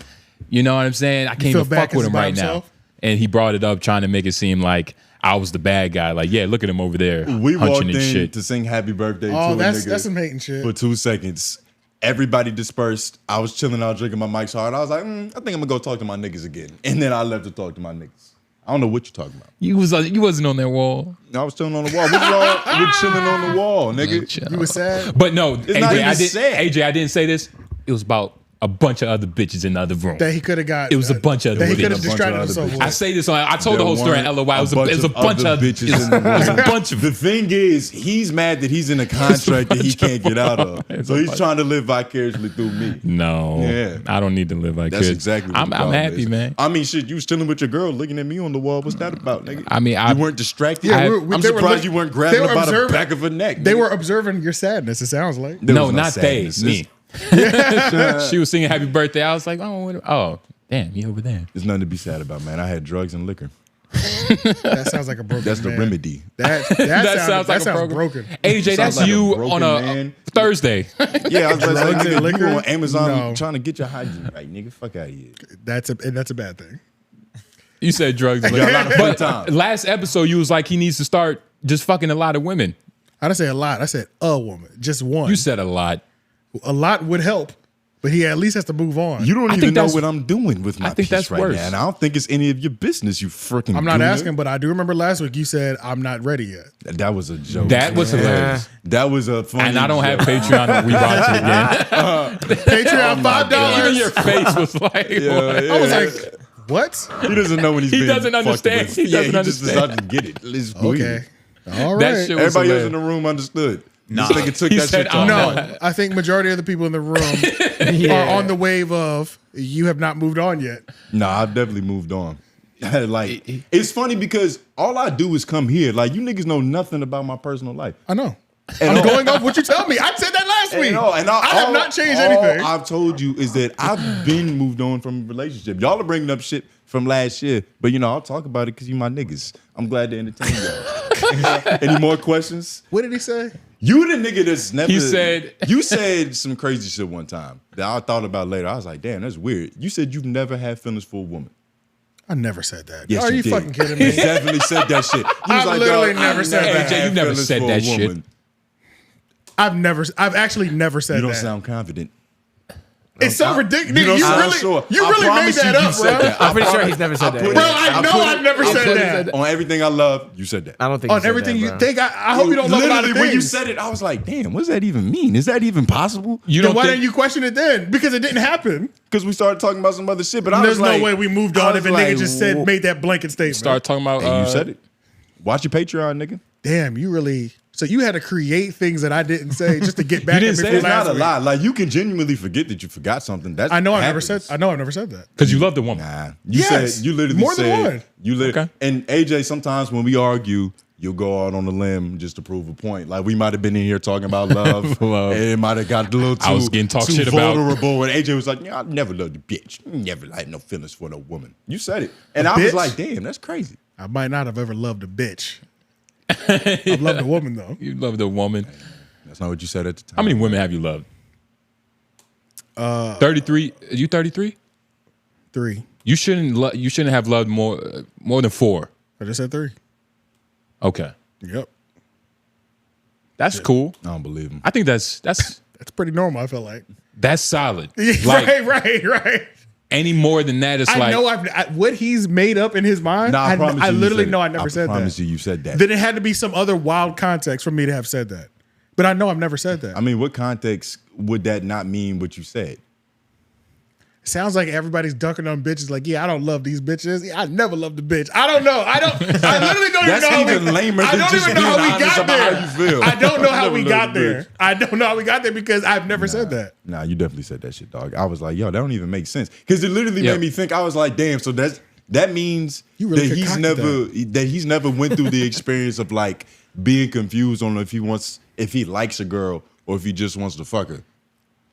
You know what I'm saying? I can't feel even bad fuck with 'cause him he's by right now. himself? And he brought it up, trying to make it seem like I was the bad guy. Like, yeah, look at him over there, We hunching walked and in shit. to sing happy birthday Oh, to a that's nigga some hating shit. for 2 seconds. Everybody dispersed. I was chilling out drinking my Mike's Hard. I was like, I think I'm going to go talk to my niggas again. And then I left to talk to my niggas. I don't know what you're talking about. You wasn't on that wall. I was chilling on the wall. What's wrong with chilling on the wall, nigga? You was sad. But no, It's not even sad. AJ, I didn't say this. It was about a bunch of other bitches in the other room. That he could have got. It was a bunch of other That he bitches. could have distracted himself with. I say this on. I told the whole story at LOY. It was a bunch of bitches bitches. in the It was a room. bunch of. The thing is, he's mad that he's in a contract that he can't get out of. So he's trying to live vicariously through me. No, Yeah. I don't need to live like That's this. exactly what I'm the problem happy, is. man. I mean, shit, you was chilling with your girl looking at me on the wall. What's that about, nigga? I mean, you weren't distracted. Yeah, I'm surprised you weren't grabbing her by the back of her neck. They nigga. were observing your sadness. It sounds like. There No, was not they. sadness. Me. She was singing "Happy Birthday." I was like, oh, damn, you over there? There's nothing to be sad about, man. I had drugs and liquor. That sounds like a broken. That's the man. remedy. That sounds like a broken. AJ, that's like a you broken on a man. Thursday. Yeah, I was like, Drugs and nigga, liquor? you on Amazon No. trying to get your hygiene right, nigga. Fuck out of here. That's a bad thing. You said drugs, and Yeah, a liquor. lot of free But time. last episode, you was like, he needs to start just fucking a lot of women. I didn't say a lot. I said a woman, just one. You said a lot. A lot would help, but he at least has to move on. You don't I even think know that's- what I'm doing with my I think piece that's right worse. now. And I don't think it's any of your business, you freaking I'm not gooner. asking, but I do remember last week you said I'm not ready yet. That was a joke. That was hilarious. That was a funny And I don't have joke. Patreon to rewatch it again. Patreon $5. Even your face was like, Yeah, I was yeah. like, what? He doesn't know when he's He being doesn't fucked understand. with. He doesn't just understand. decided to get it. It's Okay. weird. All right. That shit was Everybody else hilarious. in the room understood. Nah. This nigga took He that said, shit I'm off. not. No, I think majority of the people in the room are on the wave of you have not moved on yet. Nah, I've definitely moved on. Like, it's funny because all I do is come here. Like, you niggas know nothing about my personal life. I know. And I'm all- going off what you tell me. I said that last week. I have not changed anything. All I've told you is that I've been moved on from a relationship. Y'all are bringing up shit from last year, but you know, I'll talk about it because you my niggas. I'm glad to entertain y'all. Any more questions? What did he say? You the nigga that's never. He said- you said some crazy shit one time that I thought about later. I was like, damn, that's weird. You said you've never had feelings for a woman. I never said that. Yes, Are you did. fucking kidding You me? definitely said that shit. You was I've literally dog, never said that. AJ, you've never feelings said for a that shit. woman. I've actually never said You don't that. sound confident. It's so ridiculous. You don't You sound really, sure. you I really made promise that you up, said bro. that. I'm pretty I sure promise- he's never said that. put it- Bro, I know put it- I've never I said put it that. On everything I love, you said that. I don't think On he said everything that, you bro. think, I hope you don't love a lot of Literally, things. when you said it, I was like, damn, what does that even mean? Is that even possible? You Then don't why think didn't you question it then? Because it didn't happen. Because we started talking about some other shit, but I There's was like, no way we moved I on was if a like, nigga just said whoa. made that blanket statement. start talking about? Hey, you said it. Watch your Patreon, nigga. Damn, you really. So you had to create things that I didn't say just to get back You at didn't me say from It's last not a week. lie. Like, you can genuinely forget that you forgot something. That's I know I've never happens. said. I know I've never said that. Because you love the woman. Nah, you Yes, said you literally more than said one. you literally. Okay. And AJ, sometimes when we argue, you'll go out on a limb just to prove a point. Like we might have been in here talking about love, Love. and it might have got a little too. I was getting talk too shit about- vulnerable, and AJ was like, "Yeah, I never loved a bitch. Never had no feelings for no woman." You said it, and A I was bitch? like, "Damn, that's crazy." I might not have ever loved a bitch. I've loved a woman though. You love the woman. That's not what you said at the time. How many women have you loved? 33. You 33? 3. You shouldn't. You shouldn't have loved more than 4. I just said 3. Okay, Yep. that's cool. I don't believe him. I think that's That's pretty normal. I feel like. that's solid. Like right. any more than that, it's I like know what he's made up in his mind. Nah, I promise I you literally said know it. I never said that. I promise you said that. Then it had to be some other wild context for me to have said that. But I know I've never said that. I mean, what context would that not mean what you said? Sounds like everybody's dunking on bitches. Like, yeah, I don't love these bitches. Yeah, I never loved a bitch. I don't know. I literally don't That's even know. even lamer I than don't just even know being how we honest got about there. how you feel. I don't know how Never we loved got a there. bitch. I don't know how we got there because I've never said that. Nah, you definitely said that shit, dog. I was like, yo, that don't even make sense. Because it literally Yep. made me think. I was like, damn, so that means You really that he's concocted never he's never went through the experience of like being confused on if he likes a girl or if he just wants to fuck her.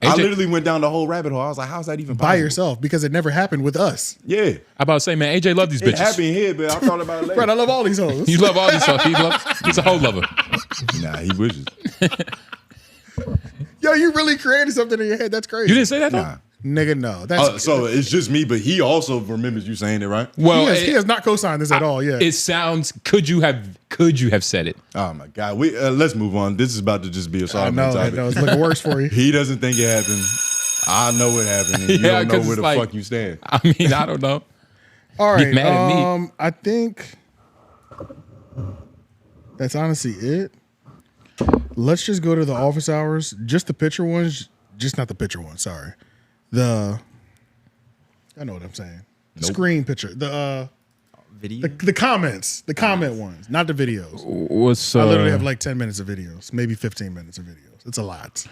I AJ literally went down the whole rabbit hole. I was like, how's that even possible? By yourself because it never happened with us. Yeah. I about to say, man, AJ love these It bitches. happened here, but I thought about it later. Right, I love all these hoes. You love all these stuff. He's a whole lover. Nah, he wishes. Yo, you really created something in your head. That's crazy. You didn't say that though? Nah. Nigga, no. That's So it's just me, but he also remembers you saying it, right? Well, he has not co-signed this at all yet. It sounds. Could you have said it? Oh my God. Let's move on. This is about to just be a I solid know, topic. it's looking worse for you. He doesn't think it happened. I know it happened. And you Yeah, don't know 'cause where it's the like- fuck you stand. I mean, I don't know. All right. Get mad at me. I think that's honestly it. Let's just go to the office hours. Just the picture ones. Just not the picture ones. Sorry. I know what I'm saying. The screen picture. The video. The comments. The comment ones. Not the videos. What's I literally have like 10 minutes of videos. Maybe 15 minutes of videos. It's a lot.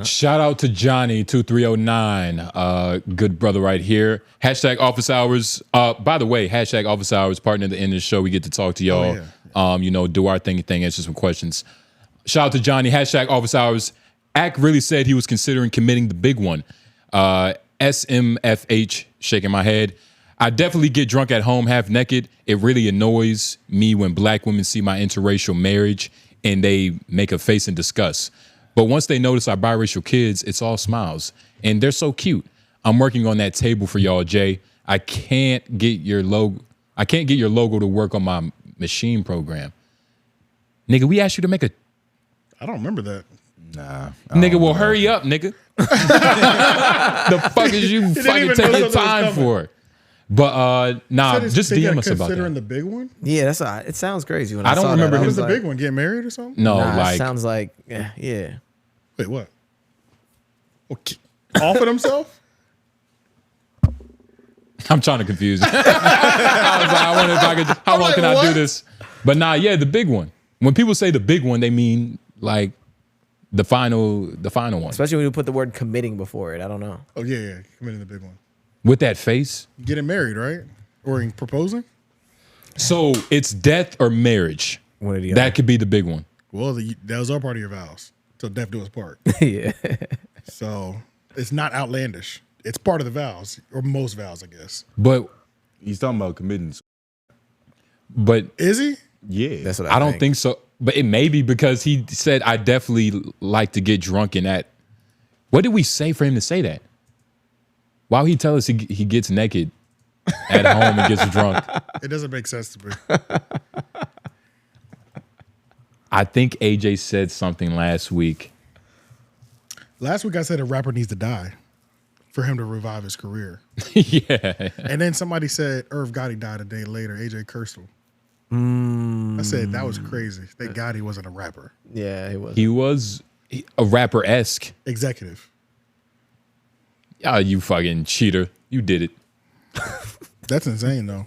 Shout out to Johnny2309, good brother right here. Hashtag office hours. By the way, hashtag office hours, partner at the end of the show. We get to talk to y'all. Do our thing, answer some questions. Shout out to Johnny. Hashtag office hours. Ak really said he was considering committing the big one. SMFH, shaking my head. I definitely get drunk at home half naked. It really annoys me when black women see my interracial marriage and they make a face in disgust. But once they notice our biracial kids, it's all smiles. And they're so cute. I'm working on that table for y'all, Jay. I can't get your logo to work on my machine program. Nigga, we asked you to make a... I don't remember that. Nah. Nigga, well, hurry up, nigga. The fuck is you fucking taking time for? But just DM us about that. Considering the big one? Yeah, it sounds crazy. When I don't remember What was the big one? Get married or something? No, it sounds like yeah. Wait, what? Okay. Offered himself? I'm trying to confuse you. I was like, I wonder if I could. How long can I do this? But the big one. When people say the big one, they mean like the final one. Especially when you put the word committing before it. I don't know. Oh yeah, committing the big one. With that face? Getting married, right? Or proposing? So it's death or marriage. One of the that could be the big one. Well, that was all part of your vows. So death do us part. Yeah. So it's not outlandish. It's part of the vows, or most vows, I guess. But he's talking about committing. But is he? Yeah. That's what I don't think so. But it may be because he said, I definitely like to get drunk in that. What did we say for him to say that? Why would he tell us he gets naked at home and gets drunk? It doesn't make sense to me. I think AJ said something last week. Last week I said a rapper needs to die for him to revive his career. Yeah. And then somebody said Irv Gotti died a day later. AJ cursed him. I said that was crazy. Thank God he wasn't a rapper. Yeah, he was. He was a rapper-esque. Executive. Oh, you fucking cheater. You did it. That's insane, though.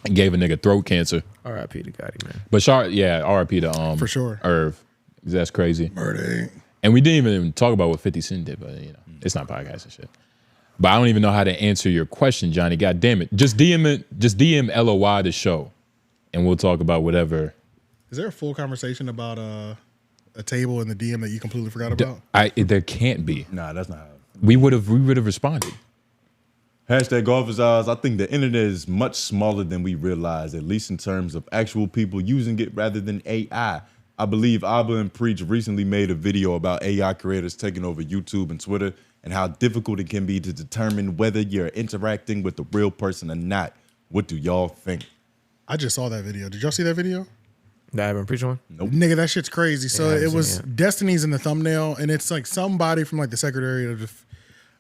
And gave a nigga throat cancer. R.I.P. to Gotti, man. But R.I.P. to for sure. Irv. That's crazy. Murder. And we didn't even talk about what 50 Cent did, but it's not podcast and shit. But I don't even know how to answer your question, Johnny. God damn it. Just DM LOY the show. And we'll talk about whatever. Is there a full conversation about a table in the DM that you completely forgot about? There can't be. Nah, that's not. We would have responded. Hashtag office hours. I think the internet is much smaller than we realize, at least in terms of actual people using it rather than AI. I believe 𝙼𝙾𝚃 recently made a video about AI creators taking over YouTube and Twitter and how difficult it can be to determine whether you're interacting with the real person or not. What do y'all think? I just saw that video. Did y'all see that video? The 𝙼𝙾𝚃 one? Nope. Nigga, that shit's crazy. So Yeah, it was Destiny's in the thumbnail, and it's like somebody from like the Secretary of,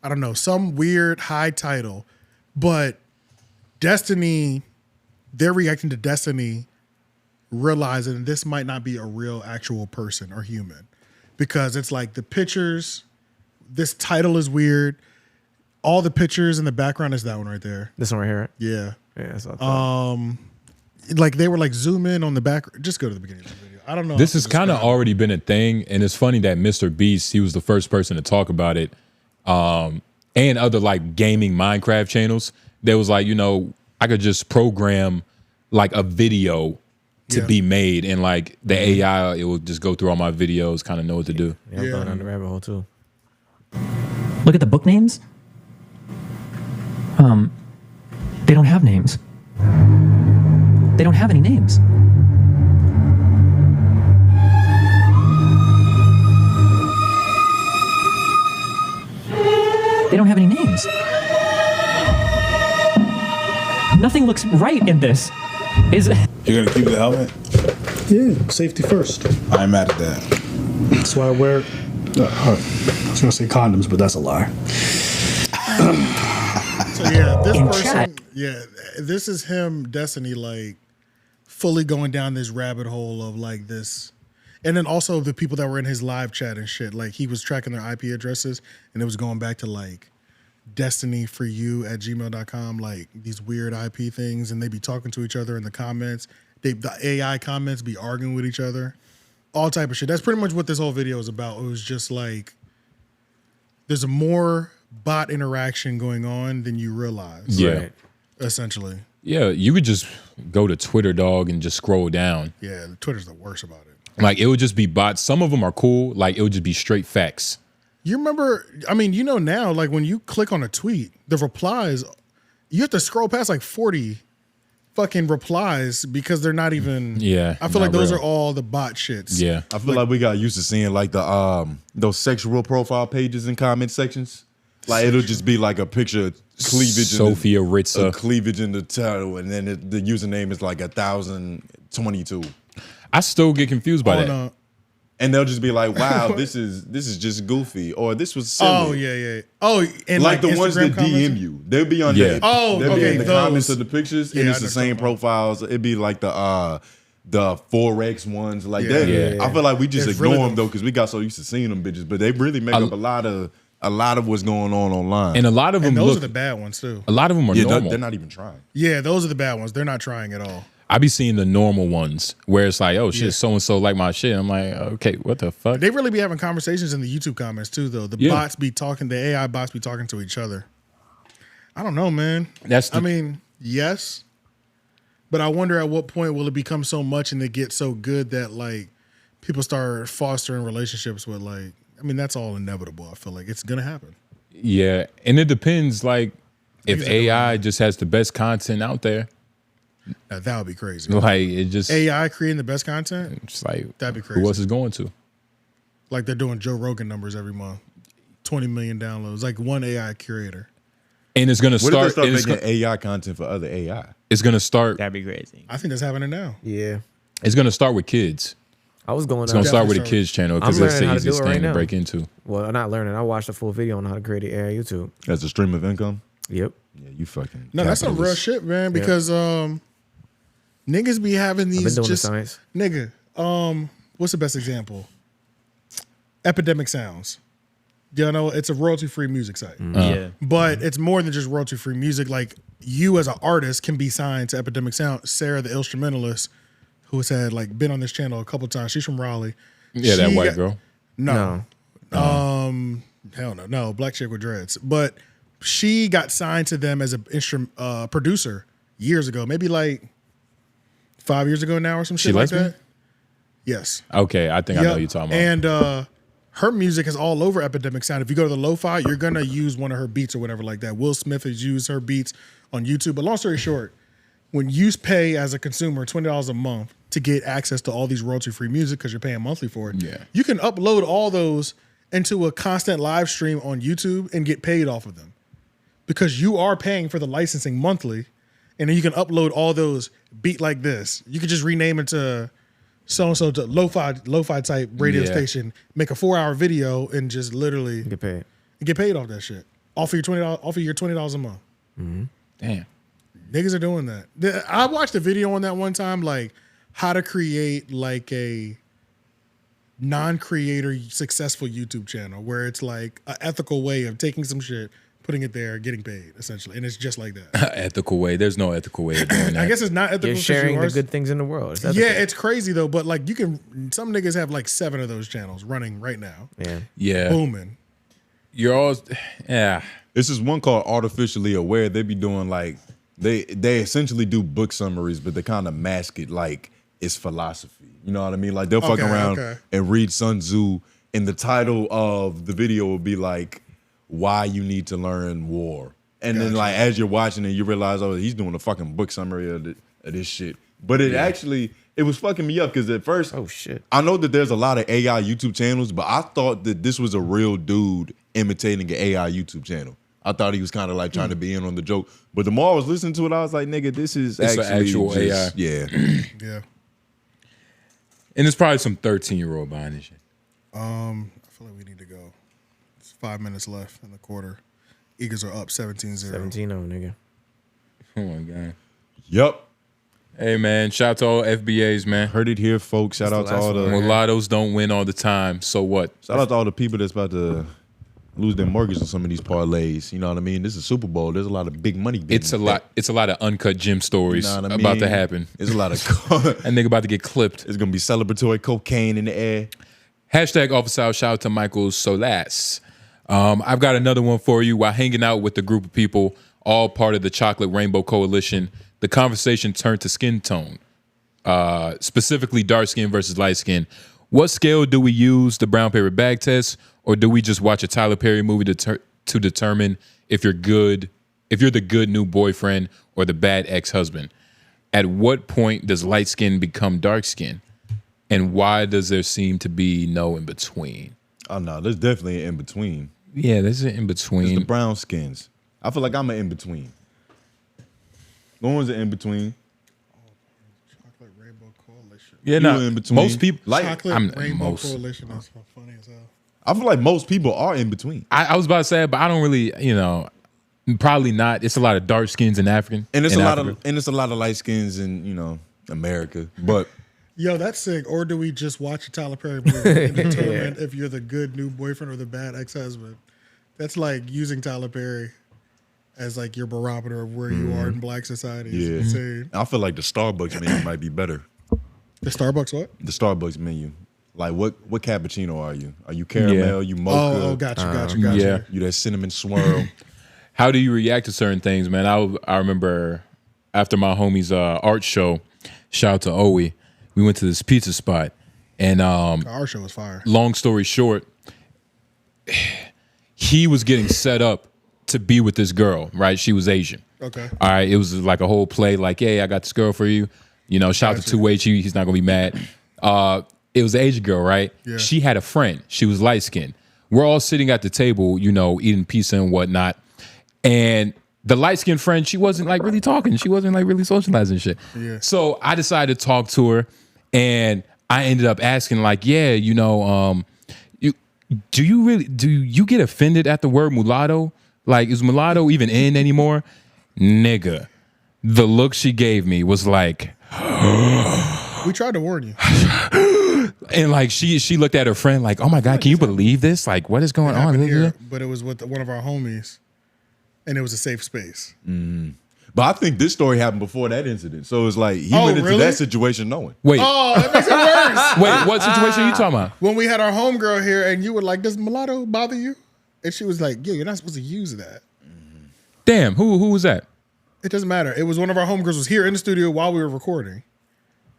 I don't know, some weird high title. But Destiny, they're reacting to Destiny, realizing this might not be a real actual person or human. Because it's like the pictures, this title is weird. All the pictures in the background is that one right there. This one right here, right? Yeah. Yeah, that's what I thought. Like they were like zoom in on the back. Just go to the beginning of the video. I don't know. This has kind of already been a thing, and it's funny that Mr. Beast, he was the first person to talk about it, and other like gaming Minecraft channels. There was like, I could just program like a video to be made, and like the AI, it will just go through all my videos, kind of know what to do. Yeah, I'm going down the rabbit hole too. Look at the book names. They don't have names. They don't have any names. They don't have any names. Nothing looks right in this. You're gonna keep the helmet? Yeah, safety first. I ain't mad at that. That's why I wear, I was gonna say condoms, but that's a lie. So yeah, this person Yeah, this is him, Destiny, like fully going down this rabbit hole of like this. And then also the people that were in his live chat and shit, like he was tracking their IP addresses and it was going back to like destinyforyou@gmail.com, like these weird IP things, and they be talking to each other in the comments. The AI comments be arguing with each other. All type of shit. That's pretty much what this whole video is about. It was just like there's a more bot interaction going on than you realize. Yeah. Right? Essentially. Yeah, you could just go to Twitter, dog, and just scroll down. Yeah, Twitter's the worst about it. Like, it would just be bots. Some of them are cool. Like, it would just be straight facts. You remember, I mean, you know now, like when you click on a tweet, the replies, you have to scroll past like 40 fucking replies because they're not even. Yeah. I feel like not those real. are all the bot shits. Yeah. I feel like we got used to seeing like the those sexual profile pages and comment sections. Like it'll just be like a picture of cleavage, Sophia Ritza. a cleavage in the title, and then the username is like 1022. I still get confused by that. No. And they'll just be like, "Wow, this is just goofy," or "This was silly." Oh yeah. Oh, and like the ones that Instagram comments? DM you, they'll be on Yeah. there. Oh, they'll be okay, in the those. comments of the pictures, and Yeah, it's I the know same what you're profiles. It'd be like the 4X ones, like Yeah. that. Yeah. I feel like we just It's ignore really them though, because we got so used to seeing them bitches. But they really make up a lot of what's going on online. And a lot of them And those look, are the bad ones too. a lot of them are yeah, normal. they're not even trying. Yeah, those are the bad ones. They're not trying at all. I be seeing the normal ones where it's like, oh shit, Yeah. so-and-so like my shit. I'm like, okay, what the fuck? They really be having conversations in the YouTube comments too, though. The Yeah. bots be talking, the AI bots be talking to each other. I don't know, man. That's I mean, yes, but I wonder at what point will it become so much and it get so good that like people start fostering relationships with like. I mean, that's all inevitable. I feel like it's gonna happen. Yeah, and it depends, like, if Niggas are doing AI just has the best content out there, Now, that would be crazy. like, it just, AI creating the best content, it's like, that'd be crazy. who else is going to? Like they're doing Joe Rogan numbers every month, 20 million downloads. Like one AI curator. And it's going to What if they start, start and it's making gonna- AI content for other AI? it's going to start, That'd be crazy. I think that's happening now. Yeah. it's going to start with kids. I was going It's going to start with a Definitely kids channel I'm because that's learning the how to do easiest it right thing to now. break into. Well, not learning. I watched a full video on how to create an AI YouTube. As a stream of income? Yep. Yeah, you fucking. No, that's some real capitalist. shit, man. Because niggas be having I've these been doing just the science. nigga. What's the best example? Epidemic Sounds. You know, it's a royalty-free music site. Yeah. But it's more than just royalty-free music. Like you as an artist can be signed to Epidemic Sound. Sarah, the 𝙿𝙾𝚃, who has had like been on this channel a couple times. She's from Raleigh. Yeah, that She white got- girl. No. Hell no. No, black chick with dreads. But she got signed to them as a producer years ago. Maybe like 5 years ago now or some She shit like lesbian? that. Yes. Okay, I think I know Yep. what you're talking about. And her music is all over Epidemic Sound. If you go to the lo-fi, you're gonna use one of her beats or whatever like that. Will Smith has used her beats on YouTube. But long story short, when you pay as a consumer $20 a month to get access to all these royalty-free music because you're paying monthly for it, Yeah. you can upload all those into a constant live stream on YouTube and get paid off of them because you are paying for the licensing monthly, and then you can upload all those beat like this. You could just rename it to so-and-so to lo-fi type radio Yeah. station, make a 4-hour video and just literally Get paid. get paid off that shit. Off of your $20 a month. Damn. Niggas are doing that. I watched a video on that one time, like how to create like a non-creator successful YouTube channel where it's like an ethical way of taking some shit, putting it there, getting paid essentially, and it's just like that. Ethical way. There's no ethical way of doing that. I guess it's not ethical. You're 'cause sharing you the are- good things in the world. It's Yeah, ethical. it's crazy though. But like, you can. Some niggas have like 7 of those channels running right now. Yeah. Yeah. Booming. You're all, yeah. This is one called Artificially Aware. They be doing like they essentially do book summaries, but they kind of mask it like it's philosophy. You know what I mean? Like they'll fuck Okay, around okay. and read Sun Tzu, and the title of the video will be like "Why You Need to Learn War." And then like as you're watching it, you realize, oh, he's doing a fucking book summary of this shit. But it actually, it was fucking me up because at first, Oh shit. I know that there's a lot of AI YouTube channels, but I thought that this was a real dude imitating an AI YouTube channel. I thought he was kind of like trying to be in on the joke. But the more I was listening to it, I was like, nigga, this is It's an actually actual just- AI. Yeah. Yeah. And there's probably some 13-year-old behind this shit. I feel like we need to go. It's 5 minutes left in the quarter. Eagles are up 17-0. 17-0, nigga. Oh my god. Yup. Hey man, shout out to all FBAs, man. Heard it here, folks. Shout out to all the mulattoes don't win all the time. So what? Shout out to all the people that's about to lose their mortgage on some of these parlays. You know what I mean? This is Super Bowl. There's a lot of big money. It's a lot of uncut gym stories about to happen. There's a lot of and nigga about to get clipped. It's gonna be celebratory cocaine in the air. Hashtag Officer Hour, shout out to 𝙼𝙾𝚂𝚃. I've got another one for you. While hanging out with a group of people, all part of the Chocolate Rainbow Coalition, the conversation turned to skin tone, specifically dark skin versus light skin. What scale do we use, the brown paper bag test, or do we just watch a Tyler Perry movie to determine if you're the good new boyfriend or the bad ex-husband? At what point does light skin become dark skin? And why does there seem to be no in between? Oh no, there's definitely an in between. Yeah, there's an in between. It's the brown skins. I feel like I'm an in between. No one's an in between. Chocolate Rainbow Coalition. Yeah, You no. in between. Most people, Chocolate Rainbow Coalition. That's funny as hell. I feel like most people are in between. I was about to say, but I don't really, probably not. It's a lot of dark skins in African, And it's in a lot Africa. of light skins in America. But Yo, that's sick. Or do we just watch a Tyler Perry movie and determine if you're the good new boyfriend or the bad ex-husband? That's like using Tyler Perry as like your barometer of where you are in black society. It's insane. I feel like the Starbucks menu might be better. The Starbucks what? The Starbucks menu. Like what cappuccino are you? Are you caramel? You mocha? Oh, got you. Yeah. You that cinnamon swirl? How do you react to certain things, man? I remember after my homie's art show, shout out to Owie, we went to this pizza spot, and Our show was fire. long story short, he was getting set up to be with this girl, right? She was Asian. Okay. All right. It was like a whole play, like, hey, I got this girl for you. Shout out to 2H, he's not gonna be mad. It was an Asian girl, right? Yeah. She had a friend. She was light skinned. We're all sitting at the table, eating pizza and whatnot. And the light skinned friend, she wasn't like really talking. She wasn't like really socializing and shit. Yeah. So I decided to talk to her, and I ended up asking, like, yeah, do you get offended at the word mulatto? Like, is mulatto even in anymore? Nigga, the look she gave me was like, We tried to warn you. and like she looked at her friend like, oh my God, can you believe this? Like, what is going on? Here, but it was with one of our homies, and it was a safe space. But I think this story happened before that incident. So it's like he went into that situation knowing. Wait. Oh, that makes it worse. Wait, what situation are you talking about? When we had our homegirl here, and you were like, "Does mulatto bother you?" And she was like, "Yeah, you're not supposed to use that." Damn, who was that? It doesn't matter. It was one of our homegirls was here in the studio while we were recording,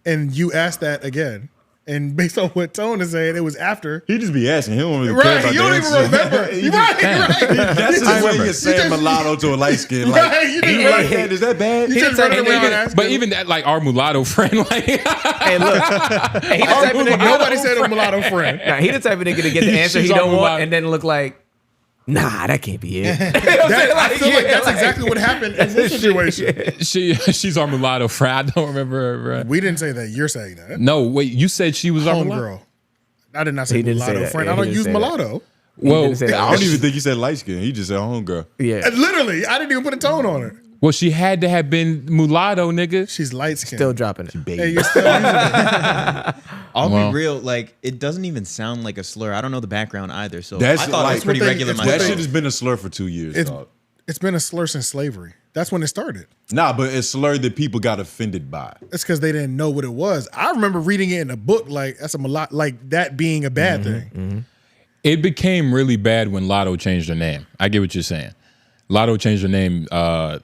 and you asked that again. And based on what Tone is saying, it was after. He just be asking. He don't really care about you don't even remember. right. That's just way you're saying mulatto to a light skin. Like, Right, you didn't remember. is that bad? You just running around asking. But even that, like, our mulatto friend, like, Hey, look. Hey, he the type of nigga, Nobody said a mulatto friend. Nah, he the type of nigga to get the answer he She's don't all want about- and then look like, nah, that can't be it. I feel like that's exactly what happened in this situation. she's our mulatto friend. I don't remember her. Right? We didn't say that. You're saying that. No, wait, you said she was our mulatto. Homegirl. I did not say He didn't say mulatto that. friend. Yeah, I he don't didn't use say that. mulatto. Well, didn't say that. I don't even think he said light skin. He just said homegirl. Yeah. Literally, I didn't even put a tone on it. well, she had to have been mulatto, nigga. She's light skinned. Still dropping it. Hey, you're still using it. I'll Well. be real, like it doesn't even sound like a slur. I don't know the background either, so That's I thought it was pretty what they- regular it's what That myself. shit has been a slur for 2 years. dog. It's been a slur since slavery. That's when it started. Nah, but it's slur that people got offended by. It's because they didn't know what it was. I remember reading it in a book like that's a mulatto, like that being a bad thing. It became really bad when Lotto changed her name. I get what you're saying. Lotto changed her name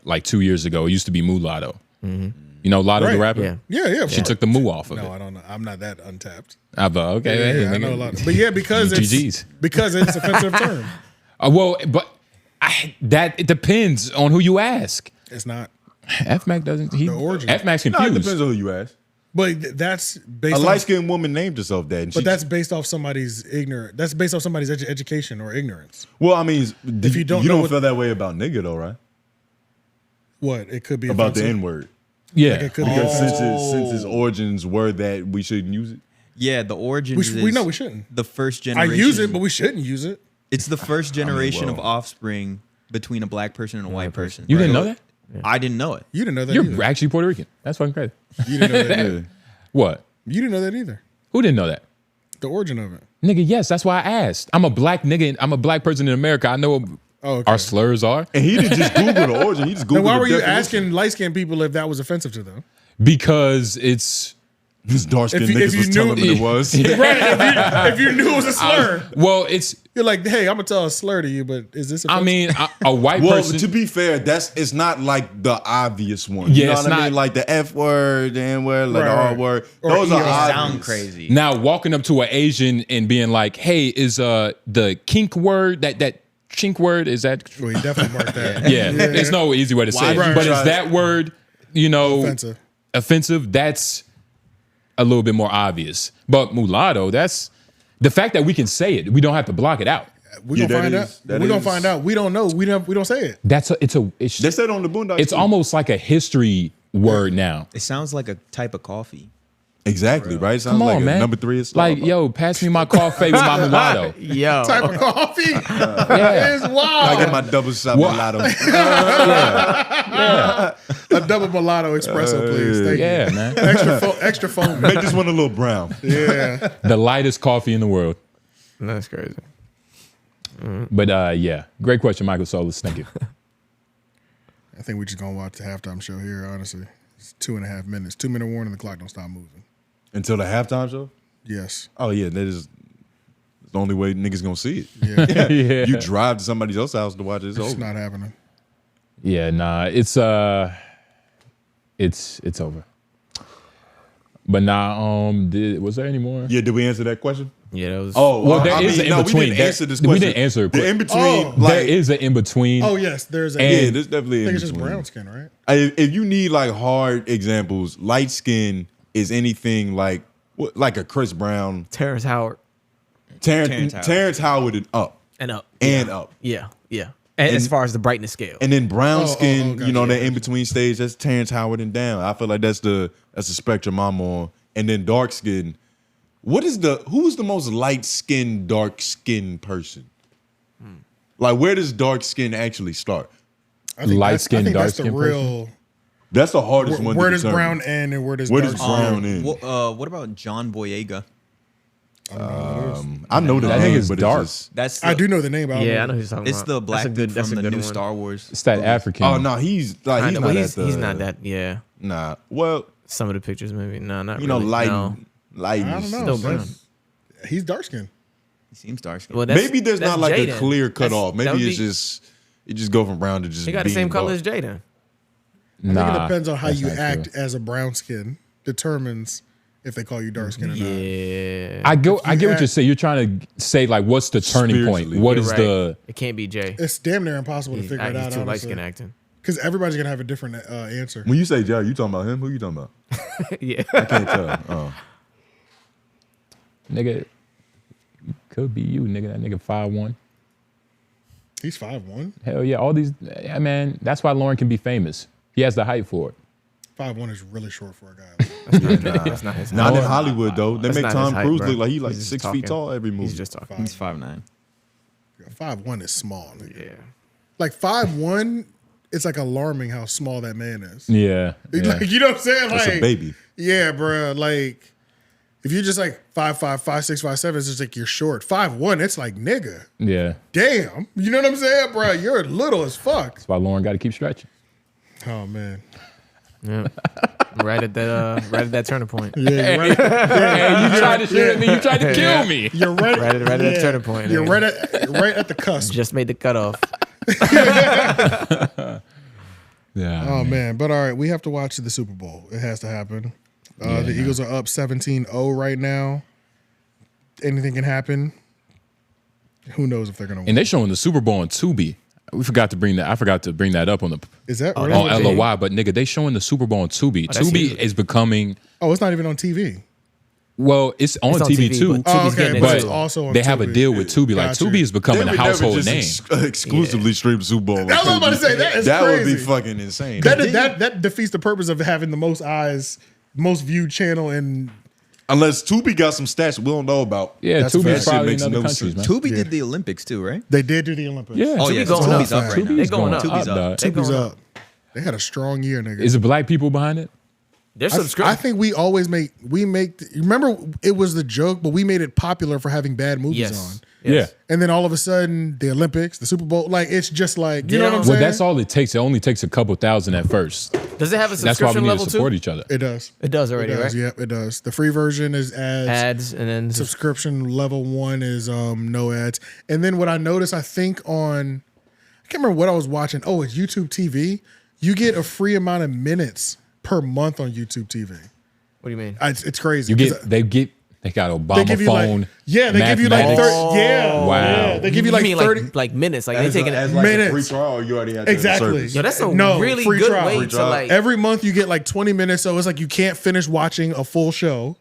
like 2 years ago. It used to be Mulatto. You know Lotto the Right. rapper? Yeah. She took the Mu off of it. No, I don't know. I'm not that untapped. Okay. Yeah, I know a lot. But yeah, because GGs. it's offensive term. Well, but it depends on who you ask. It's not. FMAC doesn't. The origin. FMAC's Nah, it confused. depends on who you ask. But that's based A on light skinned woman named herself that. And But that's based off somebody's ignorance. That's based off somebody's education or ignorance. well, I mean, If you don't you know don't what- feel that way about nigga though, right? What? It could be About the offensive. N word. Yeah. Like it could be Because offensive. since its origins were that we shouldn't use it. Yeah, the origin. We know we shouldn't. The first I generation. use it, but we shouldn't use it. It's the first generation of well. offspring between a black person and a white person. You didn't know that? I didn't know it. You didn't know that You're either. actually Puerto Rican. That's fucking crazy. You didn't know that either. What? You didn't know that either. Who didn't know that? The origin of it. Nigga, yes, that's why I asked. I'm a black nigga. I'm a black person in America. I know what our slurs are. And he didn't just Google the origin. He just Googled Then why the were you definition. asking light-skinned people if that was offensive to them? Because it's... These dark-skinned If you- niggas if you was telling knew- me it was. Right, if you knew it was a slur. Well, it's... You're like, hey, I'm going to tell a slur to you, but is this offensive? I mean, a white Well, person... to be fair, it's not like the obvious one. Yeah, You know it's what I not- mean? Like the F word, the N word, like the Right, R right. word. Or Those are ER. obvious. Sound crazy. Now, walking up to an Asian and being like, hey, is the kink word, that chink word, is that... Well, you definitely marked that. Yeah, there's no easy way to say it. Right, But is right. that word, you know... Offensive. That's a little bit more obvious. But mulatto, that's... The fact that we can say it, we don't have to block it out. We're going to find out. We're going to find out. We don't know. We don't say it. They said on the Boondocks. It's almost like a history word now. It sounds like a type of coffee. Exactly, right? It sounds Come on, like man. number 3 is Like, yo, pass me my coffee with my mulatto. Yo. Type of coffee. Yeah. It's wild. I get my double shot mulatto. A double mulatto espresso, please. Thank Yeah, you. man. Extra foam. Make this one a little brown. Yeah. The lightest coffee in the world. That's crazy. But yeah, great question, Michael Solis. Thank you. I think we're just going to watch the halftime show here, honestly. It's 2.5 minutes. 2-minute warning, the clock don't stop moving. Until the halftime show? Yes. Oh, yeah. That is the only way niggas gonna see it. Yeah. Yeah. You drive to somebody else's house to watch it, it's It's over. not happening. Yeah, nah, it's over. But nah, was there any more? Yeah, did we answer that question? Yeah, that was. Oh, Well, there is an no, in-between. we didn't answer this We question. didn't answer it. The in-between, Oh. There is an in-between. Oh, yes. There's a. And- Yeah, there's definitely I think it's just in-between. brown skin, right? If you need like hard examples, light skin is anything like a Chris Brown, Terrence Howard. Terrence Howard and up. And up. And up. Yeah, yeah. And as far as the brightness scale. And then brown skin, gotcha, you know, that gotcha. in between stage, that's Terrence Howard and down. I feel like that's the spectrum I'm on. And then dark skin. Who is the most light skinned, dark skinned person? Like, where does dark skin actually start? I think Light that's- skin, I think dark that's the skin real. That's the hardest one. Where to does determine. brown end and where does Where dark does brown skin? end? What about John Boyega? I know the I name, think it's but dark. it's just, That's I do know the name. But Yeah, I know who you're talking It's about. the black That's a good, dude that's from a the good new one. Star Wars. It's that African. oh no, he's like Kinda, he's well, not he's at the, not that. Yeah, Nah, well, some of the pictures maybe. No, not you really. know, light, No. light. I don't know. Still brown. He's dark skinned. He seems dark skinned. Well, that's, Maybe there's that's not like Jaden. a clear That's- cutoff. that Maybe would it's be- just you just go from brown to just. He got the being same color dark. as Jaden. I think Nah, it depends on how that's you not act true. as a brown skin determines if they call you dark skin or not. Yeah. I get what act- you're saying. You're trying to say like, what's the turning point? Spiritually. What You're is right. the? It can't be Jay. It's damn near impossible to figure it out. He's too light skin acting. Because everybody's gonna have a different answer. When you say Jay, you talking about him? Who you talking about? Yeah. I can't tell. Oh. Nigga, could be you, nigga. That nigga 5'1". He's 5'1". Hell yeah, all these. Yeah, man, that's why Lauren can be famous. He has the height for it. 5'1" is really short for a guy. That's not his Not height. in Hollywood though. They That's make not Tom his height, Cruise bro. look like he like He's just 6 talking. feet tall every movie. He's just talking. He's 5'9". 5'1" is small. Nigga. Yeah. Like 5'1", it's like alarming how small that man is. Yeah, yeah. Like, you know what I'm saying? That's Like, a baby. Yeah, bro. Like, if you're just like 5'5", 5'6", 5'7", it's just like you're short. 5'1", it's like, nigga, Yeah. damn. You know what I'm saying, bro? You're little as fuck. That's why Lauren got to keep stretching. Oh, man. Yeah. right at that turning point. Yeah, you're right. Hey, you tried to shoot at me. You tried to kill me. You're right. Right at that turning point. You're yeah. right at the cusp. Just made the cutoff. Yeah. Oh, man. But all right, we have to watch the Super Bowl. It has to happen. The Eagles are up 17-0 right now. Anything can happen. Who knows if they're going to win. And they showing the Super Bowl on Tubi. We forgot to bring that. I forgot to bring that up on the Is that on really? LOY. But nigga, they showing the Super Bowl on Tubi. that's Tubi huge. is becoming. Oh, it's not even on TV. Well, it's on TV, too. but Tubi's getting but it too. also on they have a Tubi. deal with Tubi. Like Got you. Tubi is becoming They a would never household just name. exclusively stream Super Bowl. That's what I was about to say. That is That would be crazy. fucking insane. That defeats the purpose of having the most eyes, most viewed channel in. Unless Tubi got some stats we don't know about. Yeah, That's a Tubi fact. is probably in Makes other no countries, man. sense. Tubi did the Olympics too, right? They did do the Olympics. Yeah, Oh, Tubi yeah, going Tubi's up. up right now. They're going up. Tubi's up. They're Tubi's going up. They had a strong year, nigga. Is it black people behind it? There's I think we always make. Remember, it was the joke, but we made it popular for having bad movies on. Yeah. And then all of a sudden, the Olympics, the Super Bowl, like it's just like you know what I'm Well, saying. that's all it takes. It only takes a couple thousand at first. Does it have a That's why we subscription need level to support too? each other. It does. It does already, It does, right? Yep, it does. The free version is ads. And then Subscription level 1 is no ads. And then what I noticed, I think on, I can't remember what I was watching. Oh, it's YouTube TV. You get a free amount of minutes per month on YouTube TV. What do you mean? It's crazy. They got Obama They give you phone. like, yeah, they give you like 30. Yeah, Wow. yeah, they give you like mean 30 like minutes. Like As they taking like minutes. a free trial, you already had the Exactly. service. Yo, that's a really free good trial. way Free to trial. like. Every month you get like 20 minutes, so it's like you can't finish watching a full show,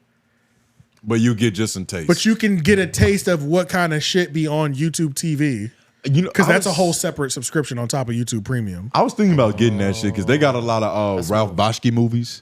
But you get just some taste. but you can get a taste of what kind of shit be on YouTube TV. You know, Because I that's a was- whole separate subscription on top of YouTube Premium. I was thinking about getting that shit because they got a lot of Ralph Bakshi movies.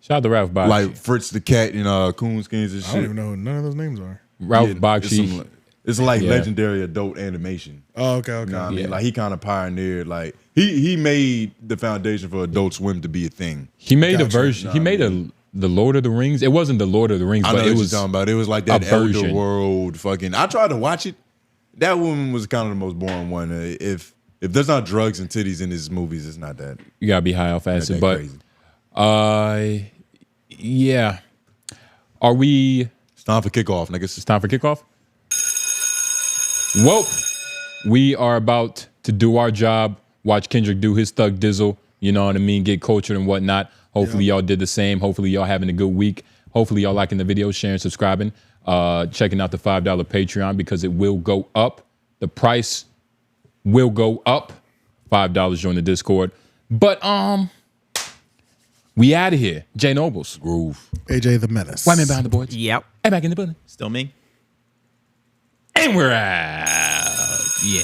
Shout out to Ralph Bakshi. Like Fritz the Cat and Coonskins and I shit. don't even know who none of those names are. Ralph Yeah, Bakshi. It's like Yeah. legendary adult animation. Oh, okay. You know what I mean? Yeah. Like he kind of pioneered. Like he made the foundation for Adult Swim to be a thing. He made a Gotcha. version. Nah, He made the Lord of the Rings. It wasn't the Lord of the Rings, I know but what it you're was talking about. It was like that a version. Elder World fucking. I tried to watch it. That one was kind of the most boring one. If there's not drugs and titties in his movies, it's not that. You gotta be high off acid. that But crazy. yeah. Are we? It's time for kickoff, niggas. It's time for kickoff. Well, we are about to do our job. Watch Kendrick do his thug dizzle. You know what I mean? Get cultured and whatnot. Hopefully y'all did the same. Hopefully y'all having a good week. Hopefully y'all liking the video, sharing, subscribing, checking out the $5 Patreon because it will go up. The price will go up. $5 join the Discord. But we out of here. J Nobles. Groove. AJ the Menace. White man behind the boards. Yep. And back in the building. Still me. And we're out. Yeah.